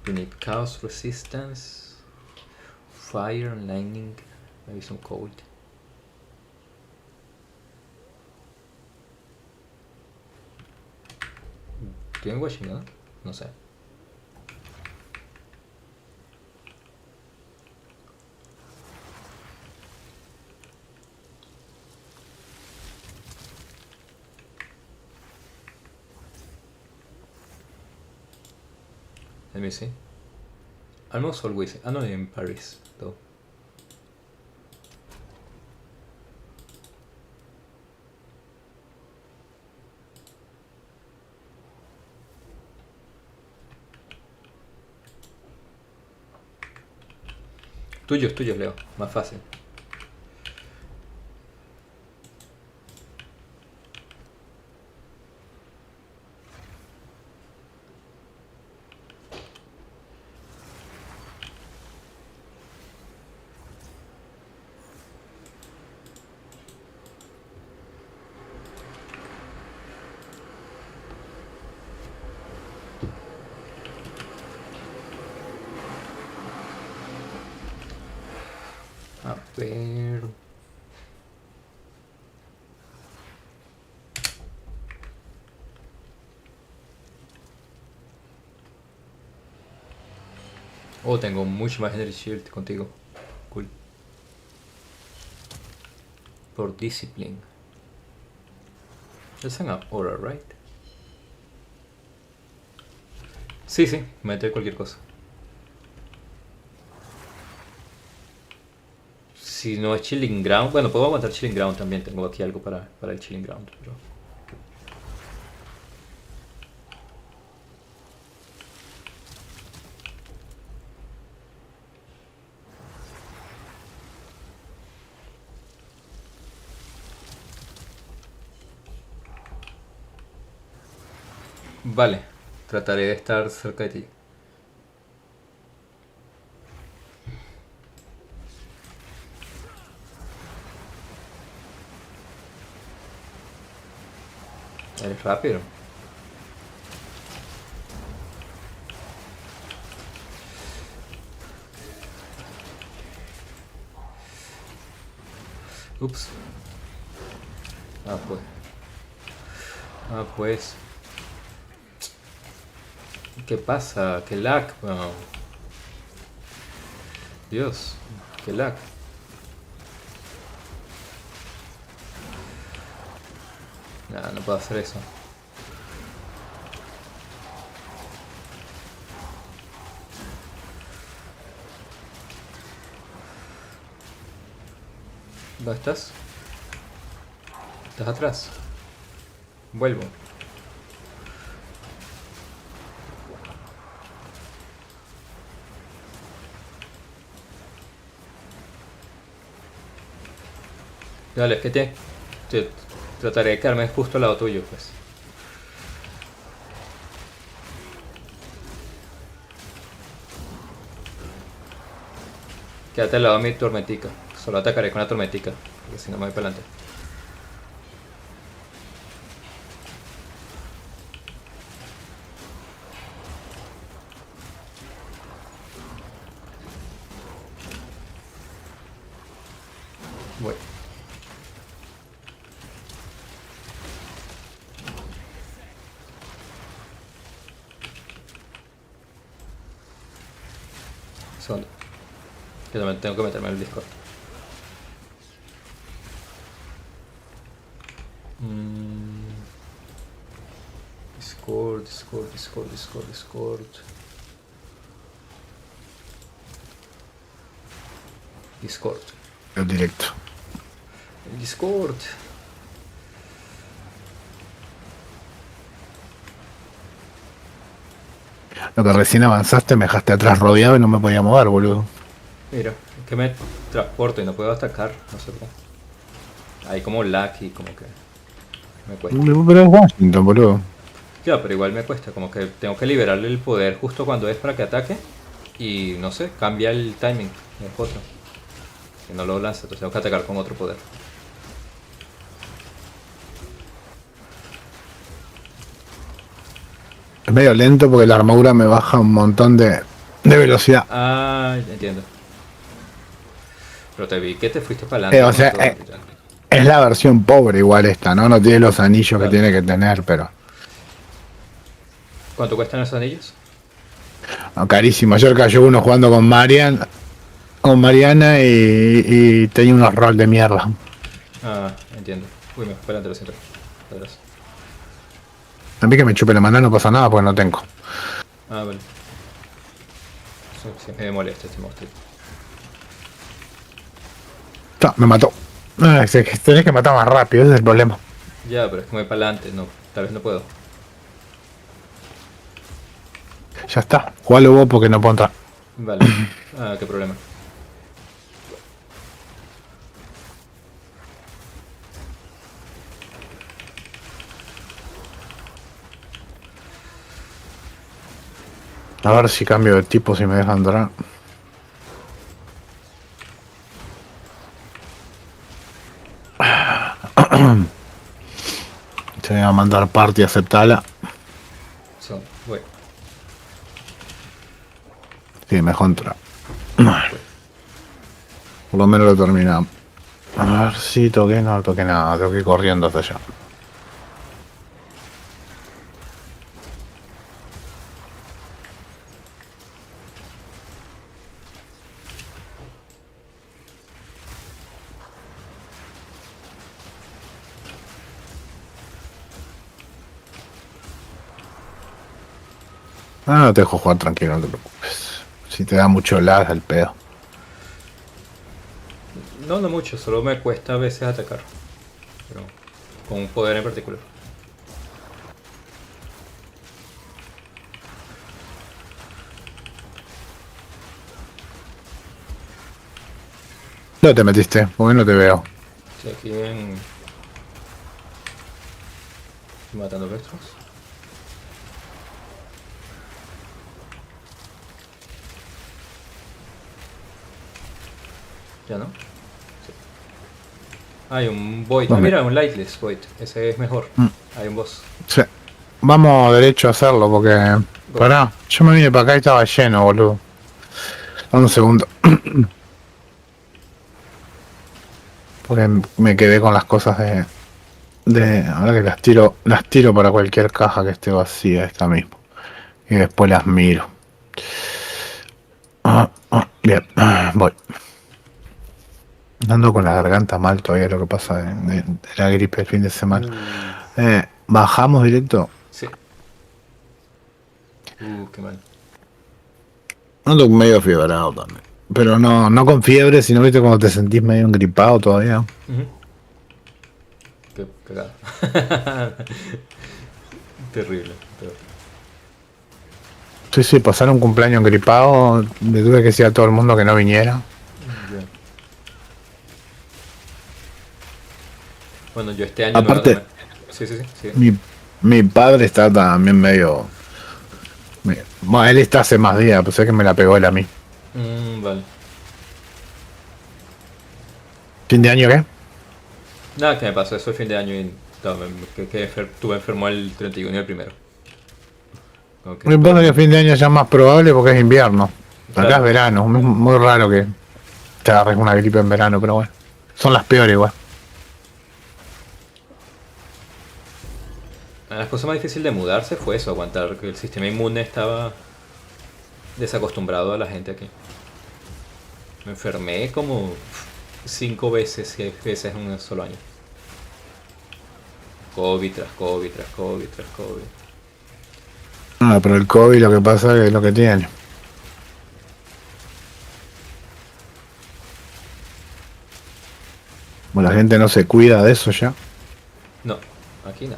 We need chaos resistance, fire and lightning, maybe some cold. ¿Estoy en Washington? No sé. Let me see. Almost always. I know in Paris though. Tuyos, Leo. Más fácil. A ver. Oh, tengo mucho más Energy Shield contigo. Cool. Por Discipline. Es una aura, right? Sí, meter cualquier cosa. Si no es Chilling Ground, bueno, puedo aguantar Chilling Ground también. Tengo aquí algo para el Chilling Ground. Pero... Vale, trataré de estar cerca de ti. Eres rápido. Ups. Pues. ¿Qué pasa? ¿Qué lag? Bueno. Dios, qué lag. Nah, no puedo hacer eso. ¿Dónde estás? ¿Estás atrás? Vuelvo. Dale, es que trataré de quedarme justo al lado tuyo, pues. Quédate al lado de mi tormentica. Solo atacaré con la tormentica, porque si no me voy para adelante. Voy. Solo. Que también tengo que meterme en el Discord. Discord. Discord. El directo. El Discord. Lo que recién avanzaste me dejaste atrás rodeado y no me podía mover, boludo. Mira, es que me transporto y no puedo atacar, no sé por qué. Hay como lag y como que me cuesta. Pero es Washington, boludo. Ya, pero igual me cuesta, como que tengo que liberarle el poder justo cuando es para que ataque. Y no sé, cambia el timing del otro. Que no lo lanza, entonces tengo que atacar con otro poder. Es medio lento porque la armadura me baja un montón de velocidad. Ah, entiendo. Pero te vi que te fuiste para adelante. O sea, es la versión pobre igual esta, ¿no? No tiene los anillos que tiene que tener, pero... ¿Cuánto cuestan los anillos? No, carísimo. Ayer cayó uno jugando con Mariana y tenía unos roll de mierda. Ah, entiendo. Uy, me espera, te lo siento. Atrás. A mí que me chupe la mano no pasa nada porque no tengo. Ah, vale. Sí, me molesta este monstruo. Me mató. Tenés que matar más rápido, ese es el problema. Ya, pero es que me voy para adelante, no, tal vez no puedo. Ya está, jugalo vos porque no puedo entrar. Vale. Ah, qué problema. A ver si cambio de tipo, si me dejan entrar. Te voy a mandar party, aceptala. So, bueno. Sí, mejor entrar. Por lo menos lo terminamos. A ver si toqué, no toqué nada, tengo que ir corriendo hasta allá. Ah, no te dejo jugar tranquilo, no te preocupes. Si te da mucho lag el pedo. No, no mucho, solo me cuesta a veces atacar. Pero con un poder en particular. ¿Dónde te metiste? Porque no te veo. Estoy aquí en... matando monstruos. ¿Ya no? Sí. Hay un Void. Ah, mira, un Lightless Void. Ese es mejor. Hay un boss. Sí. Vamos derecho a hacerlo porque... Pará, yo me vine para acá y estaba lleno, boludo. Dame un segundo. Porque me quedé con las cosas de... Ahora que las tiro para cualquier caja que esté vacía, esta mismo. Y después las miro. Bien, voy. Ando con la garganta mal todavía, lo que pasa de la gripe el fin de semana. ¿Bajamos directo? Sí. Qué mal. Ando medio fiebrado también. Pero no con fiebre, sino viste cuando te sentís medio engripado todavía. Qué cagada. Terrible, terrible. Sí, pasar un cumpleaños engripado, le tuve que decir a todo el mundo que no viniera. Yeah. Bueno, yo este año... Aparte, sí. mi padre está también medio... Bueno, él está hace más días, pues es que me la pegó él a mí. Vale. ¿Fin de año qué? Nada, que me pasó eso el fin de año y estuve enfermo el 31 y el primero. Me pasa que el fin de año ya es más probable porque es invierno. Acá Claro. es verano, es muy raro que te agarres una gripe en verano, pero bueno. Son las peores igual. La cosa más difícil de mudarse fue eso, aguantar que el sistema inmune estaba desacostumbrado a la gente aquí. Me enfermé como 5 veces, 6 veces en un solo año. COVID tras COVID tras COVID tras COVID. Ah, pero el COVID lo que pasa es lo que tiene. Bueno, la gente no se cuida de eso ya. No, aquí no.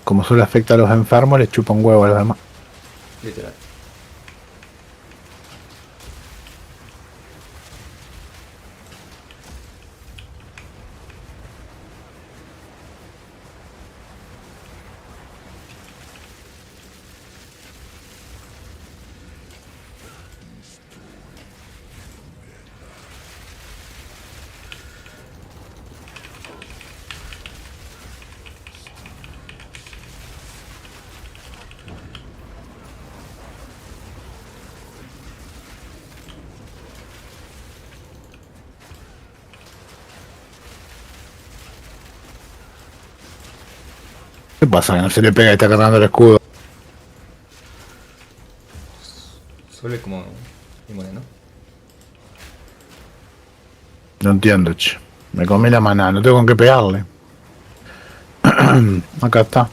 Como solo afecta a los enfermos, les chupa un huevo a los demás. Literal. ¿Qué pasa? Que no se le pega y está cargando el escudo. Suele como inmune, ¿no? No entiendo, che. Me comí la maná, no tengo con qué pegarle. Acá está.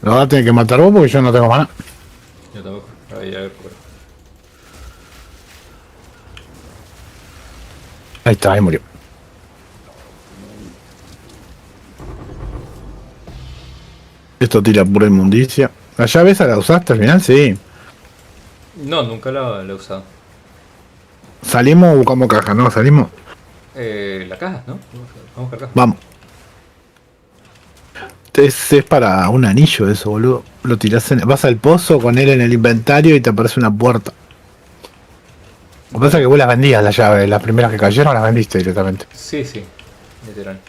Lo vas a tener que matar vos porque yo no tengo maná. Yo tampoco. Ahí ya recupero. Ahí está, ahí murió. Esto tira pura inmundicia. ¿La llave esa la usaste al final? Sí. No, nunca la he usado. Salimos o buscamos caja, ¿no? Salimos. La caja, ¿no? Vamos a cargar. Vamos. Es para un anillo eso, boludo. Lo tirás vas al pozo con él en el inventario y te aparece una puerta. Lo que pasa es que vos las vendías las llaves, las primeras que cayeron las vendiste directamente. Sí, sí, literal.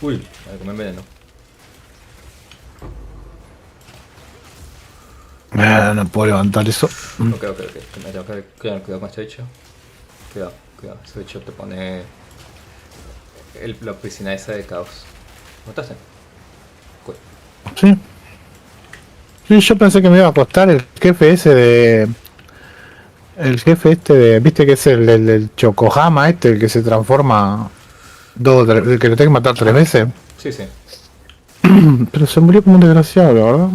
Uy, a ver, comer veneno. No puedo levantar eso. Ok. Me tengo que cuidado con este bicho. Cuidado. Ese bicho te pone la piscina esa de caos. ¿Notaste? Cool. Sí. Sí, yo pensé que me iba a costar el jefe ese de... El jefe este de... ¿Viste que es el Chocohama este? El que se transforma... el que lo tengo que matar 3 veces. Sí. Pero se murió como un desgraciado, la verdad.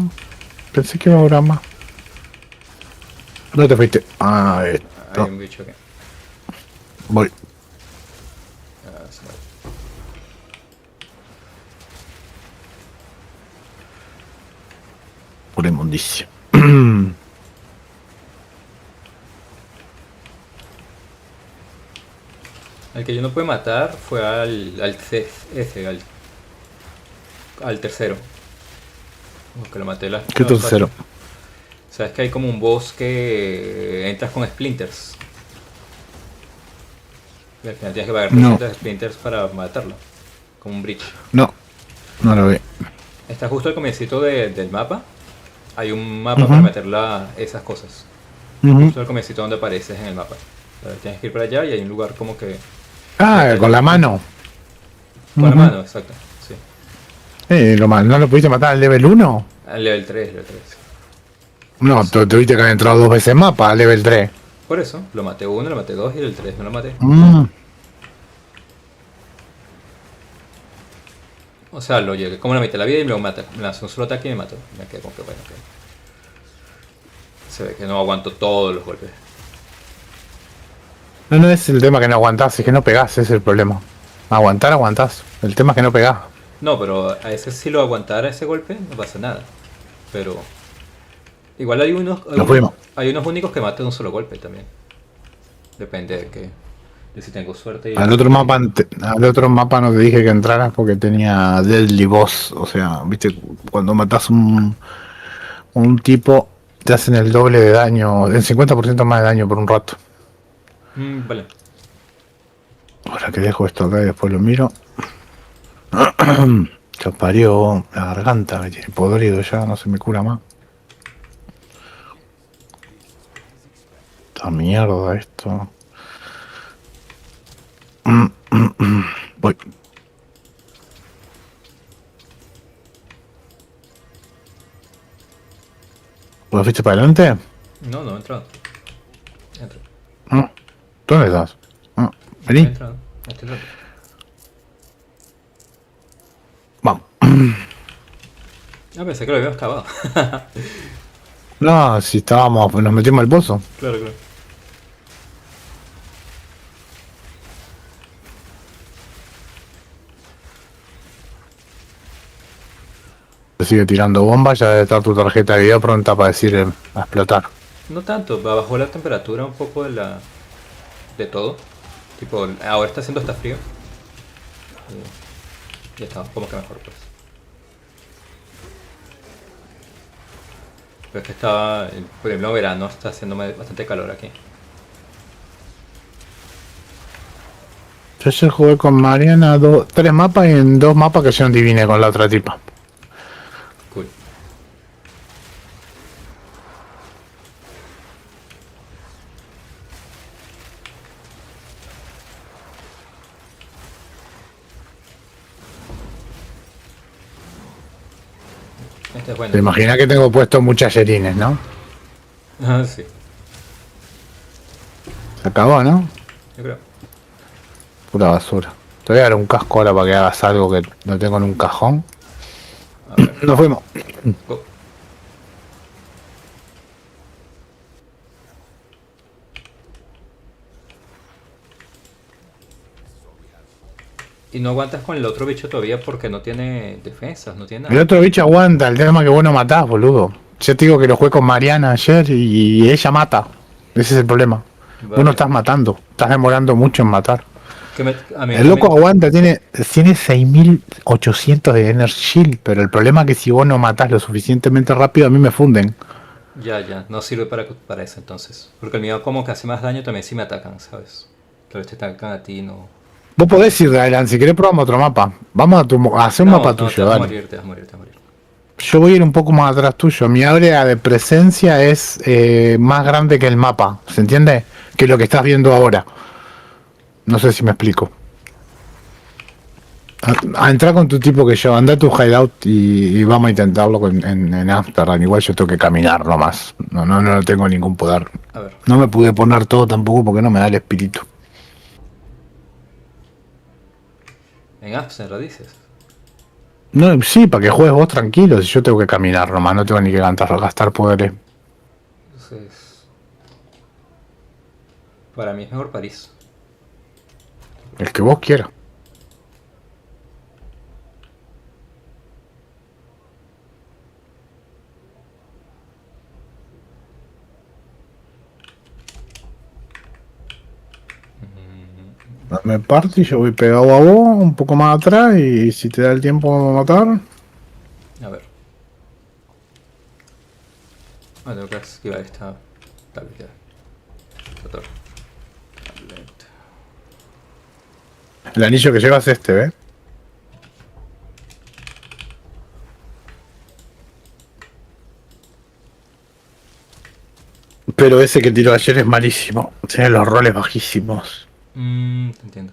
Pensé que iba a durar más. ¿Dónde te fuiste? Ah, esto. Hay un bicho aquí. Voy. Se muere. Pura inmundicia. El que yo no pude matar fue al tercero. Que lo maté ¿Qué tercero? Sabes que hay como un boss que entras con splinters. Y al final tienes que pagar 300 splinters para matarlo. Como un bridge. No lo vi. Está justo al comiencito del mapa. Hay un mapa para meter esas cosas. Justo al comiencito donde apareces en el mapa. Tienes que ir para allá y hay un lugar como que... Ah, con la mano. Con la mano, exacto. Sí. ¿No lo pudiste matar al level 1? Al level 3. No, tuviste que haber entrado 2 veces en mapa al level 3. Por eso, lo maté 1, lo maté 2 y el 3 no lo maté. O sea, lo llegué como a la mitad de la vida y me lanzó un solo ataque y me mató. Me quedé como que bueno, ok. Se ve que no aguanto todos los golpes. No es el tema que no aguantás, es que no pegás, ese es el problema. Aguantás. El tema es que no pegás. No, pero a ese si lo aguantara ese golpe no pasa nada. Pero igual hay unos únicos que matan de un solo golpe también. Depende de si tengo suerte. Al otro mapa no te dije que entraras porque tenía Deadly Boss. O sea, viste, cuando matás un tipo te hacen el doble de daño, el 50% más de daño por un rato. Vale. Ahora que dejo esto acá y después lo miro. Se parió la garganta, me tiene podrido ya, no se me cura más. Esta mierda esto. Voy. ¿Vos fuiste para adelante? No, he entrado. Entro. ¿Dónde estás? Vení. He entrado. Estoy entrando. Vamos. Pensé que lo había excavado. No, si estábamos, nos metimos al pozo. Claro. Te sigue tirando bombas, ya debe estar tu tarjeta de video pronta para decir a explotar. No tanto, bajó la temperatura un poco de todo. Tipo, ahora está haciendo hasta frío. Ya está, como que mejor pues. Pero es que estaba, por ejemplo, en verano está haciendo bastante calor aquí. Yo ayer jugué con Mariana 3 mapas y en 2 mapas que yo no adiviné con la otra tipa. Cool. Este es bueno. Te imaginas que tengo puesto muchas yerines, ¿no? Ah, sí. Se acabó, ¿no? Yo creo. Pura basura. Te voy a dar un casco ahora para que hagas algo que no tengo en un cajón. Nos fuimos. Go. Y no aguantas con el otro bicho todavía porque no tiene defensas, no tiene nada. El otro bicho aguanta, el tema es que vos no matás, boludo. Yo te digo que lo jugué con Mariana ayer y ella mata. Ese es el problema. Vale. Vos no estás matando, estás demorando mucho en matar. El loco aguanta, tiene 6800 de Energy Shield, pero el problema es que si vos no matás lo suficientemente rápido, a mí me funden. Ya, no sirve para eso entonces. Porque el mío como que hace más daño también si me atacan, ¿sabes? Claro, te atacan a ti, no... Vos podés ir de adelante, si querés probamos otro mapa. Vamos a hacer un mapa tuyo, te vas dale. a morir, te vas a morir. Yo voy a ir un poco más atrás tuyo. Mi área de presencia es más grande que el mapa, ¿se entiende? Que lo que estás viendo ahora. No sé si me explico. A entrar con tu tipo que yo, anda a tu hideout y vamos a intentarlo en Amsterdam. Igual yo tengo que caminar nomás. No tengo ningún poder. A ver. No me pude poner todo tampoco porque no me da el espíritu. En Absent lo dices. No, sí, para que juegues vos tranquilo. Si yo tengo que caminar nomás, no tengo ni que gastar poderes. Entonces... Para mí es mejor París. El que vos quieras. Me parto y yo voy pegado a vos, un poco más atrás, y si te da el tiempo vamos a matar. A ver. Tengo que esquivar esta tableta. El anillo que llevas es este, ¿ves? Pero ese que tiró ayer es malísimo. Tiene los roles bajísimos. Te entiendo.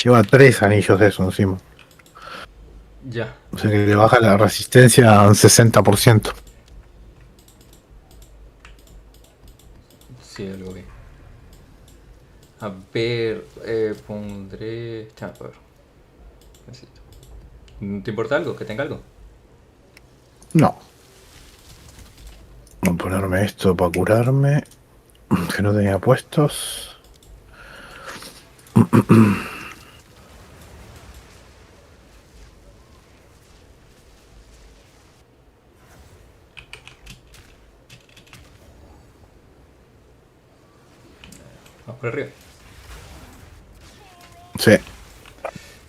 Lleva 3 anillos de eso encima. Ya. O sea que le baja la resistencia a un 60%. Sí, algo vi. A ver, pondré... A ver. Necesito. ¿Te importa algo? ¿Que tenga algo? No. Voy a ponerme esto para curarme. Que no tenía puestos. Vamos por arriba. Sí.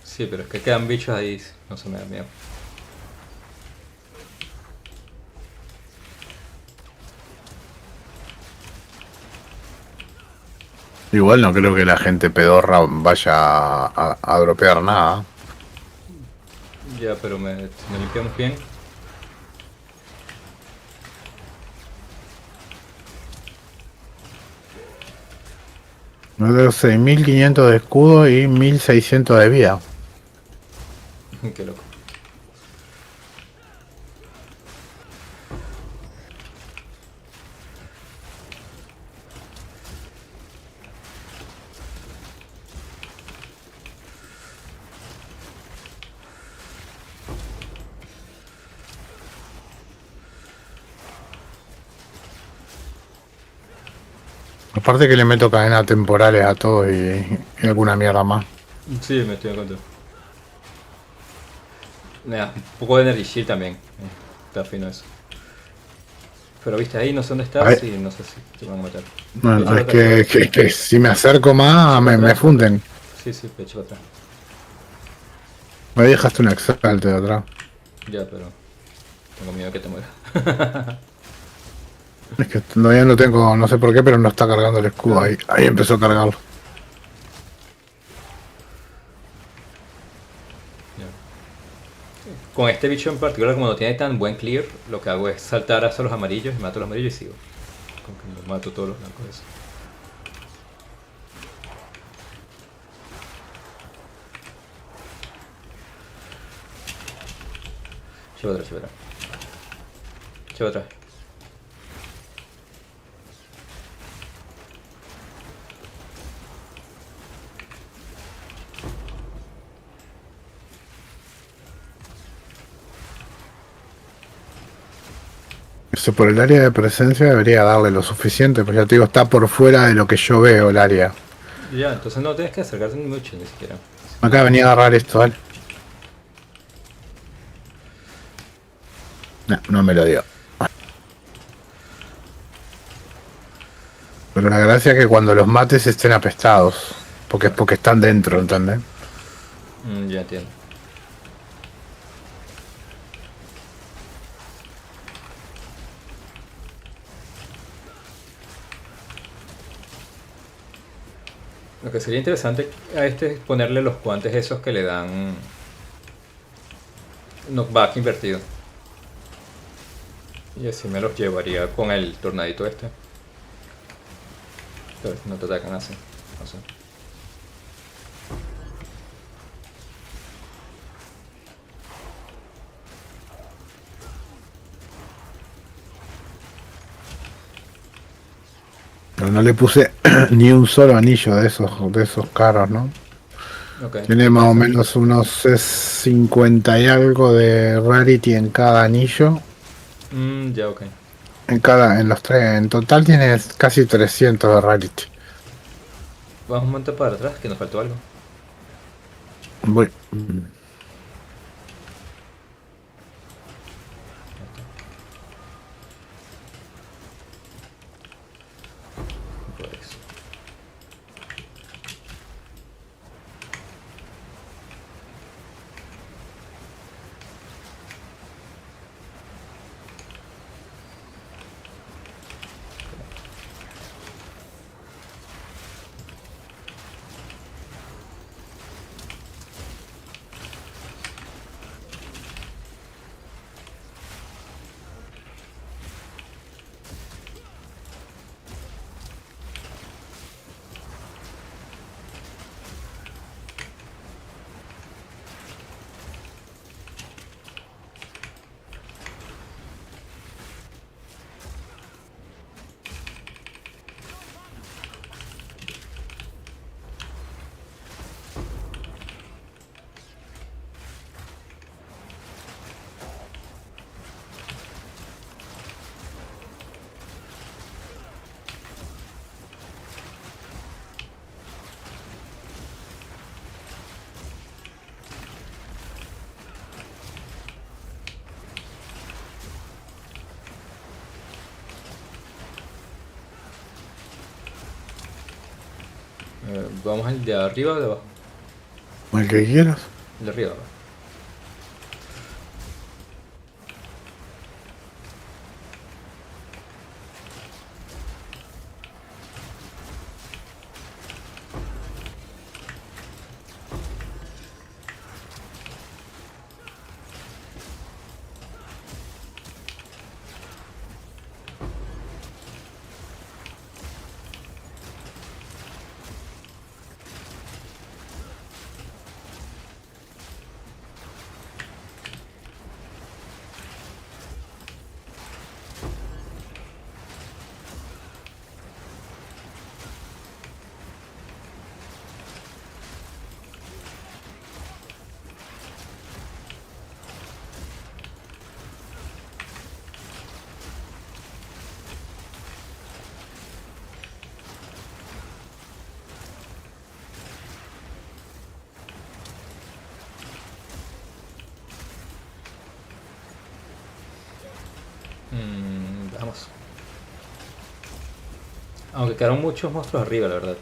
Sí, pero es que quedan bichos ahí. No se me da miedo. Igual no creo que la gente pedorra vaya a dropear nada. Ya, pero si nos limpiamos bien. Me doy 6500 de escudo y 1600 de vida. Qué loco. Aparte que le meto cadenas temporales a todo y alguna mierda más. Sí, me estoy dando cuenta. Nada, un poco de Energy Shield también. Está fino eso. Pero viste, ahí no sé dónde estás y no sé si te van a matar. Bueno, es que si me acerco más me funden. Sí, pecho para atrás. Me dejaste un exalte de atrás. Ya, pero tengo miedo que te muera. Es que todavía no tengo, no sé por qué, pero no está cargando el escudo. Ahí empezó a cargarlo. Con este bicho en particular, como no tiene tan buen clear, lo que hago es saltar hacia los amarillos y mato a los amarillos y sigo. Con que me mato todos los blancos. Eso. Lleva atrás. Eso por el área de presencia debería darle lo suficiente, pues ya te digo, está por fuera de lo que yo veo el área. Ya, entonces no tienes que acercarte mucho ni siquiera. Acá venía a agarrar esto, ¿vale? No me lo dio. Pero la gracia es que cuando los mates estén apestados. Porque es porque están dentro, ¿entendés? Ya entiendo. Lo que sería interesante a este es ponerle los guantes esos que le dan knockback invertido. Y así me los llevaría con el tornadito este. Pero no te atacan así. No sé. Pero no le puse ni un solo anillo de esos caros, ¿no? Okay. Tiene más o menos unos 50 y algo de rarity en cada anillo. Ya, ok. En los tres. En total tiene casi 300 de rarity. Vamos un momento para atrás, que nos faltó algo. Voy. Por eso. Vamos al de arriba o de abajo. El que quieras. El de arriba. Vamos. Aunque quedaron muchos monstruos arriba, la verdad.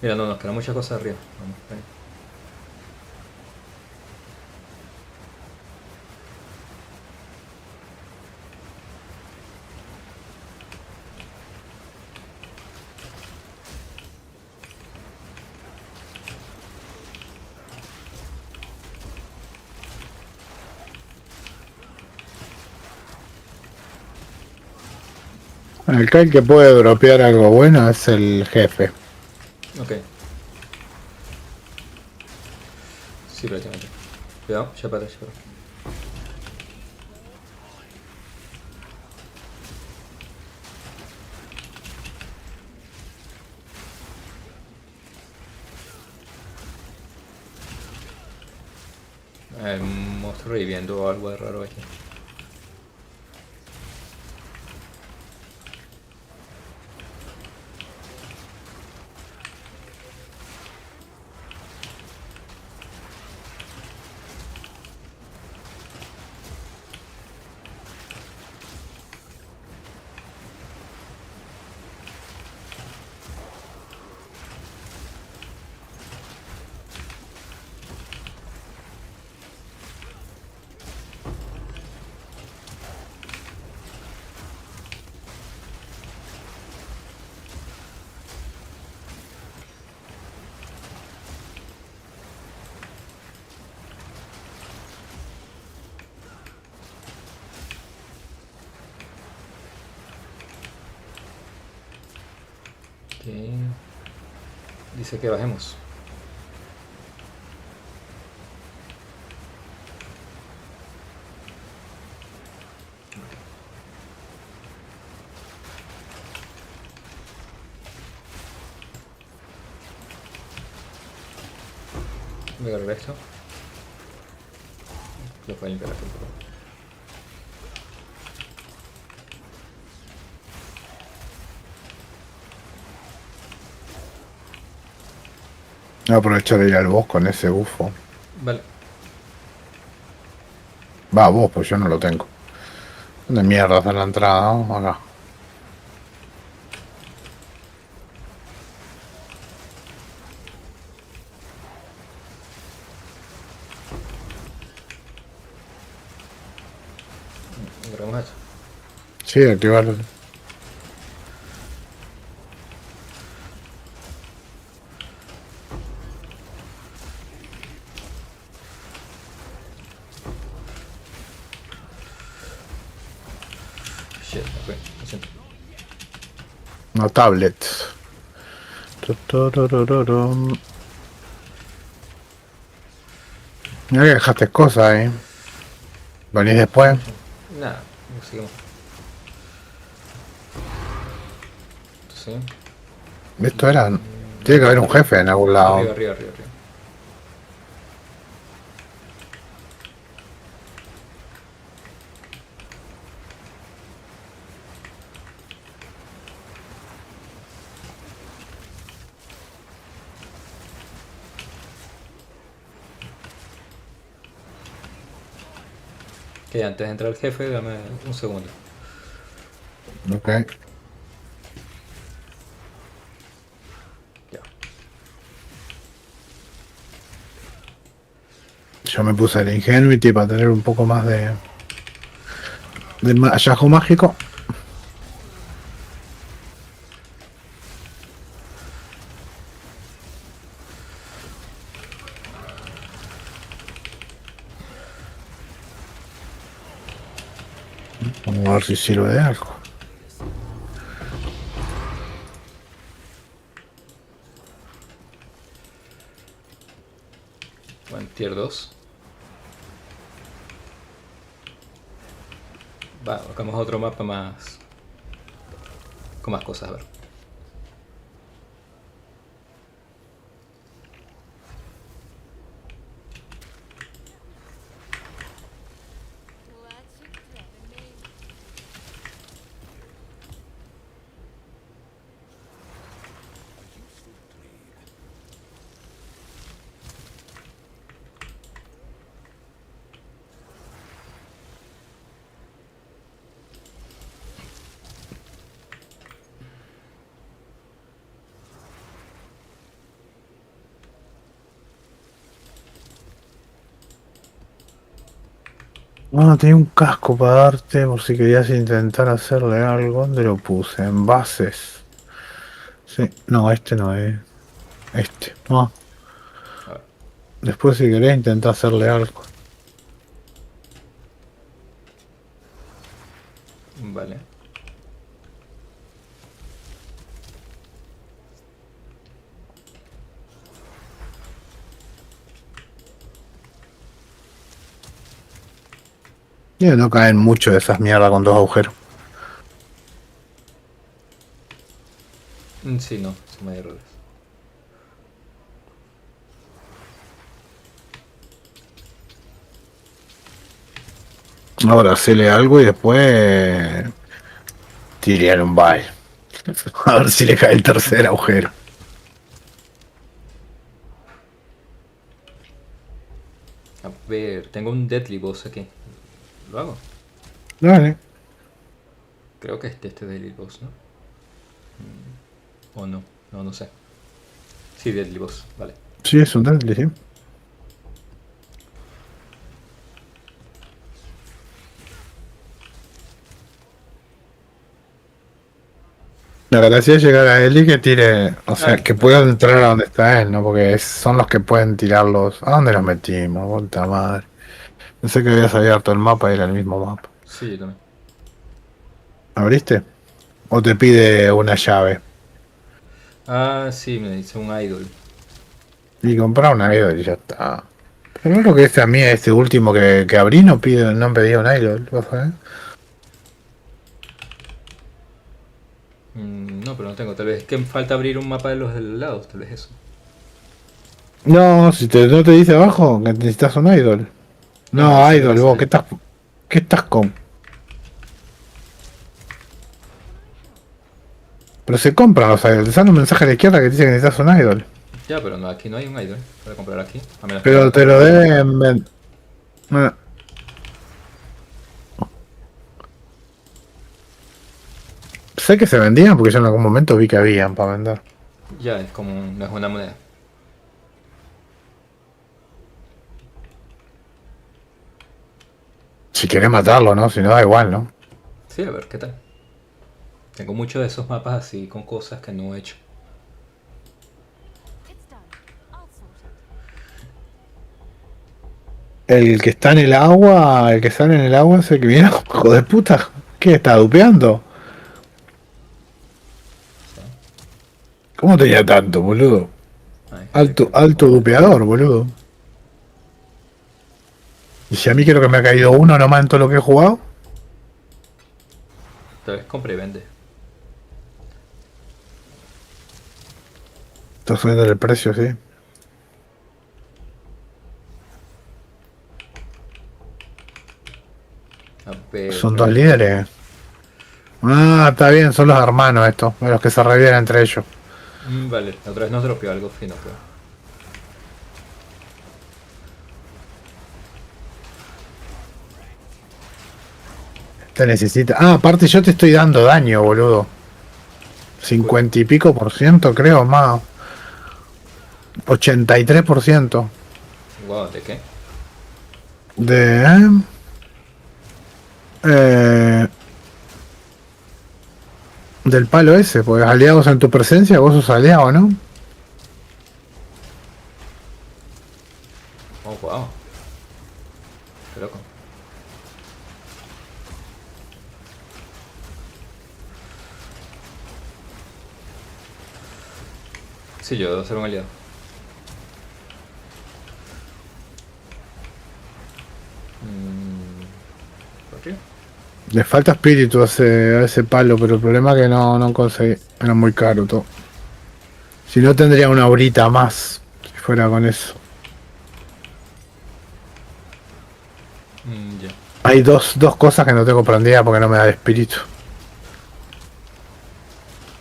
Mira, no, nos quedan muchas cosas arriba. Vamos, ahí. El que puede dropear algo bueno es el jefe. Ok. Sí, prácticamente. Cuidado, ya para. El monstruo reviviendo algo de raro aquí. Dice que bajemos. Voy a agarrar esto. Lo puedo limpiar aquí un poco. Voy a aprovechar de ir al boss con ese bufo. Vale. Va, vos, pues yo no lo tengo. ¿Dónde mierda está la entrada? ¿No? Acá. Agarramos esto. Sí, activarlo. Shit, ok, lo siento. Una tablet. Tuturururum. Mira que dejaste cosas ahí. ¿Venís después? Nada, seguimos. Sí. Esto era... Tiene que haber un jefe en algún lado. Arriba. Que antes de entrar el jefe, dame un segundo. Ok. Ya. Yo me puse el Ingenuity para tener un poco más de hallazgo mágico. Vamos a ver si sirve de algo. Bueno, tier 2. Va, buscamos otro mapa más... con más cosas, a ver. Bueno, tenía un casco para darte por si querías intentar hacerle algo. ¿Dónde lo puse? En bases. Sí, no, este no es. Este, no. Después si querés intentar hacerle algo. Vale. Y no caen mucho de esas mierdas con dos agujeros. Sí, no, son más errores. Ahora hacele algo y después tiré un bye. A ver si le cae el tercer agujero. A ver, tengo un Deadly Boss aquí. ¿Lo hago? Dale. Creo que este Deadly Boss, ¿no? O no, no sé. Sí, Deadly Boss, vale. Sí, es un deadly, sí. La gracia es llegar a él y que tire, o sea, que pueda entrar a donde está él, ¿no? Porque son los que pueden tirarlos. ¿A dónde los metimos? Vuelta madre. Pensé que habías abierto el mapa y era el mismo mapa. Sí, yo también. ¿Abriste? ¿O te pide una llave? Ah, sí, me dice un idol. Y comprar una idol y ya está. Pero lo que a mí, este último que abrí, no pedía un idol. ¿Vos sabés? No, pero no tengo. Tal vez es que me falta abrir un mapa de los lados. Tal vez eso. No, si no te dice abajo que necesitas un idol. No, No, ese me va idol, a vos, salir. ¿qué estás con? Pero se compran los idols. Te sale un mensaje a la izquierda que dice que necesitas un idol. Ya, pero no, aquí no hay un idol. Voy a comprar aquí. A menos que Pero te lo deben bueno, sé que se vendían porque yo en algún momento vi que habían para vender. Ya, es como. No es una moneda. Si querés matarlo, ¿no? Si no, da igual, ¿no? Sí, a ver, ¿qué tal? Tengo muchos de esos mapas así con cosas que no he hecho. El que está en el agua, el que sale en el agua es el que viene, hijo de puta. ¿Qué? ¿Está dupeando? ¿Cómo tenía tanto, boludo? Alto dupeador, boludo. Y si a mí creo que me ha caído uno nomás en todo lo que he jugado. Tal vez compre y vende. Está subiendo el precio, sí. A ver. Son dos líderes. Ah, está bien, son los hermanos estos, los que se reviven entre ellos. Vale, la otra vez nos dropeó algo fino, pero. Te necesita. Ah, aparte yo te estoy dando daño, boludo. 50 y pico por ciento, creo, más. 83%. Wow, ¿de qué? De. Del palo ese, pues aliados en tu presencia, vos sos aliado, ¿no? Oh, wow. Qué loco. Sí, yo debo ser un aliado. ¿Por qué? Le falta espíritu a ese palo, pero el problema es que no conseguí. Era muy caro todo. Si no tendría una horita más, si fuera con eso. Ya. Hay dos cosas que no tengo prendidas porque no me da de espíritu.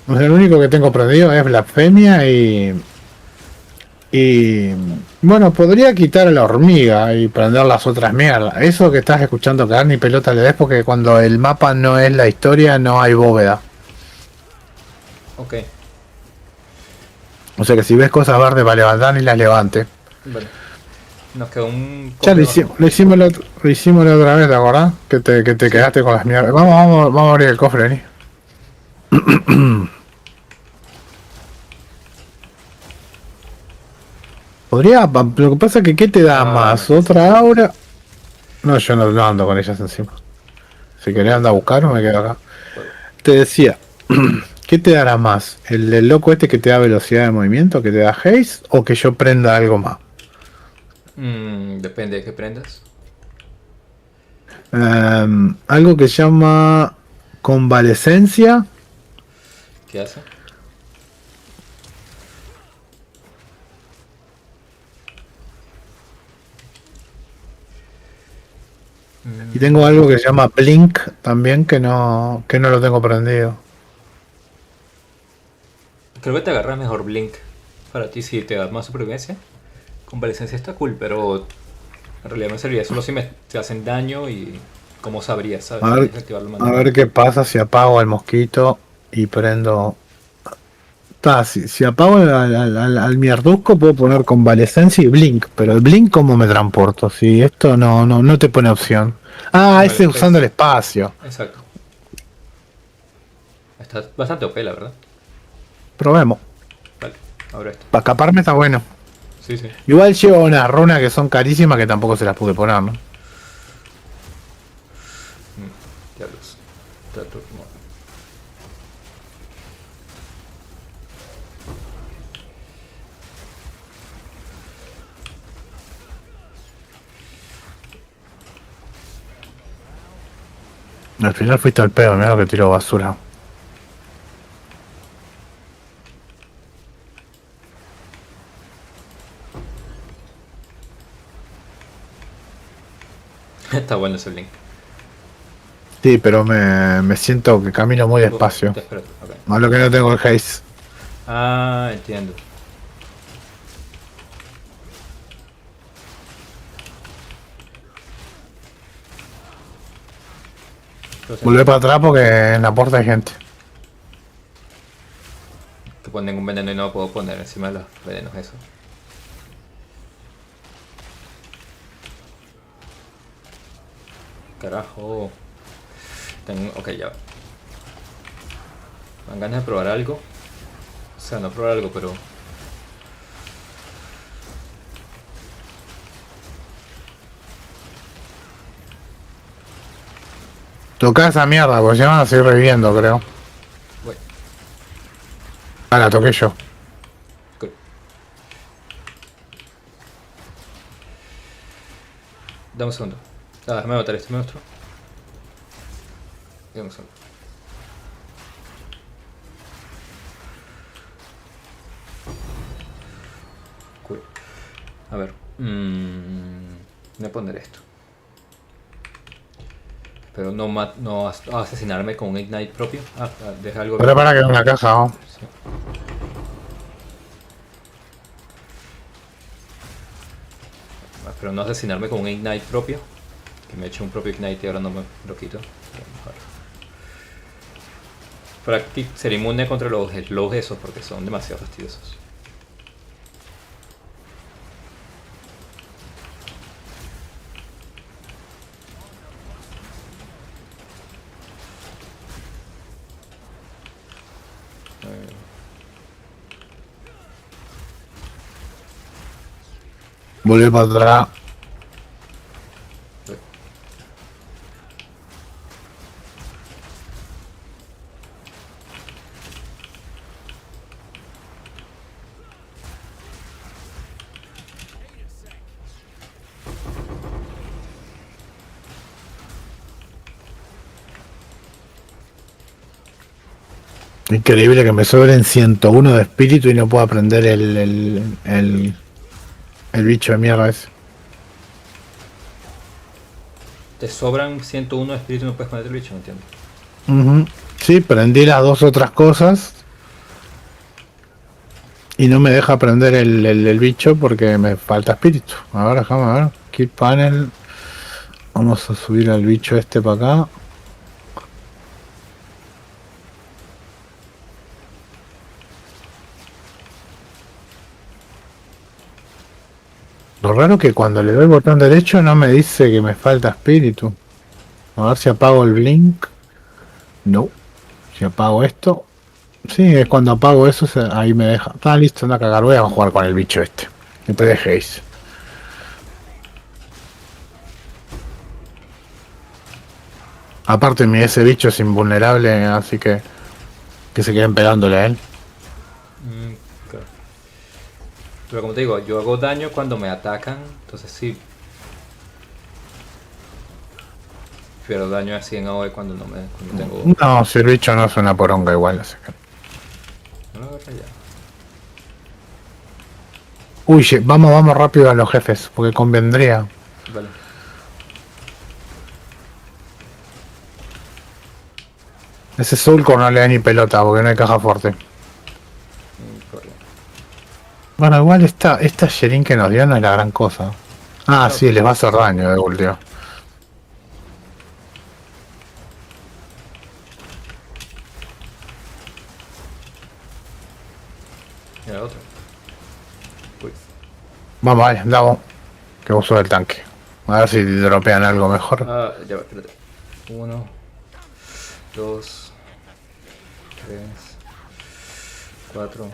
O sea, lo único que tengo prendido es blasfemia y bueno, podría quitar a la hormiga y prender las otras mierdas. Eso que estás escuchando que ni pelota le des porque cuando el mapa no es la historia no hay bóveda. Ok. O sea que si ves cosas verdes para levantar ni las levante. Vale. Nos quedó un. Ya lo hicimos la otra vez, ¿te acordás? Que te quedaste con las mierdas. Vamos a abrir el cofre, vení. Podría, lo que pasa es que ¿qué te da más? ¿Otra aura? No, yo no ando con ellas encima. Si querés anda a buscar o me quedo acá. Te decía, ¿qué te dará más? ¿El loco este que te da velocidad de movimiento, que te da haste? ¿O que yo prenda algo más? Depende de qué prendas. Algo que se llama convalescencia. ¿Qué hace? Y tengo algo que se llama blink también que no lo tengo prendido. Creo que te agarras mejor Blink. Para ti, si te da más supervivencia. Convalescencia está cool, pero en realidad me serviría solo si te hacen daño y cómo sabrías, ¿sabes? A ver qué pasa si apago al mosquito y prendo. Si apago al mierdusco puedo poner convalescencia y blink, pero el blink ¿cómo me transporto? Si esto no te pone opción. Ah, ese usando el espacio. Exacto. Está bastante OP, la verdad. Probemos. Vale, ahora esto. Para escaparme está bueno. Sí, sí. Igual llevo unas runas que son carísimas que tampoco se las pude poner, ¿no? Diablos. Al final fuiste al pedo, mira lo que tiro basura. Está bueno ese link. Sí, pero me siento que camino muy despacio. Te espero, ok. Malo que no tengo el haze. Ah, entiendo. Volvé para atrás porque en la puerta hay gente. Que ponen un veneno y no lo puedo poner encima de los venenos, eso. Carajo. Ok, ya va. Me dan ganas de probar algo. O sea, no probar algo, pero... Toca esa mierda, porque se van a seguir reviviendo, creo. Voy. Ah, la toqué yo. Dame un segundo. Ah, déjame matar este monstruo. Dame un segundo. Cool. A ver. Voy a poner esto. Pero no asesinarme con un ignite propio. Deja algo. Pero para que en una caja, ¿no? Sí. Pero no asesinarme con un ignite propio. Que me he hecho un propio ignite y ahora no me lo quito. Para ser inmune contra los slows esos porque son demasiado fastidiosos. Volví para atrás. Increíble que me sobren 101 de espíritu y no pueda aprender el bicho de mierda ese. Te sobran 101 de espíritu y no puedes poner el bicho, no entiendo. Sí, prendí las dos otras cosas y no me deja prender el bicho porque me falta espíritu. Ahora déjame ver. Keep panel. Vamos a subir al bicho este para acá. Lo raro que cuando le doy el botón derecho no me dice que me falta espíritu. A ver si apago el blink. No. Si apago esto. Sí, es cuando apago eso, ahí me deja. Está listo, anda a cagar. Voy a jugar con el bicho este. Que te dejéis. Aparte, ese bicho es invulnerable, así que se queden pegándole a él. Claro. Pero como te digo, yo hago daño cuando me atacan, entonces sí. Pero daño así en AOE cuando no tengo... No, si el bicho no es una poronga igual, así que... No lo agarré ya. Uy, vamos rápido a los jefes, porque convendría. Vale. Ese Soulcore no le da ni pelota, porque no hay caja fuerte. Bueno, igual esta Sherin que nos dio no es la gran cosa. Ah, sí, les va a hacer daño de último. Y la otra. Uy. Vamos, vale, damos. Que vos sos el tanque. A ver si dropean algo mejor. Ah, ya va, espérate. 1, 2, 3, 4.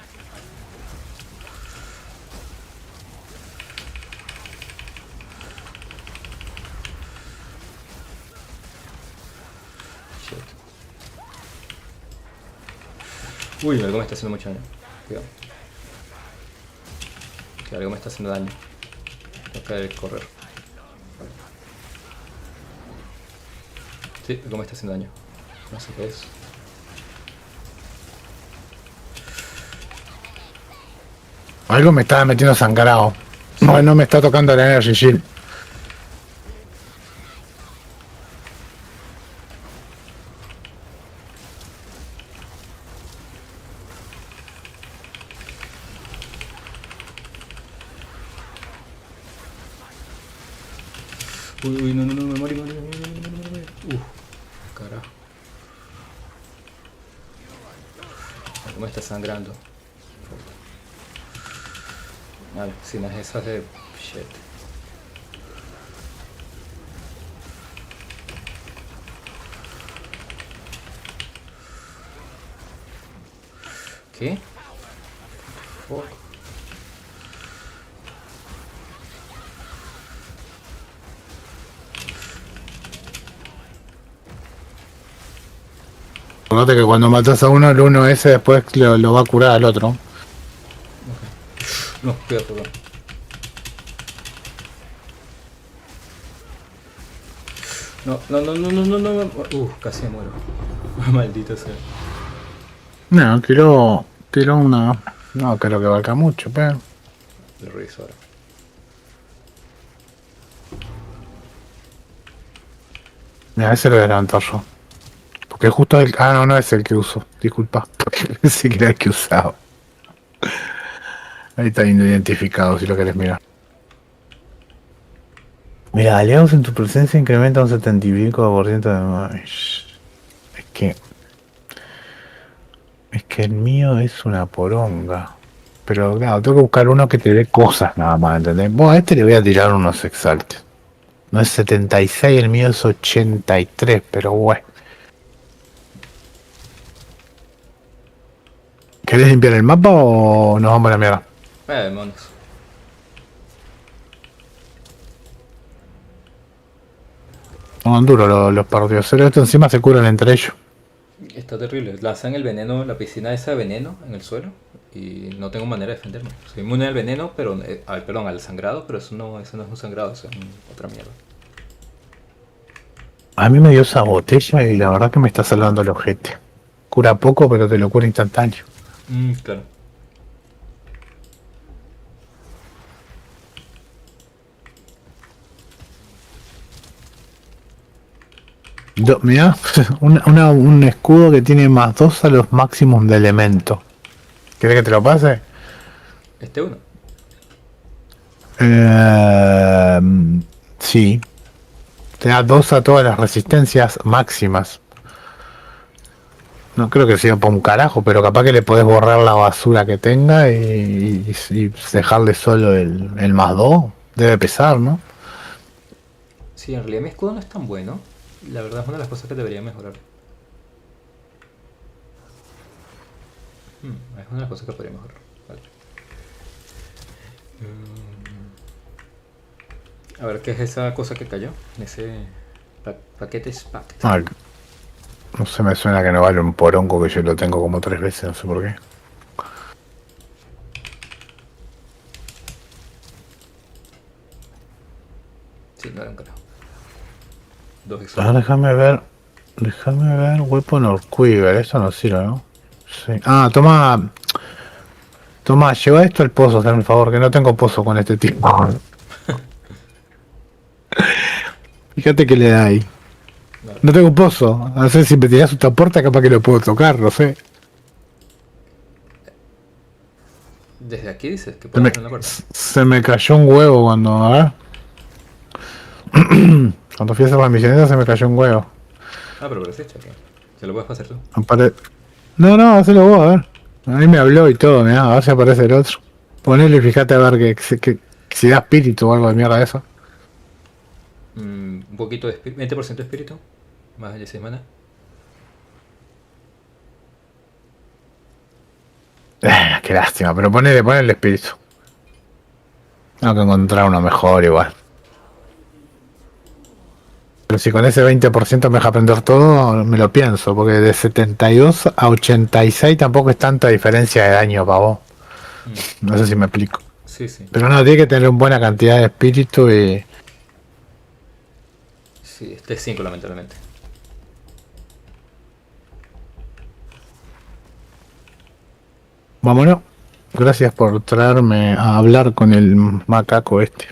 Uy, algo me está haciendo mucho daño. Cuidado. Que algo me está haciendo daño. Tengo que correr. Sí, ¿cómo está haciendo daño? No sé qué es. Algo me estaba metiendo sangrado. No me está tocando la Energy Shield. Uy, no, me morí. Carajo. ¿Cómo está sangrando? Vale, si no es esa de... Shit. ¿Qué? Fuck. Fíjate que cuando matas a uno, el uno ese después lo va a curar al otro. No, cuidado, perdón. No. Casi me muero. Maldito sea. No, tiró una... No creo que valga mucho, pero... Lo reviso ahora. Mira, ese lo voy a levantar yo. Porque justo el... Ah, no es el que uso. Disculpa. Pensé que era el que usaba. Ahí está identificado si lo querés mirar. Mira, aliados en tu presencia incrementa un 75% de... Es que el mío es una poronga. Pero claro, tengo que buscar uno que te dé cosas nada más, ¿entendés? Bueno, a este le voy a tirar unos exaltes. No es 76, el mío es 83, pero bueno. ¿Querés limpiar el mapa o nos vamos a la mierda? Demonios. Son duros los partidos. Pero esto encima se curan entre ellos. Está terrible. Lanzan el veneno, la piscina esa de veneno en el suelo y no tengo manera de defenderme. Soy inmune al veneno, pero al sangrado, pero eso no es un sangrado, eso es otra mierda. A mí me dio esa botella y la verdad que me está salvando el ojete. Cura poco, pero te lo cura instantáneo. Claro. Mirá, un escudo que tiene más 2 a los máximos de elemento. ¿Querés que te lo pase? Este uno. Sí. Te da 2 a todas las resistencias máximas. No creo que sea por un carajo, pero capaz que le podés borrar la basura que tenga y dejarle solo el más 2. Debe pesar, ¿no? Sí, en realidad mi escudo no es tan bueno. La verdad es una de las cosas que debería mejorar. Es una de las cosas que podría mejorar. Vale. A ver, ¿qué es esa cosa que cayó? Ese paquete SPAC. Ah, no sé, me suena que no vale un porongo, que yo lo tengo como 3 veces, no sé por qué. Sí, no era un carajo. Déjame ver, Weapon or Quiver, eso no sirve, ¿no? Sí. Ah, toma, lleva esto al pozo, hazme el favor, que no tengo pozo con este tipo. Fíjate que le da ahí. No tengo pozo, no sé si me tirás otra puerta capaz que lo puedo tocar, no sé. Desde aquí dices que puedes hacer una puerta. Se me cayó un huevo cuando, a ver. Cuando fui a hacer la misioneta se me cayó un huevo. Pero es hecho, ¿qué? ¿Se lo puedes hacer tú? No, hacelo vos, a ver. A mí me habló y todo, mirá, a ver si aparece el otro. Ponele y fíjate a ver que si da espíritu o algo de mierda de eso. Un poquito de 20% de espíritu. Más de 6 mana. Qué lástima, pero ponele el espíritu. Tengo que encontrar uno mejor igual. Pero si con ese 20% me deja aprender todo, me lo pienso, porque de 72 a 86 tampoco es tanta diferencia de daño para vos. No sé si me explico. Sí. Pero no, tiene que tener una buena cantidad de espíritu y... Sí, este es 5 lamentablemente. Vámonos. Gracias por traerme a hablar con el macaco este.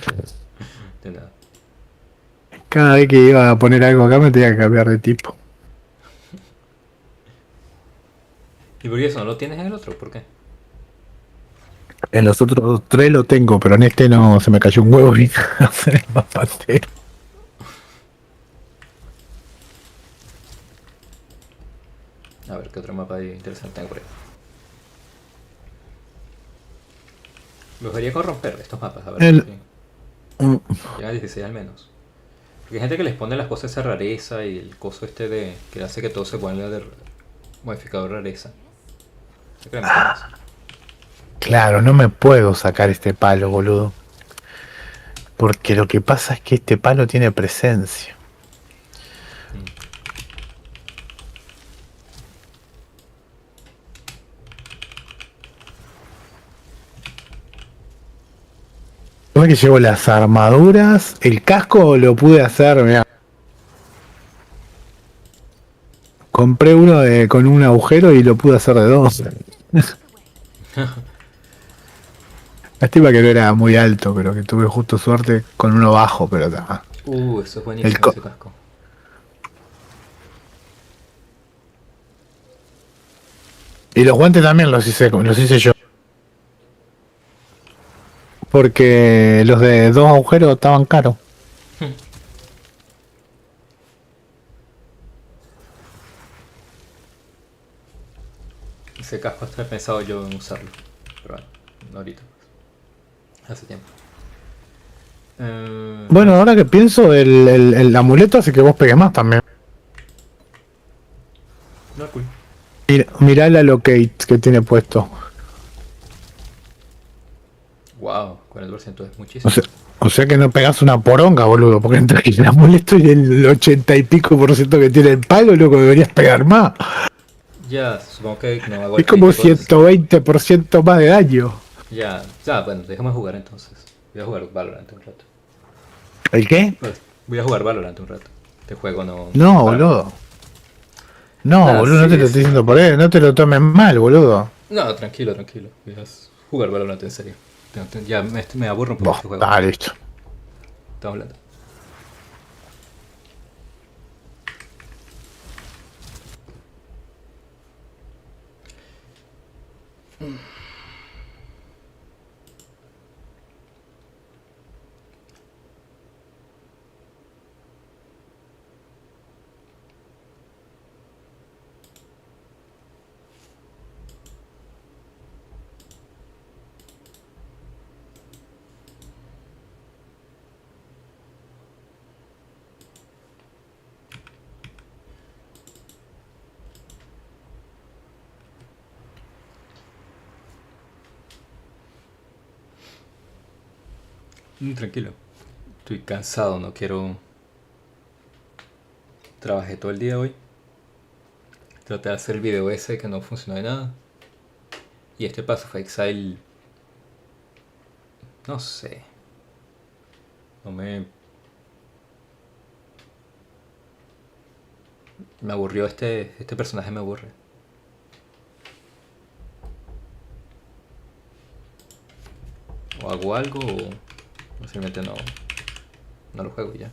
De nada. Cada vez que iba a poner algo acá me tenía que cambiar de tipo. ¿Y por eso no lo tienes en el otro? ¿Por qué? En los otros 3 lo tengo, pero en este no, se me cayó un huevo y no se me bastante. A ver, ¿qué otro mapa hay interesante tengo por ahí? Me gustaría corromper estos mapas, a ver. Llega a 16 al menos. Porque hay gente que les pone las cosas esa rareza y el coso este de que hace que todo se ponga de modificador rareza. Yo creo que me meto más. Claro, no me puedo sacar este palo, boludo. Porque lo que pasa es que este palo tiene presencia. ¿Cómo es que llevo las armaduras? El casco lo pude hacer, mirá. Compré uno con un agujero y lo pude hacer de 2. Lástima que no era muy alto, pero que tuve justo suerte con uno bajo, pero está. Eso es buenísimo ese casco. Y los guantes también los hice yo. Porque los de 2 agujeros estaban caros. Ese casco está pensado yo en usarlo. Pero bueno, no ahorita. Hace tiempo. Bueno, ahora que pienso, el amuleto hace que vos pegues más también. No, cool. Mirá la locate que tiene puesto. Wow, 40% es muchísimo. O sea que no pegas una poronga, boludo, porque entre el amuleto y el 80 y pico por ciento que tiene el palo, loco, deberías pegar más. Ya, supongo que no hago Es como 120% más de daño. Ya, bueno, déjame jugar entonces. Voy a jugar Valorant un rato. ¿El qué? Pues, voy a jugar Valorant un rato. Este juego no... No, boludo. No, boludo, no te lo estoy diciendo por él, no te lo tomes mal, boludo. No, tranquilo. Voy a jugar Valorant en serio. Ya me aburro un poco este juego. Ah, listo. Estamos hablando. Tranquilo. Estoy cansado, no quiero... Trabajé todo el día hoy. Traté de hacer el video ese que no funcionó de nada. Y este paso FACEIT... No sé. No me... Me aburrió este personaje, me aburre. O hago algo o simplemente no lo juego y ya.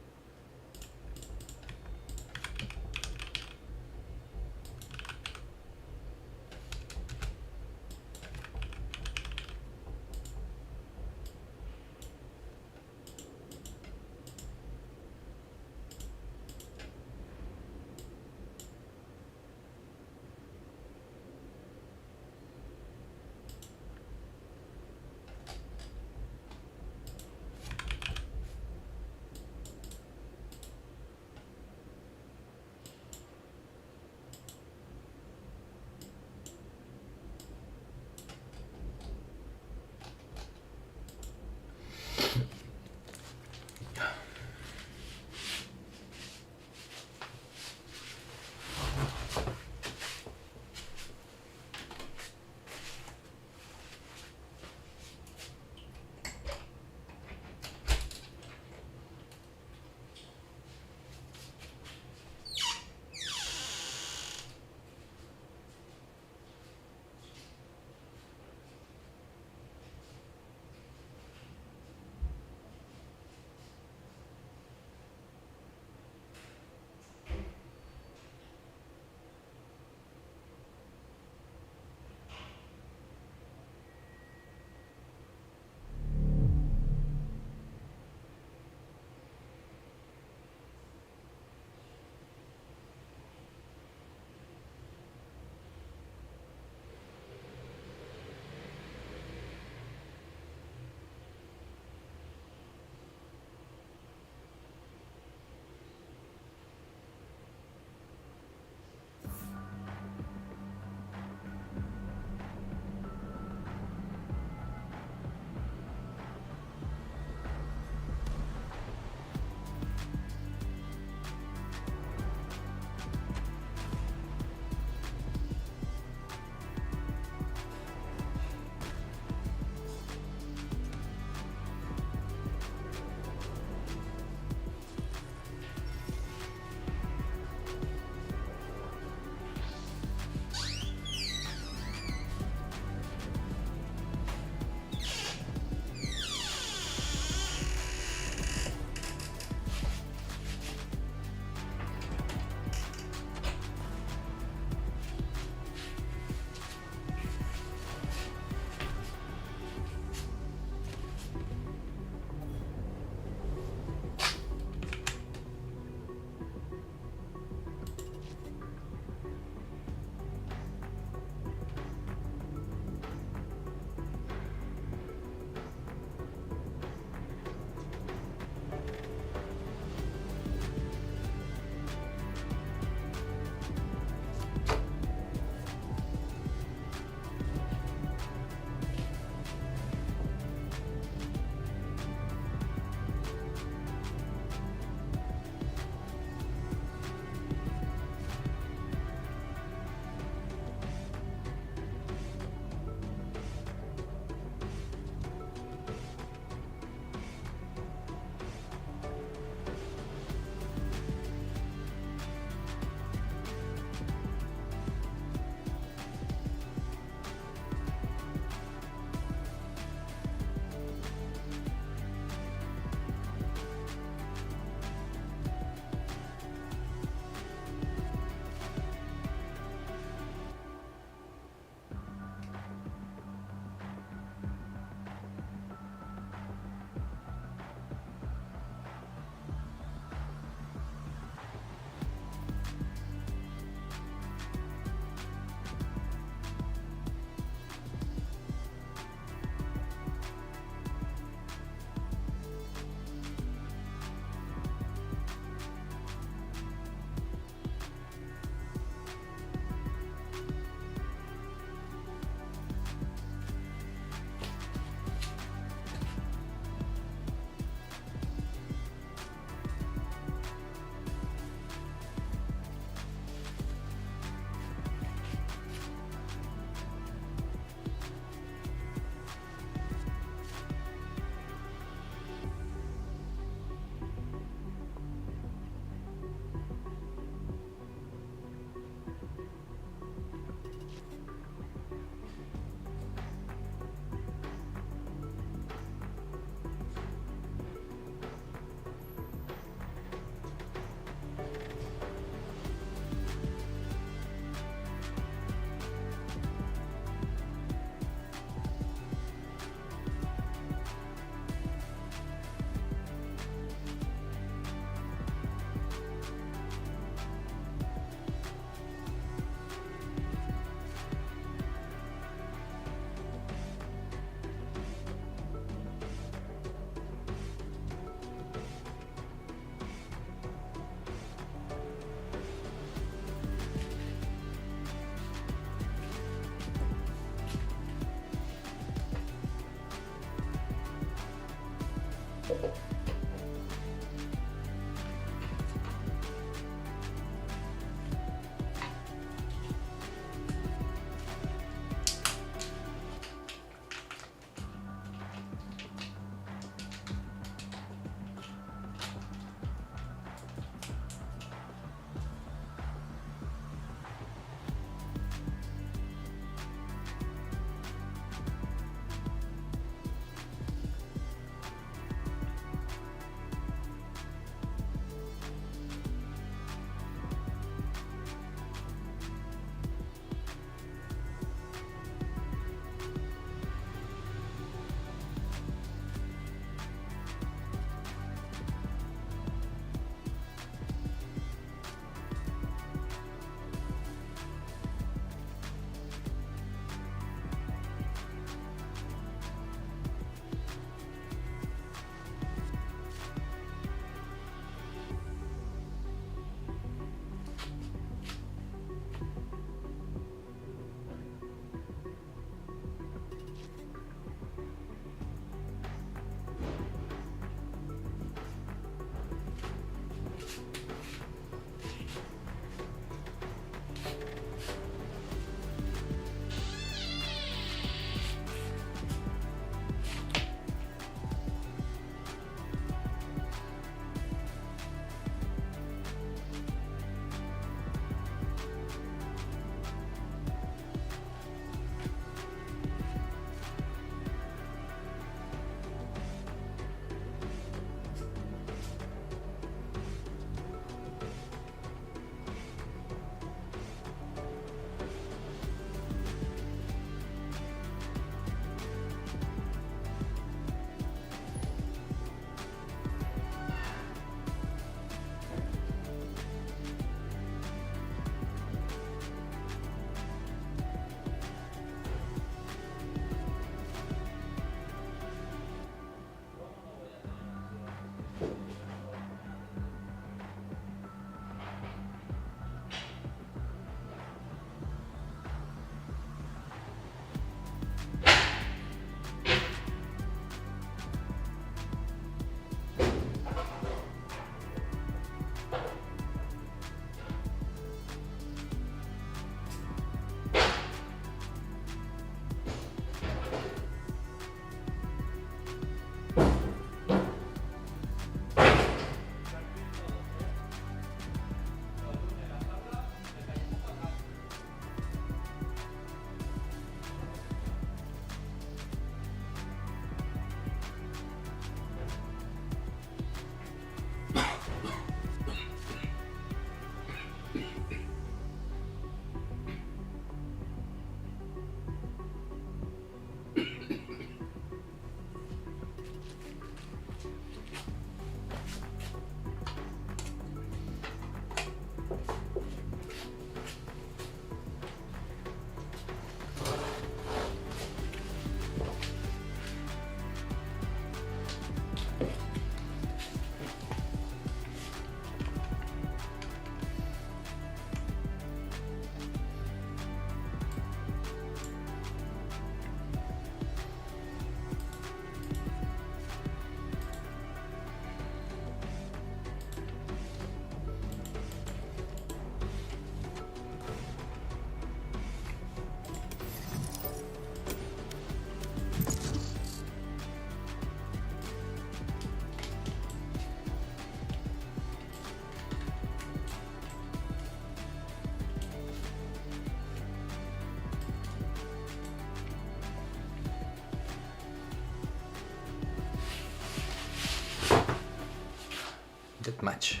That match.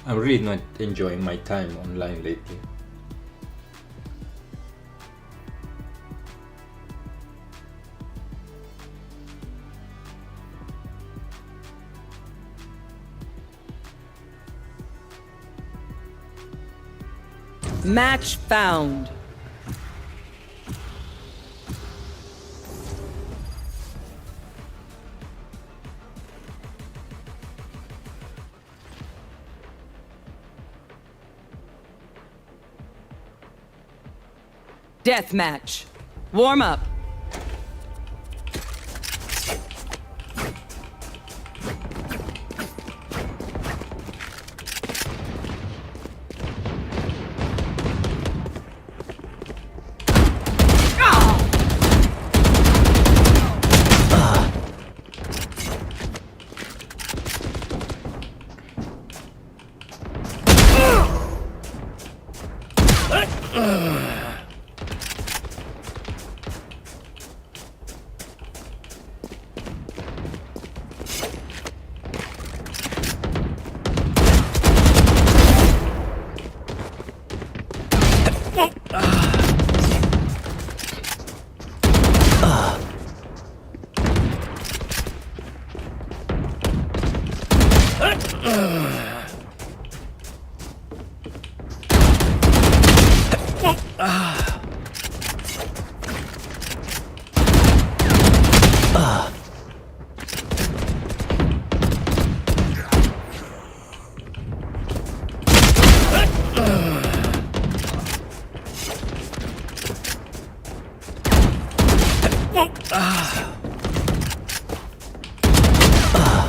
I'm really not enjoying my time online lately. Match found. Deathmatch. Warm up.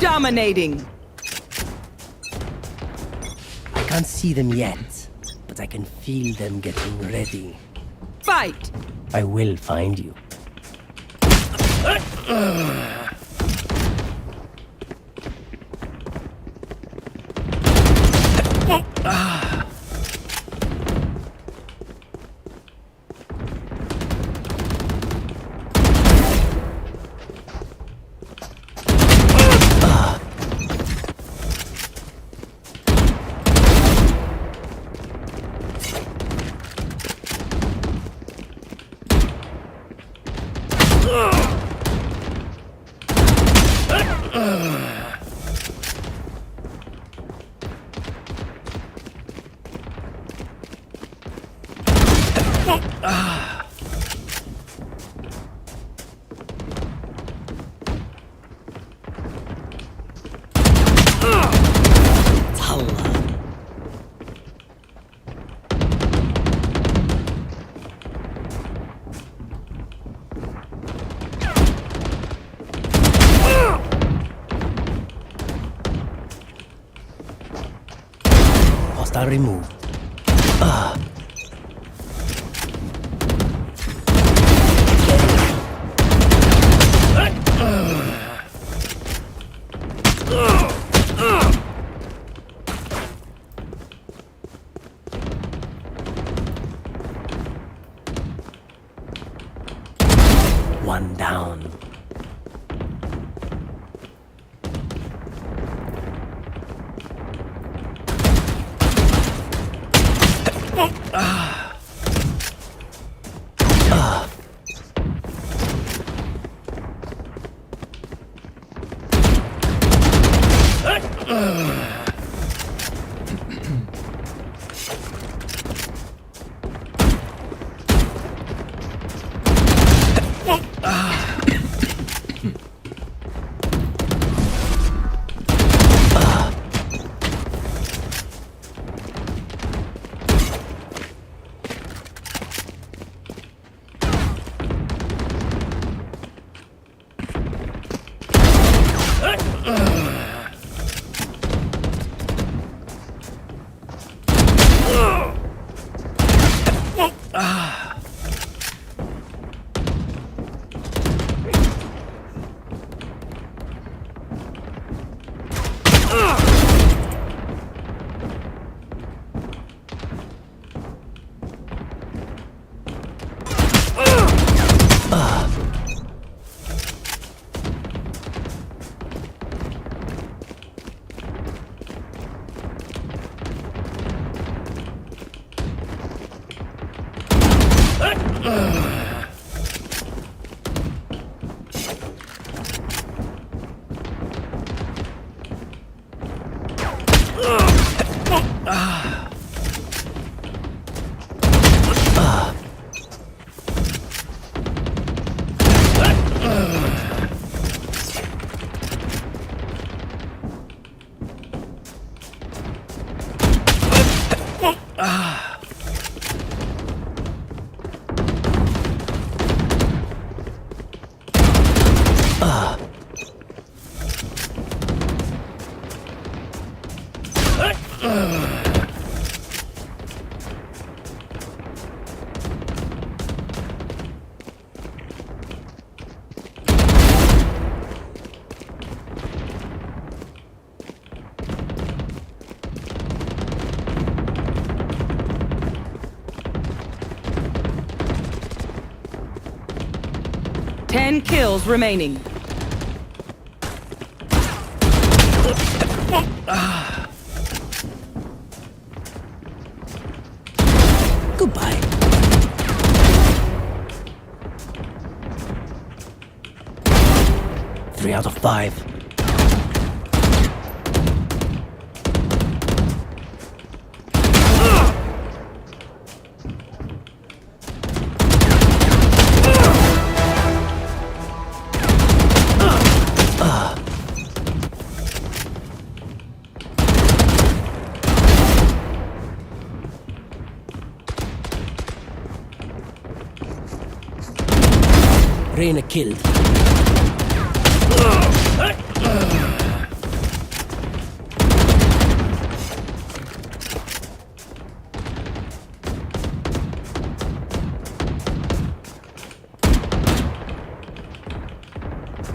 Dominating. I can't see them yet, but I can feel them getting ready. Fight! I will find you. Hostile removed. One down. 10 kills remaining. Goodbye. Three out of 5. Reyna killed.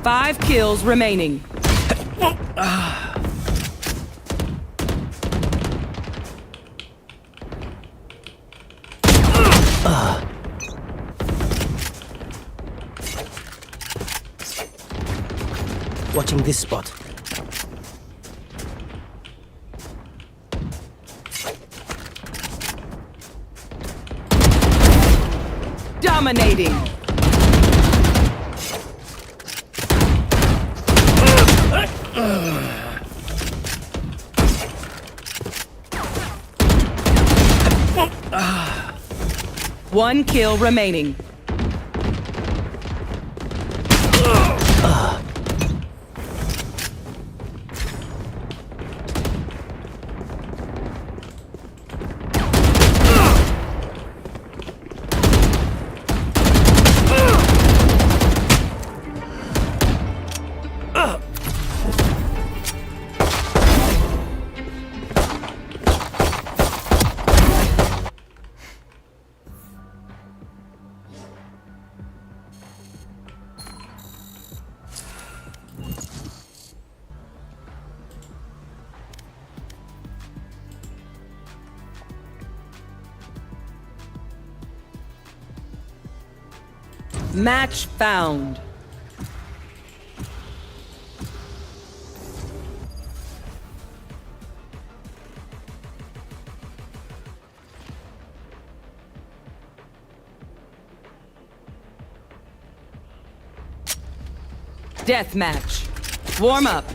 Five kills remaining. Watching this spot. Dominating. One kill remaining. Match found. Deathmatch. Warm up.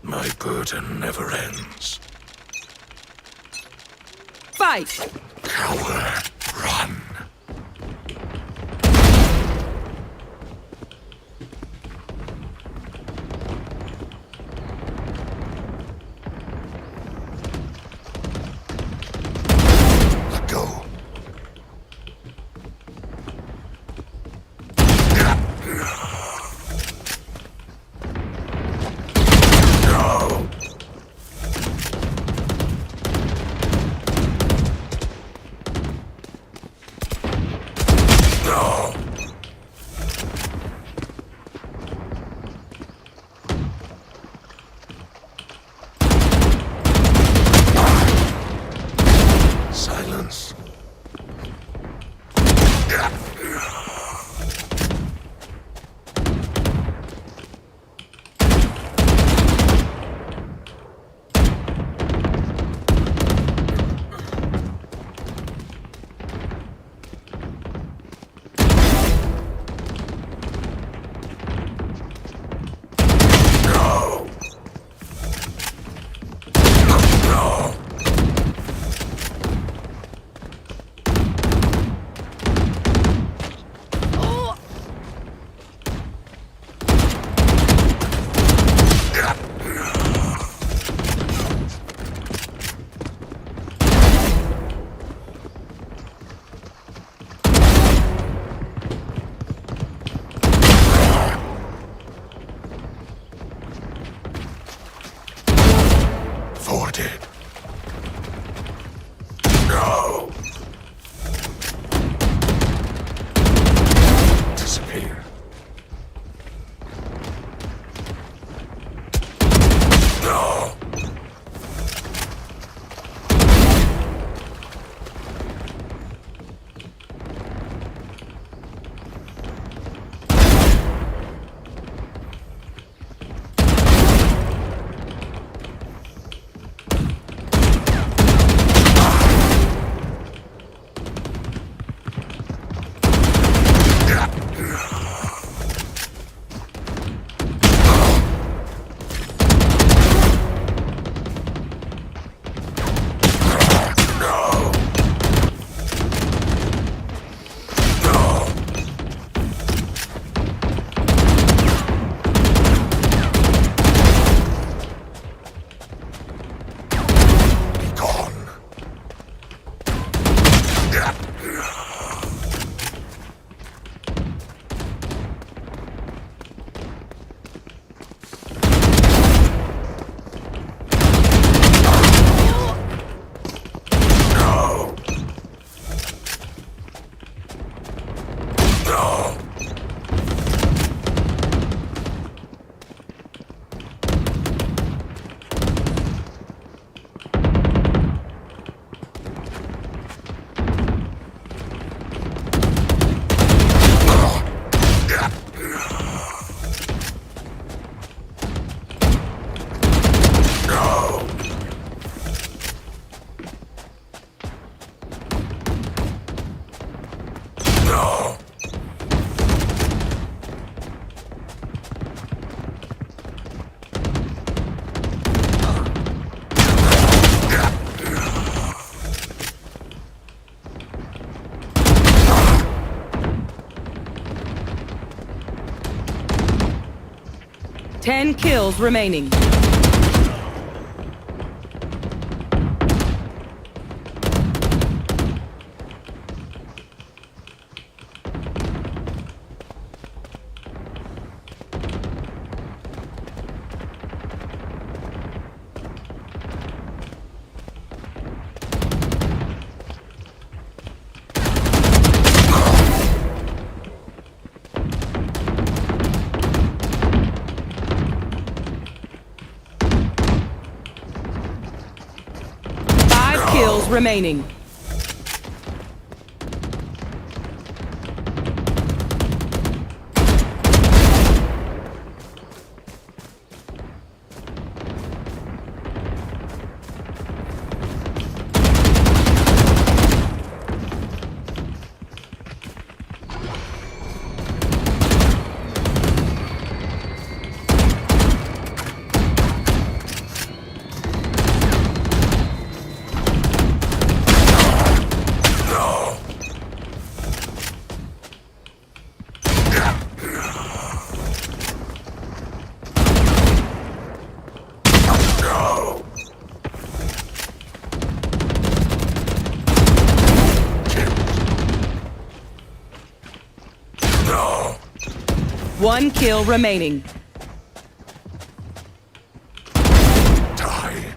My burden never ends. Fight! Coward, run! Let go. 10 kills remaining. Kills remaining. One kill remaining. Die.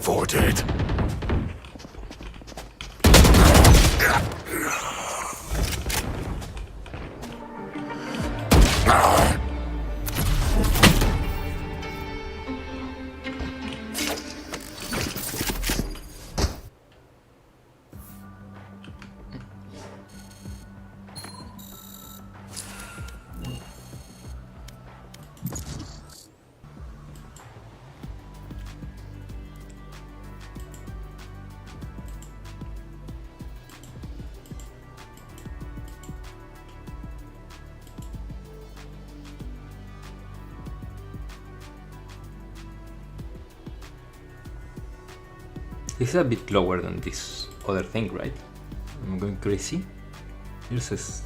Four dead. It's a bit lower than this other thing, right? I'm going crazy. Yours is...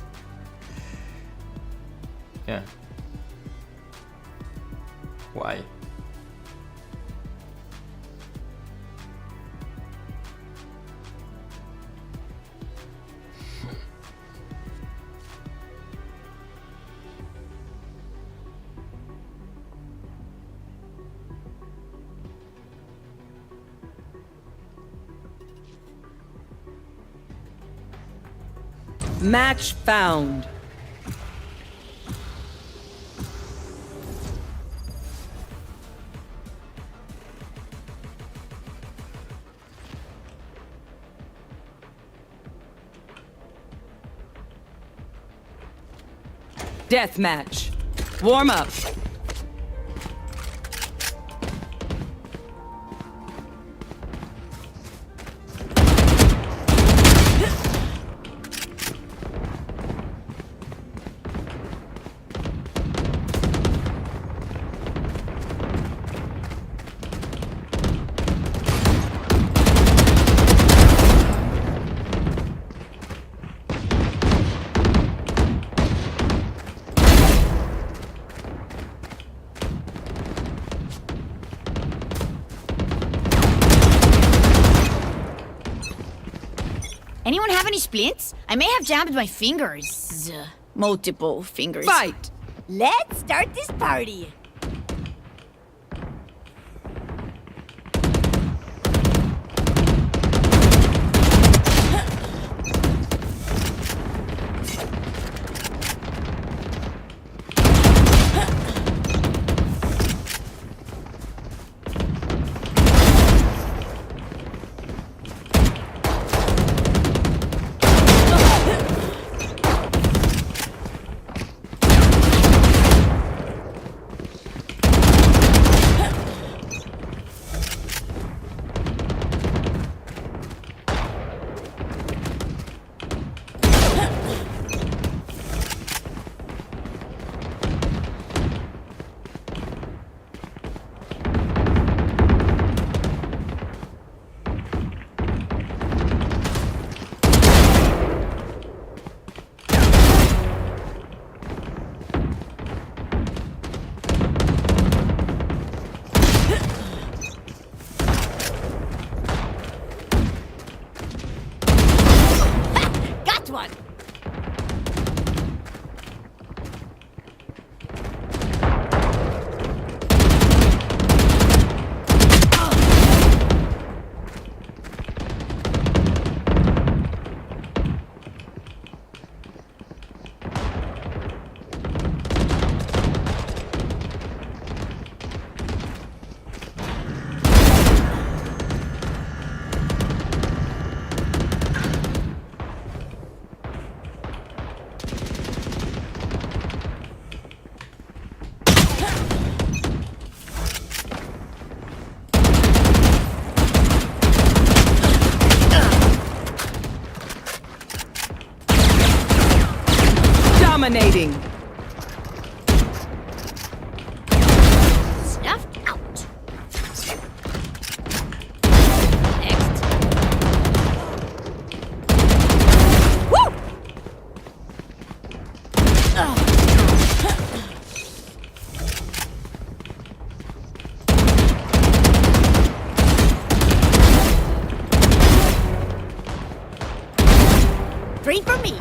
yeah. Why? Match found. Deathmatch. Warm up. Anyone have any splints? I may have jammed my fingers. Multiple fingers. Fight! Let's start this party. Dominating. Snuffed out. Woo! 3 for me.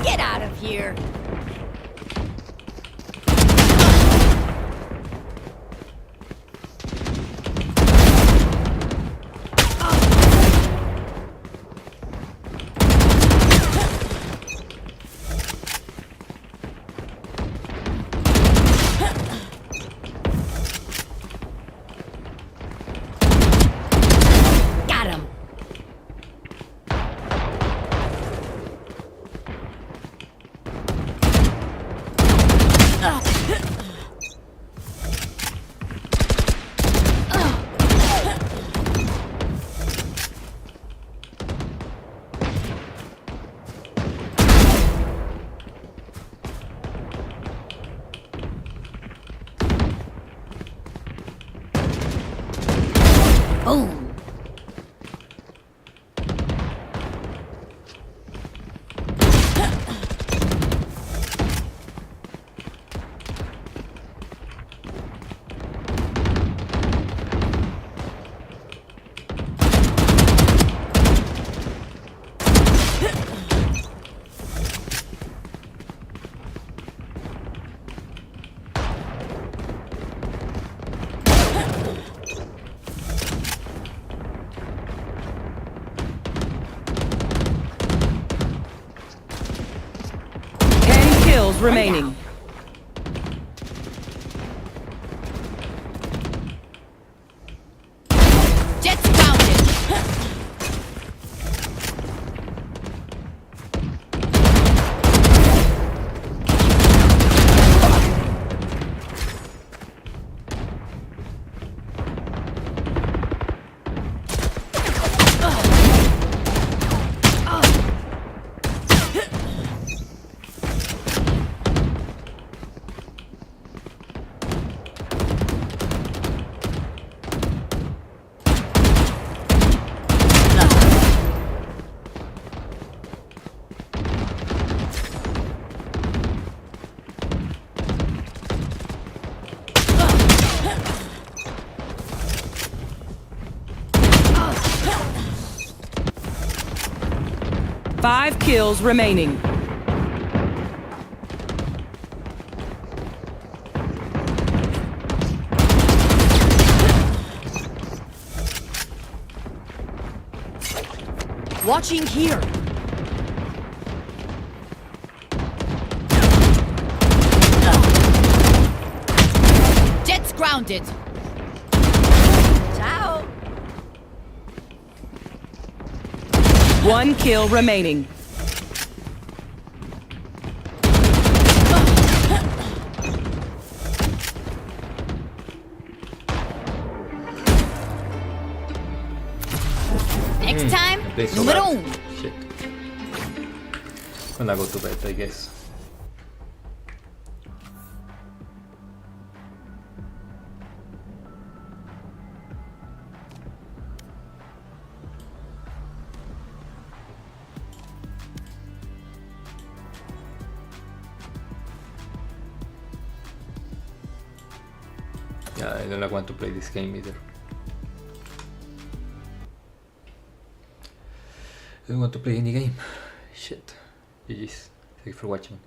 Get out of here. Got him. Boom. Remaining. Jets grounded. Five kills remaining. Watching here. Jets grounded. Ciao. One kill remaining. Next time, Play so numero bad. uno. Shit. Gonna go to bed, I guess. Yeah, I don't want to play this game either. I don't want to play any game. Shit. GG's. Thank you for watching.